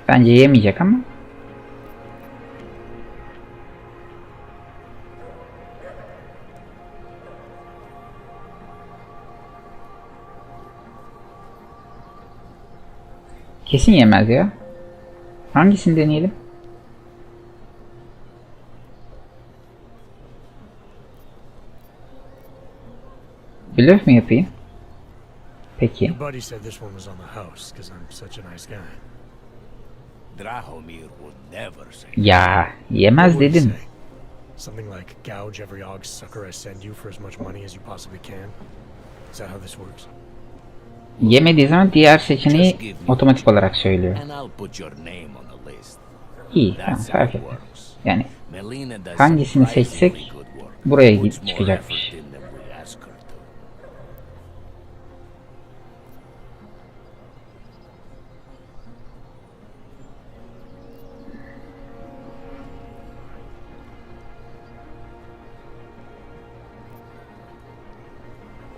Bence yemeyecek ama. Kesin yemez ya. Hangisini deneyelim? Blöf mü yapayım? Peki. Your buddy said this one was on the house because I'm such a nice guy. Drahomir would never say. Ya yemez dedim. Something like gouge every Augs sucker I send you for as much money as you possibly can. Is that how this works? Yemediği zaman diğer seçeneği otomatik olarak söylüyor. And I'll put your name on the list. İyi, tamam, fark etmez. Yani hangisini seçsek buraya gidip çıkacakmış.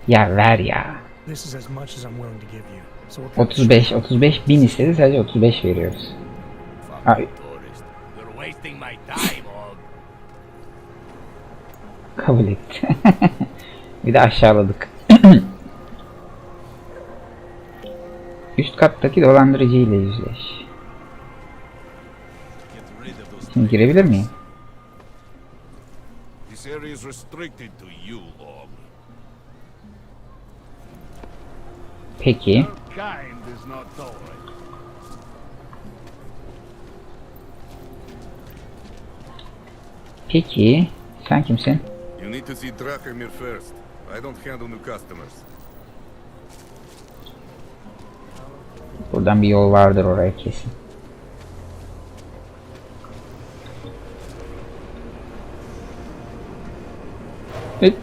Ya ver ya. 35 bin istedi, sadece 35 veriyoruz. Abi. Kabul etti. Bir de aşağıladık. Üst kattaki dolandırıcı ile yüzleş. Şimdi girebilir miyim? This area is restricted to you, Lord. Peki. Peki. Sen kimsin? You need to see Drahomir first. I don't handle new customers. Buradan bir yol vardır oraya kesin. Evet.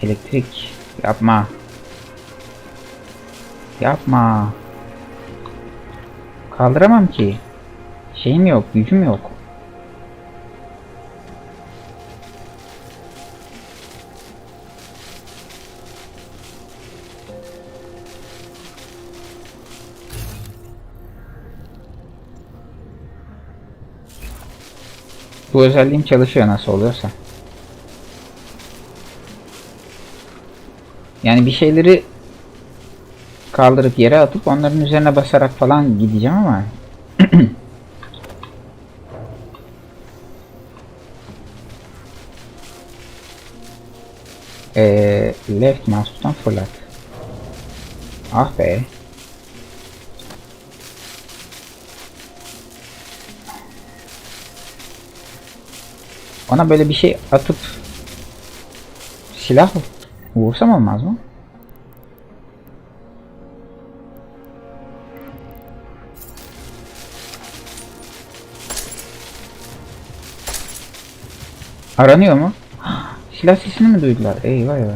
Elektrik. Yapma. Yapma. Kaldıramam ki. Şeyim yok, gücüm yok. Bu özelliğim çalışıyor nasıl oluyorsa. Yani bir şeyleri kaldırıp yere atıp onların üzerine basarak falan gideceğim ama left mouse'tan fırlat. Ah be. Ona böyle bir şey atıp silah vursam olmaz mı? Aranıyor mu? Silah sesini mi duydular? Eyvah eyvah.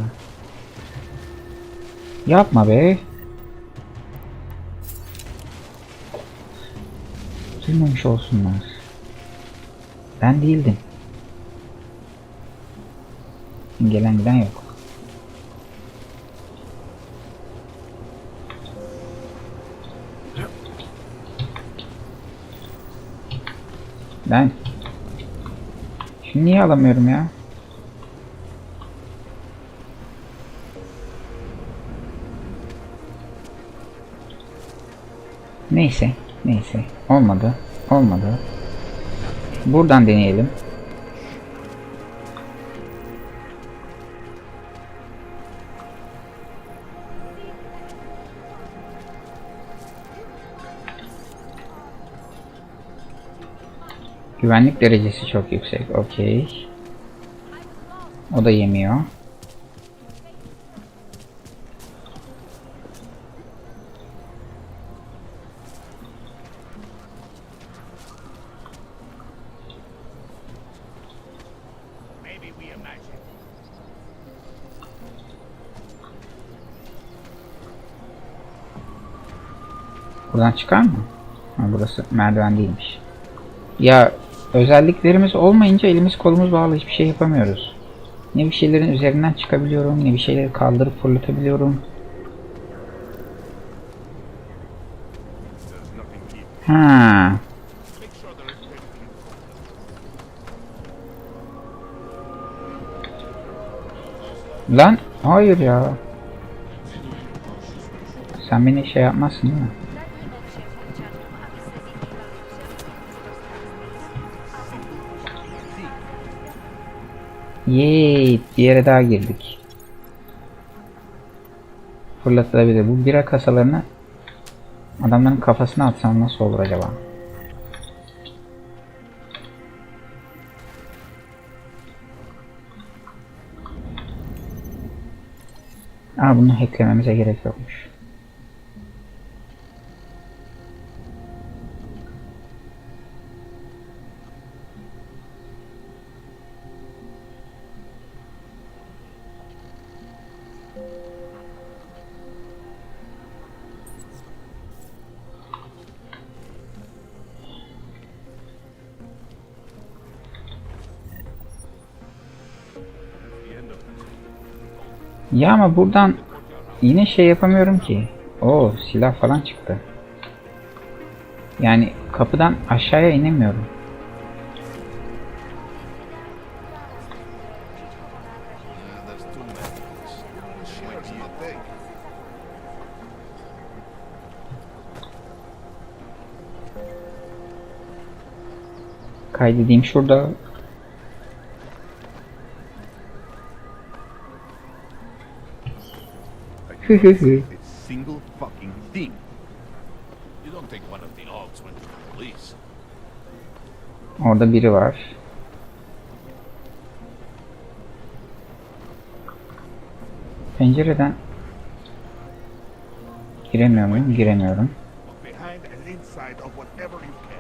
Yapma be. Duymamış olsunlar. Ben değildim. Gelen giden yok. Ben şunu niye alamıyorum ya? Neyse, neyse. Olmadı. Olmadı. Buradan deneyelim. Güvenlik derecesi çok yüksek. Okey. O da yemiyor. Buradan çıkar mı? Ha, burası merdiven değilmiş. Ya özelliklerimiz olmayınca elimiz kolumuz bağlı, hiçbir şey yapamıyoruz. Ne bir şeylerin üzerinden çıkabiliyorum, ne bir şeyleri kaldırıp fırlatabiliyorum. Ha. Lan hayır ya. Sen beni şey yapmazsın değil mi? Yeee, bir yere daha girdik. Fırlatılabilir. Bu bira kasalarını adamların kafasına atsam nasıl olur acaba? Aa, bunu hacklememize gerek yokmuş. Ya ama buradan yine şey yapamıyorum ki. Oo, silah falan çıktı. Yani kapıdan aşağıya inemiyorum. Kaydedeyim şurada. Single fucking thing. You don't think one of the Augs went to the police? Orada biri var. Pencereden giremiyor muyum? Giremiyorum. Behind and inside of whatever you can.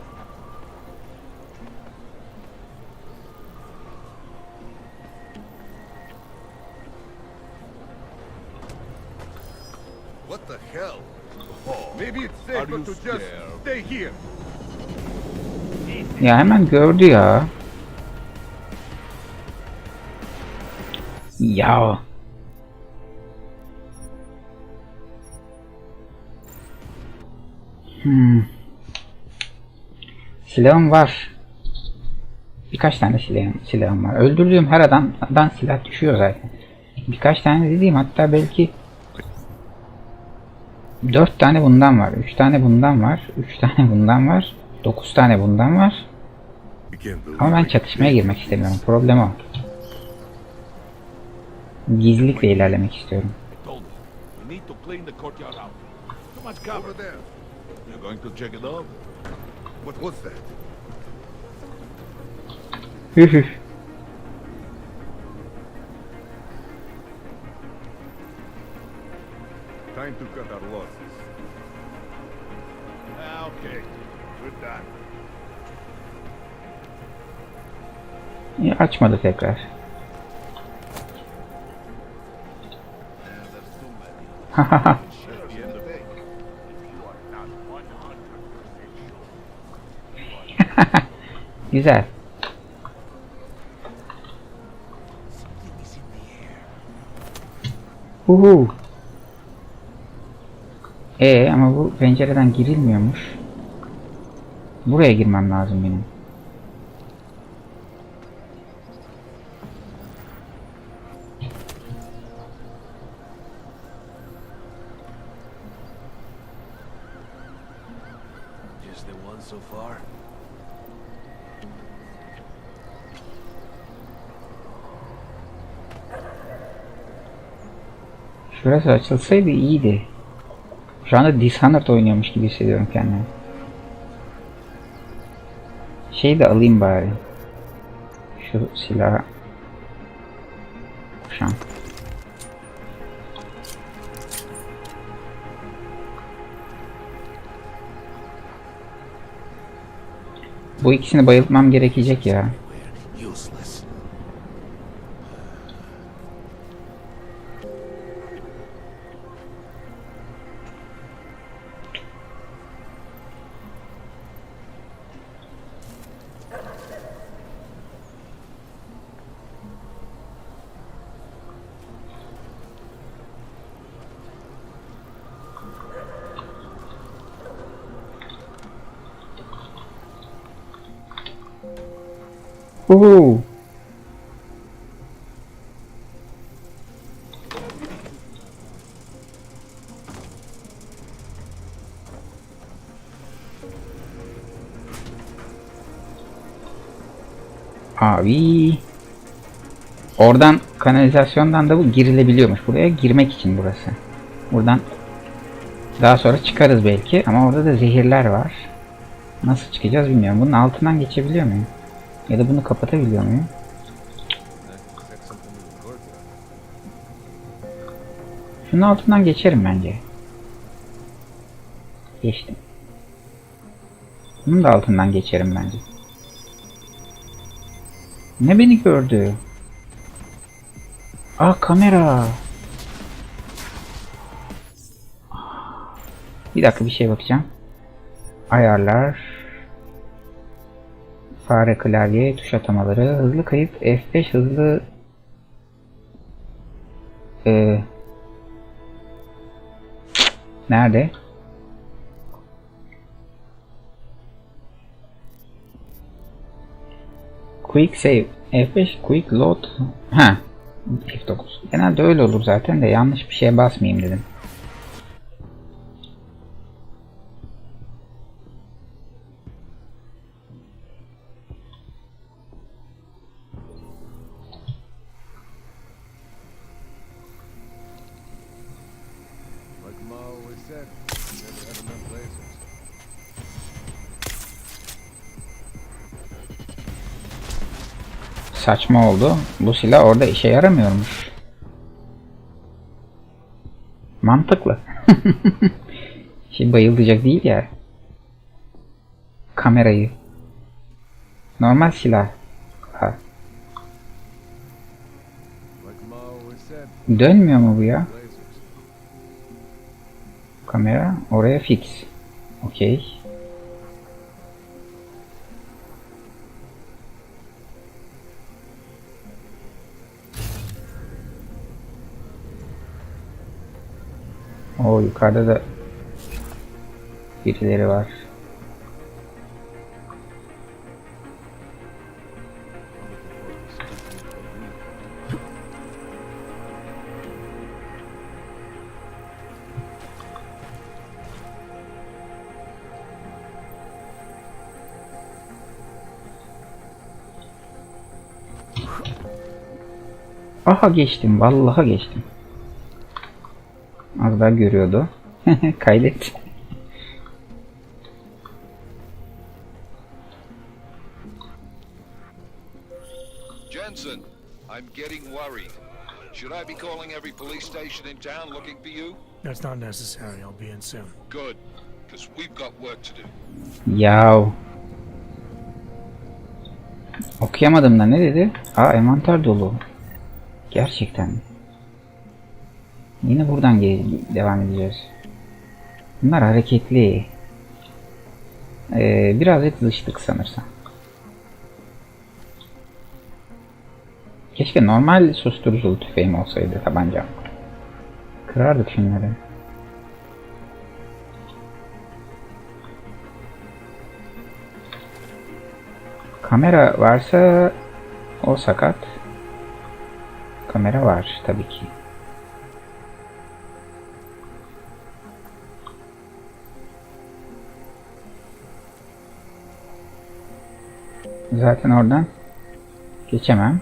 What the hell? Maybe it's safer to just stay here. Ya hemen gördü ya. Ya. Silahım var. Birkaç tane silahım var. Öldürdüğüm her adamdan silah düşüyor zaten. Birkaç tane dediğim, hatta belki 4 tane bundan var, 3 tane bundan var, 3 tane bundan var, 9 tane bundan var. Ama ben çatışmaya girmek istemiyorum. Problem o. Gizlilikle ilerlemek istiyorum. We need to clean the courtyard out. Too much cover there. You're going to check it out? What was that? Time to cut our losses. Okay, we're done. Açmadı tekrar. Güzel. Uhu. Ama bu pencereden girilmiyormuş. Buraya girmem lazım benim. Just the one so far. Şurası açılsaydı iyiydi. Şu anda Dishonored oynuyormuş gibi hissediyorum kendimi. Şeyi de alayım bari. Şu silahı. Şu an. Bu ikisini bayıltmam gerekecek ya. Useless. Uhu. Abi. Oradan kanalizasyondan da bu girilebiliyormuş. Buraya girmek için burası. Buradan daha sonra çıkarız belki ama orada da zehirler var. Nasıl çıkacağız bilmiyorum. Bunun altından geçebiliyor muyum? Ya da bunu kapatabiliyor muyum? Şunun altından geçerim bence. Geçtim. Bunun da altından geçerim bence. Ne beni gördü? Kamera. Bir dakika bir şeye bakacağım. Ayarlar. Fare, klavye, tuş atamaları, hızlı kayıt, F5 hızlı nerede? Quick save, F5 quick load. F9. Genelde öyle olur zaten de yanlış bir şeye basmayayım dedim. Saçma oldu. Bu silah orada işe yaramıyormuş. Mantıklı. Bayılacak değil ya. Kamerayı. Normal silah. Dönmüyor mu bu ya? Kamera oraya fix. Okey. O yukarıda da birileri var. Aha geçtim. Vallahi geçtim. Az daha görüyordu. Kaydet. Jensen, I'm getting worried. Should I be calling every police station in town looking for you? That's not necessary. I'll be in soon. Good, because we've got work to do. Yav. Okuyamadım da ne dedi? Envanter dolu. Gerçekten. Yine buradan devam edeceğiz. Bunlar hareketli. Biraz hızlıştık sanırsam. Keşke normal susturuculu tüfeğim olsaydı, tabancam. Kırardık şunları. Kamera varsa o sakat. Kamera var tabii ki. Zaten oradan geçemem.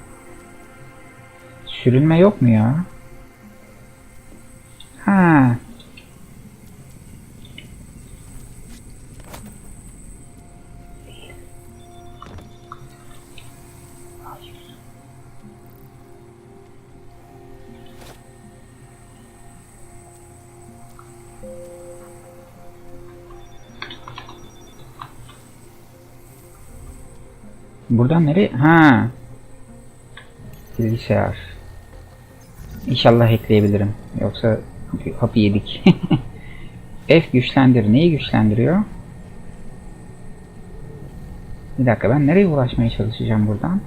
Sürünme yok mu ya? Ha. Buradan nereye? Ha. Bilgisayar. İnşallah hackleyebilirim. Yoksa hapı yedik. F güçlendir. Neyi güçlendiriyor? Bir dakika, ben nereye ulaşmaya çalışacağım buradan?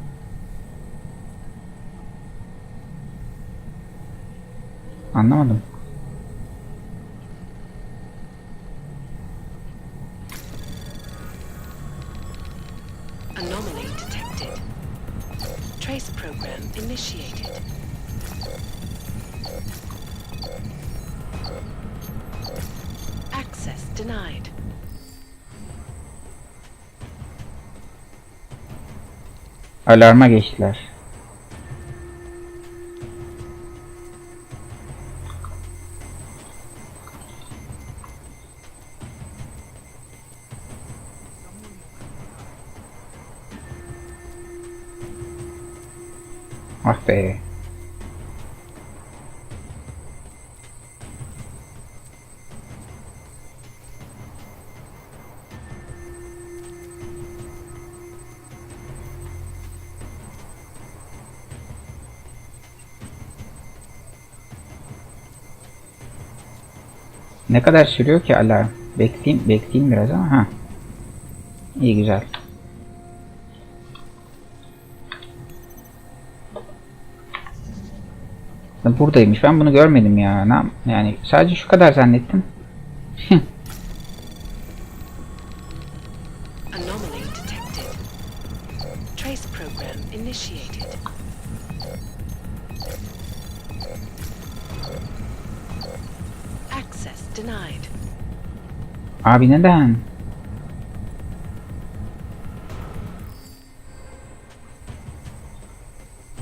Anlamadım. Anomaly detected. Trace program initiated. Access denied. Alarma geçtiler. Ah be. Ne kadar sürüyor ki alarm? Bekleyeyim biraz ama ha. İyi, güzel. Buradaymış. Ben bunu görmedim ya. Yani sadece şu kadar zannettim. Anomaly detected. Trace program initiated. Access denied. Abi neden?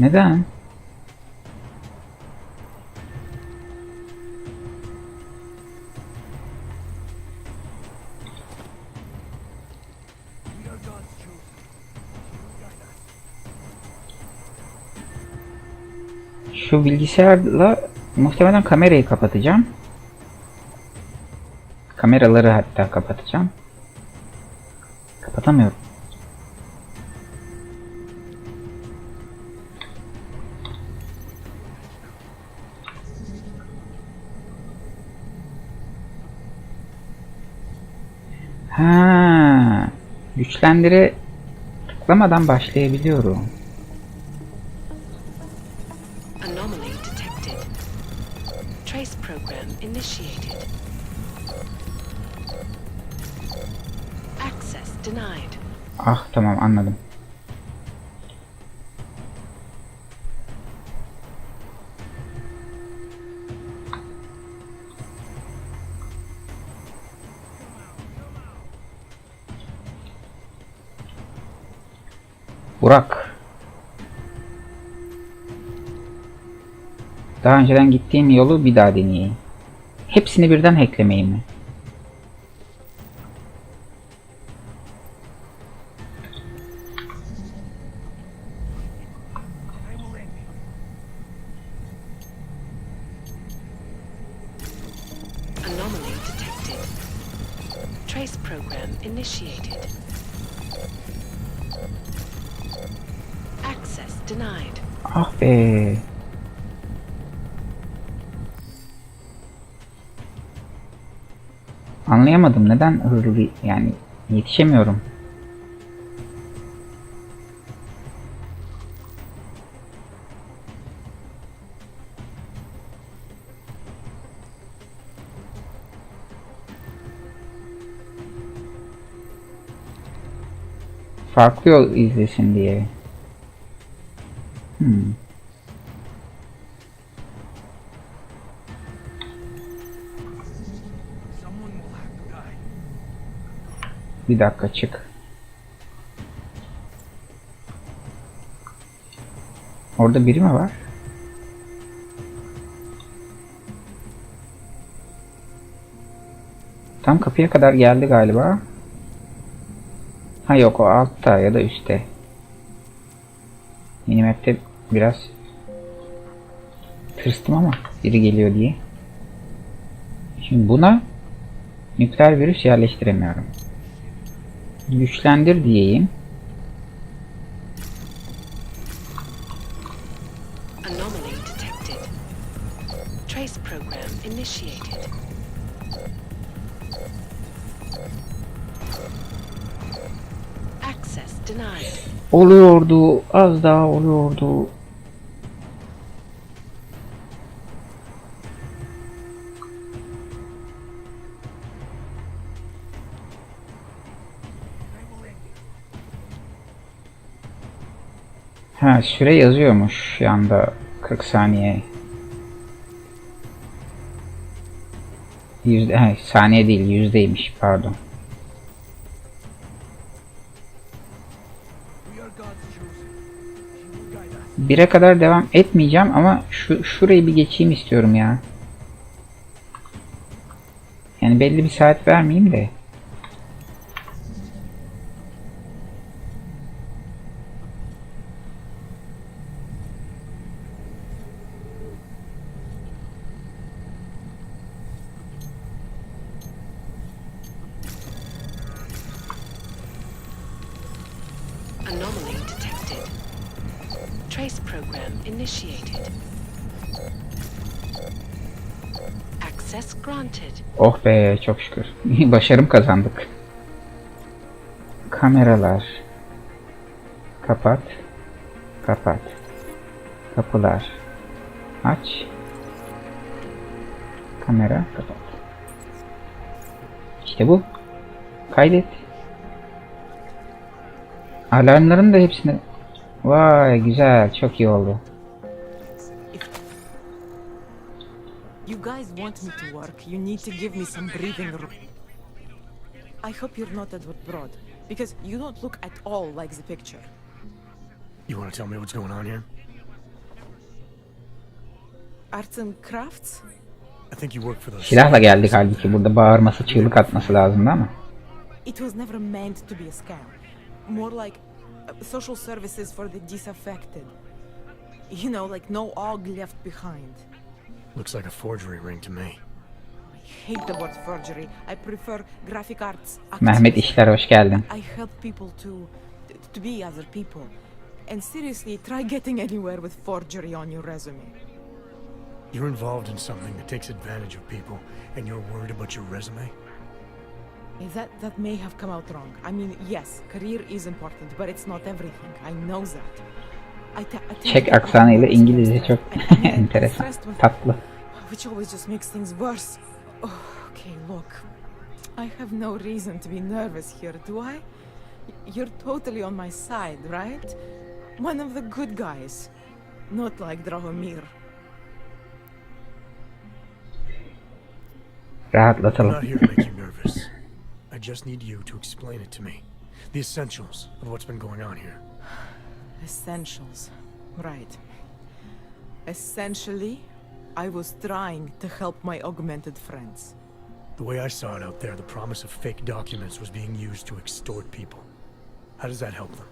Neden? Şu bilgisayarla muhtemelen kamerayı kapatacağım. Kameraları hatta kapatacağım. Kapatamıyorum. Ha, güçlendire tıklamadan başlayabiliyorum. Anomaly detected. Trace program initiated. Access denied. Ah, tamam, anladım. Burak. Daha önceden gittiğim yolu bir daha deneyeyim. Hepsini birden hacklemeyi mi? Anomaly detected. Trace program initiated. Access denied. Ah be. Anlayamadım neden hızlı yani yetişemiyorum. Farklı yol izlesin diye. Bir dakika çık. Orada biri mi var? Tam kapıya kadar geldi galiba. Ha yok, o altta ya da üstte. Minimap'te biraz tırstım ama biri geliyor diye. Şimdi buna nükleer virüs yerleştiremiyorum. Güçlendir diyeyim. Anomaly detected. Trace program initiated. Access denied. Oluyordu, az daha oluyordu. Ha, süre yazıyormuş yanda 40 saniye. Saniye değil, yüzdeymiş, pardon. Bire kadar devam etmeyeceğim ama şurayı bir geçeyim istiyorum ya. Yani belli bir saat vermeyeyim de. Anomaly detected. Trace program initiated. Access granted. Oh be, çok şükür. Başarım kazandık. Kameralar. Kapat. Kapat. Kapılar. Aç. Kamera kapat. İşte bu. Kaydet. Alarmların da hepsini... Vay güzel, çok iyi oldu. You guys want me to work, you need to give me some breathing room. I hope you're not Edward Broad, because you don't look at all like the picture. You want to tell me what's going on here? Arts and crafts? I think you work for those. Silahla geldik halbuki, burada bağırması, çığlık atması lazımdı ama. It was never meant to be a scam. More like social services for the disaffected. You know, like no og left behind. Looks like a forgery ring to me. I hate the word forgery. I prefer graphic arts. Mehmet İşler, hoş geldin. I help people to be other people. And seriously, try getting anywhere with forgery on your resume. You're involved in something that takes advantage of people, and you're worried about your resume? That may have come out wrong. I mean, yes, career is important, but it's not everything. I know that. Çek aksanıyla İngilizce çok enteresan, tatlı. Which always just makes things worse. Oh, okay, look. I have no reason to be nervous here, do I? You're totally on my side, right? One of the good guys. Not like Drahomir. Rahatlatalım. I'm not here to make you nervous. I just need you to explain it to me. The essentials of what's been going on here. Essentials. Right. Essentially, I was trying to help my augmented friends. The way I saw it out there, the promise of fake documents was being used to extort people. How does that help them?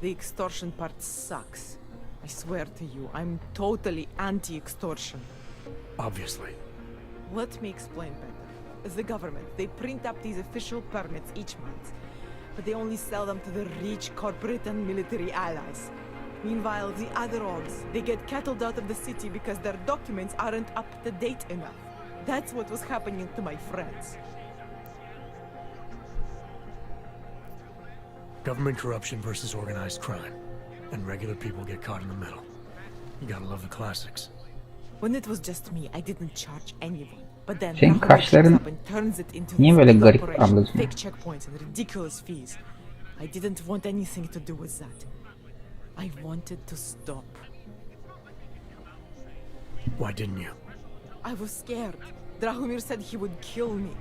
The extortion part sucks. I swear to you, I'm totally anti-extortion. Obviously. Let me explain better. The government, they print up these official permits each month, but they only sell them to the rich corporate and military allies. Meanwhile, the other orgs, they get cattled out of the city because their documents aren't up to date enough. That's what was happening to my friends. Government corruption versus organized crime. And regular people get caught in the middle. You gotta love the classics. When it was just me, I didn't charge anyone. But then Senin kaşların niye böyle garip ablacığım? fake checkpoints and ridiculous fees. I didn't want anything to do with that. I wanted to stop. Why didn't you? I was scared. Drahomir said he would kill me.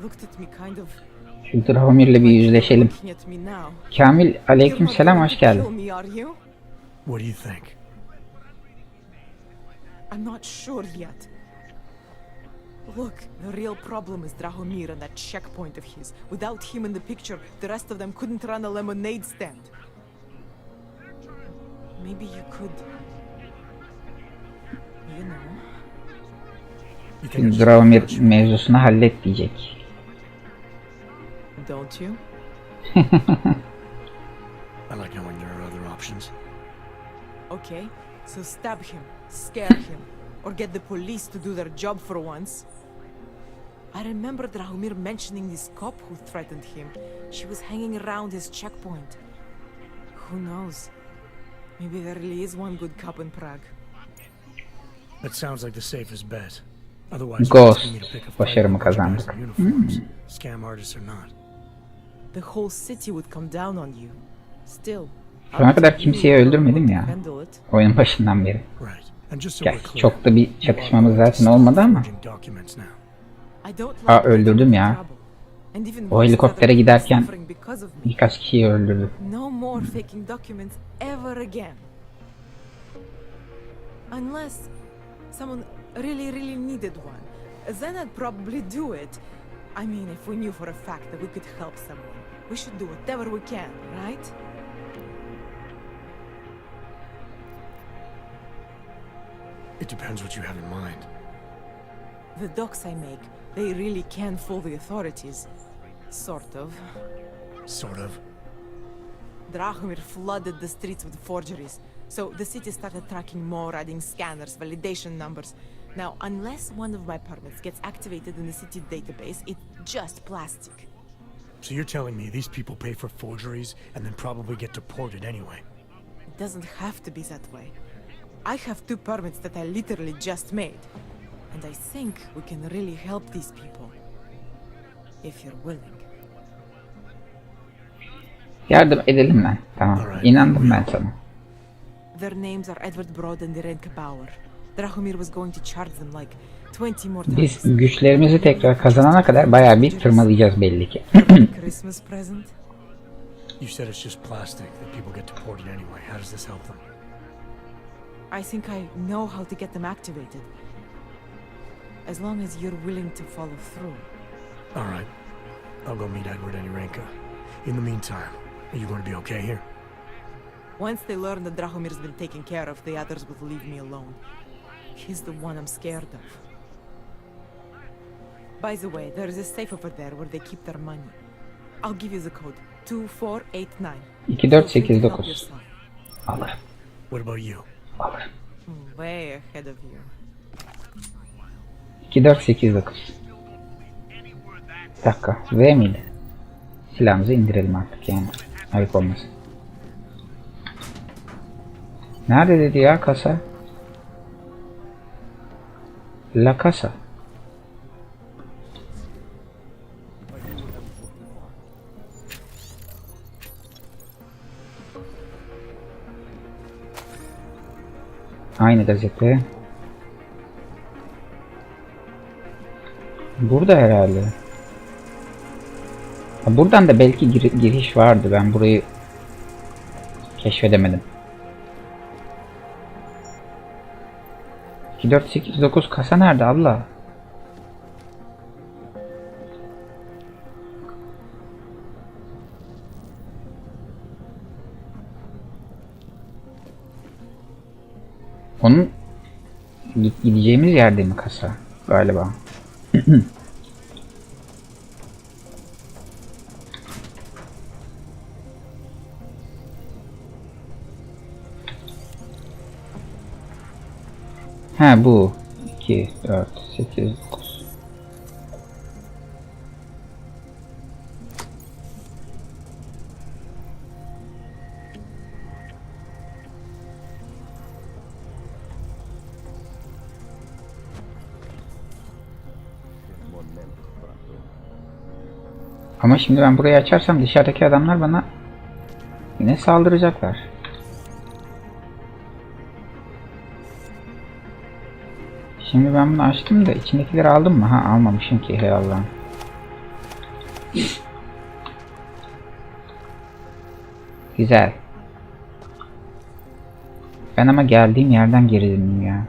Looked at me kind of. Şu Drahomir'le bir yüzleşelim. Looking at me now. Kamil, aleykümselam, hoş geldin. Kill me, are you? What do you think? I'm not sure yet. Look, the real problem is Drahomir and that checkpoint of his. Without him in the picture, the rest of them couldn't run a lemonade stand. Maybe you could... You know... Şimdi Drahomir mevzusunu hallet diyecek. Don't you? I like knowing there are other options. Okay, so stab him, scare him, or get the police to do their job for once. I remember Drahomir mentioning this cop who threatened him. She was hanging around his checkpoint. Who knows? Maybe there really is one good cop in Prague. That sounds like the safest bet. Otherwise, Ghost. Başarımı kazandık. Scam artists or not. The whole city would come down on you. Still. Şu ana kadar kimseyi öldürmedim ya. Oyunun başından beri. Gerçi çok da bir çatışmamız zaten olmadı ama. Aa, öldürdüm ya. O helikoptere giderken birkaç kişiyi öldürdü. No more faking documents ever again. Unless someone really needed one. Then I'd probably do it. I mean, if we knew for a fact that we could help someone, we should do whatever we can, right? It depends what you have in mind. The docs I make, they really can fool the authorities. Sort of. Sort of? Drahomir flooded the streets with forgeries, so the city started tracking more, adding scanners, validation numbers. Now, unless one of my permits gets activated in the city database, it's just plastic. So you're telling me these people pay for forgeries and then probably get deported anyway? It doesn't have to be that way. I have 2 permits that I literally just made. And I think we can really help these people. If you're willing. Yardım edelim lan. Tamam. İnandım ben sana. Their names are Edward Broad and Irenka Bauer. Drahomir was going to charge them like 20 more times. Biz güçlerimizi tekrar kazanana kadar bayağı bir tırmalayacağız belli ki. Christmas present? You said it's just plastic that people get deported anyway. How does this help them? I think I know how to get them activated. As long as you're willing to follow through. All right. I'll go meet Edward and Irenka. In the meantime, are you going to be okay here? Once they learn that Drahomir's been taken care of, the others will leave me alone. He's the one I'm scared of. By the way, there is a safe over there where they keep their money. I'll give you the code. 2489. 2489. Alırım. What about you? Alırım. Way ahead of you. 2489. Bir dakika. V miydi? Silahımızı indirelim artık yani. Ayıp olmasın. Nerede dedi ya kasa? La casa. Aynı gazete. Burada herhalde. Buradan da belki giriş vardı. Ben burayı keşfedemedim. 2489 kasa nerede Allah? Onun gideceğimiz yerde mi kasa? Galiba. Ha bu. 2, 4, 8, 9. Ama şimdi ben burayı açarsam dışarıdaki adamlar bana yine saldıracaklar. Şimdi ben bunu açtım da içindekileri aldım mı? Ha, almamışım ki, hey Allah'ım. Güzel. Ben ama geldiğim yerden geri döndüm ya.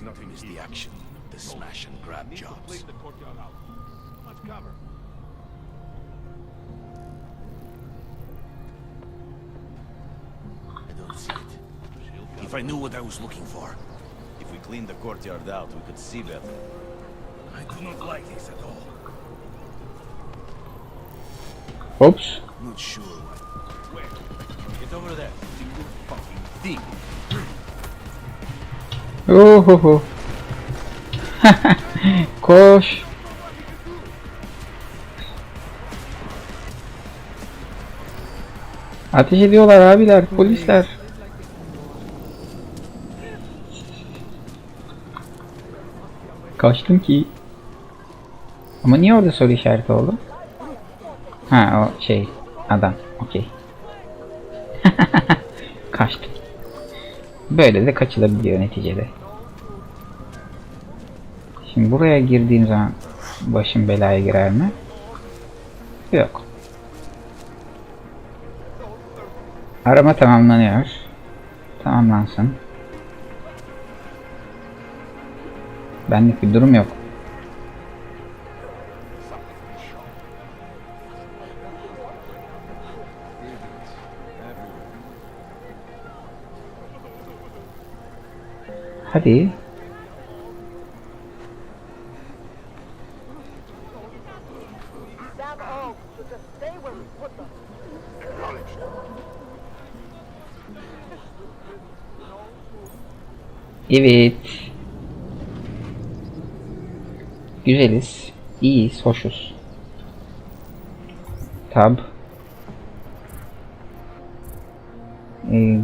Nothing is the action. The smash and grab jobs. Much cover. I don't see it. If I knew what I was looking for. If we cleaned the courtyard out, we could see better. I do not like this at all. Oops. Not sure. Where? Get over there. Single fucking thing. Ohoho. Koş. Ateş ediyorlar abiler, polisler. Kaçtım ki. Ama niye orada soru işareti oldu? Ha, o şey adam. Okey. Kaçtım. Böyle de kaçılabiliyor neticede. Şimdi buraya girdiğim zaman başım belaya girer mi? Yok. Arama tamamlanıyor. Tamamlansın. Benlik bir durum yok. Hadi. Evet. Güzeliz. İyiyiz. Hoşuz. Tab.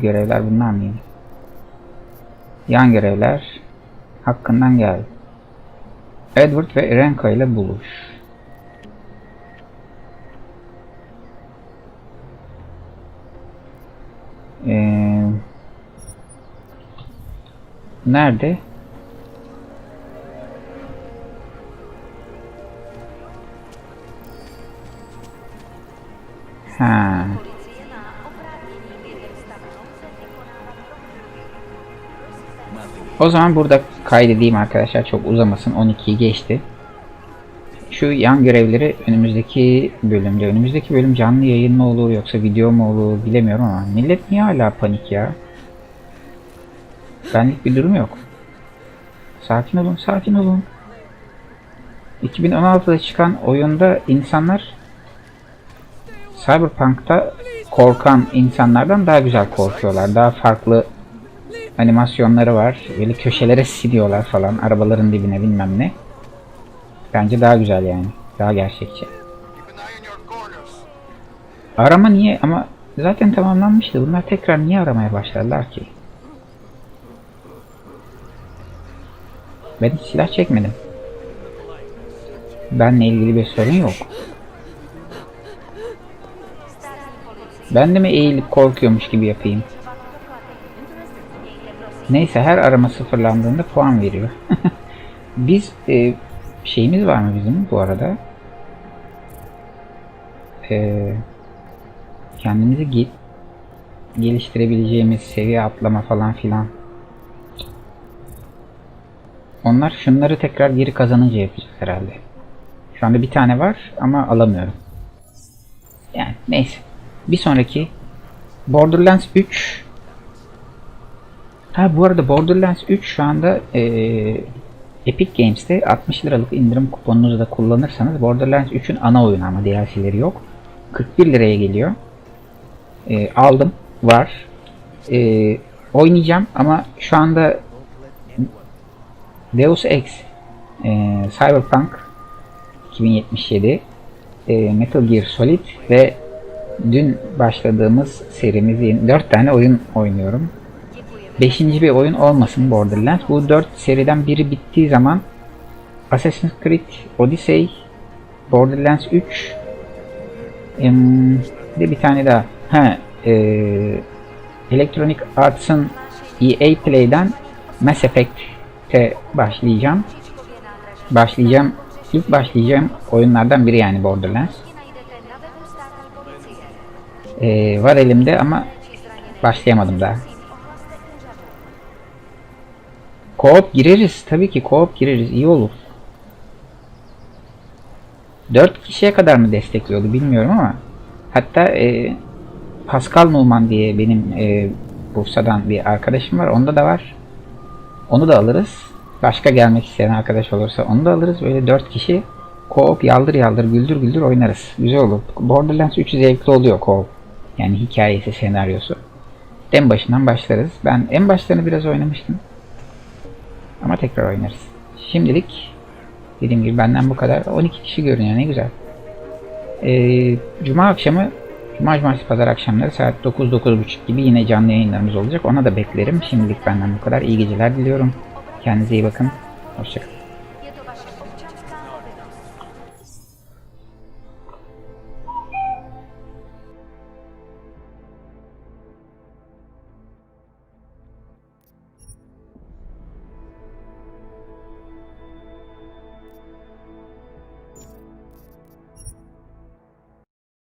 Görevler bunlar mıydı? Yan görevler. Hakkından gel. Edward ve Renka ile buluş. Nerede? Ha. O zaman burada kaydedeyim arkadaşlar, çok uzamasın. 12'yi geçti. Şu yan görevleri önümüzdeki bölümde. Önümüzdeki bölüm canlı yayın mı olur yoksa video mu olur bilemiyorum ama millet niye hala panik ya? Benlik bir durum yok. Sakin olun, sakin olun. 2016'da çıkan oyunda insanlar Cyberpunk'ta korkan insanlardan daha güzel korkuyorlar. Daha farklı animasyonları var. Böyle köşelere siliyorlar falan. Arabaların dibine bilmem ne. Bence daha güzel yani. Daha gerçekçi. Arama niye? Ama zaten tamamlanmıştı. Bunlar tekrar niye aramaya başladılar ki? Ben hiç silah çekmedim. Benle ilgili bir sorun yok. Ben de mi eğilip korkuyormuş gibi yapayım? Neyse, her arama sıfırlandığında puan veriyor. Biz şeyimiz var mı bizim bu arada? Kendimizi geliştirebileceğimiz seviye atlama falan filan. Onlar şunları tekrar geri kazanınca yapacağız herhalde. Şu anda bir tane var ama alamıyorum. Yani neyse. Bir sonraki Borderlands 3. Ha, bu arada Borderlands 3 şu anda Epic Games'te 60 liralık indirim kuponunuzu da kullanırsanız Borderlands 3'ün ana oyunu, ama DLC'leri yok. 41 liraya geliyor. Aldım. Var. Oynayacağım ama şu anda Deus Ex, Cyberpunk 2077, Metal Gear Solid ve dün başladığımız serimizin 4 tane oyun oynuyorum. 5. bir oyun olmasın Borderlands. Bu 4 seriden biri bittiği zaman Assassin's Creed Odyssey, Borderlands 3, de bir tane daha. Electronic Arts'ın EA Play'den Mass Effect'e başlayacağım. İlk başlayacağım oyunlardan biri yani Borderlands. Var elimde ama başlayamadım daha. Co-op gireriz. Tabii ki co-op gireriz. İyi olur. 4 kişiye kadar mı destekliyordu bilmiyorum ama hatta Pascal Numan diye benim Bursa'dan bir arkadaşım var. Onda da var. Onu da alırız. Başka gelmek isteyen arkadaş olursa onu da alırız. Böyle 4 kişi co-op yaldır yaldır güldür güldür oynarız. Güzel olur. Borderlands 3 zevkli oluyor co-op. Yani hikayesi, senaryosu. En başından başlarız. Ben en başlarını biraz oynamıştım. Ama tekrar oynarız. Şimdilik dediğim gibi benden bu kadar. 12 kişi görünüyor. Ne güzel. Cuma akşamı, cumartesi pazar akşamları saat 9-9.30 gibi yine canlı yayınlarımız olacak. Ona da beklerim. Şimdilik benden bu kadar. İyi geceler diliyorum. Kendinize iyi bakın. Hoşçakalın.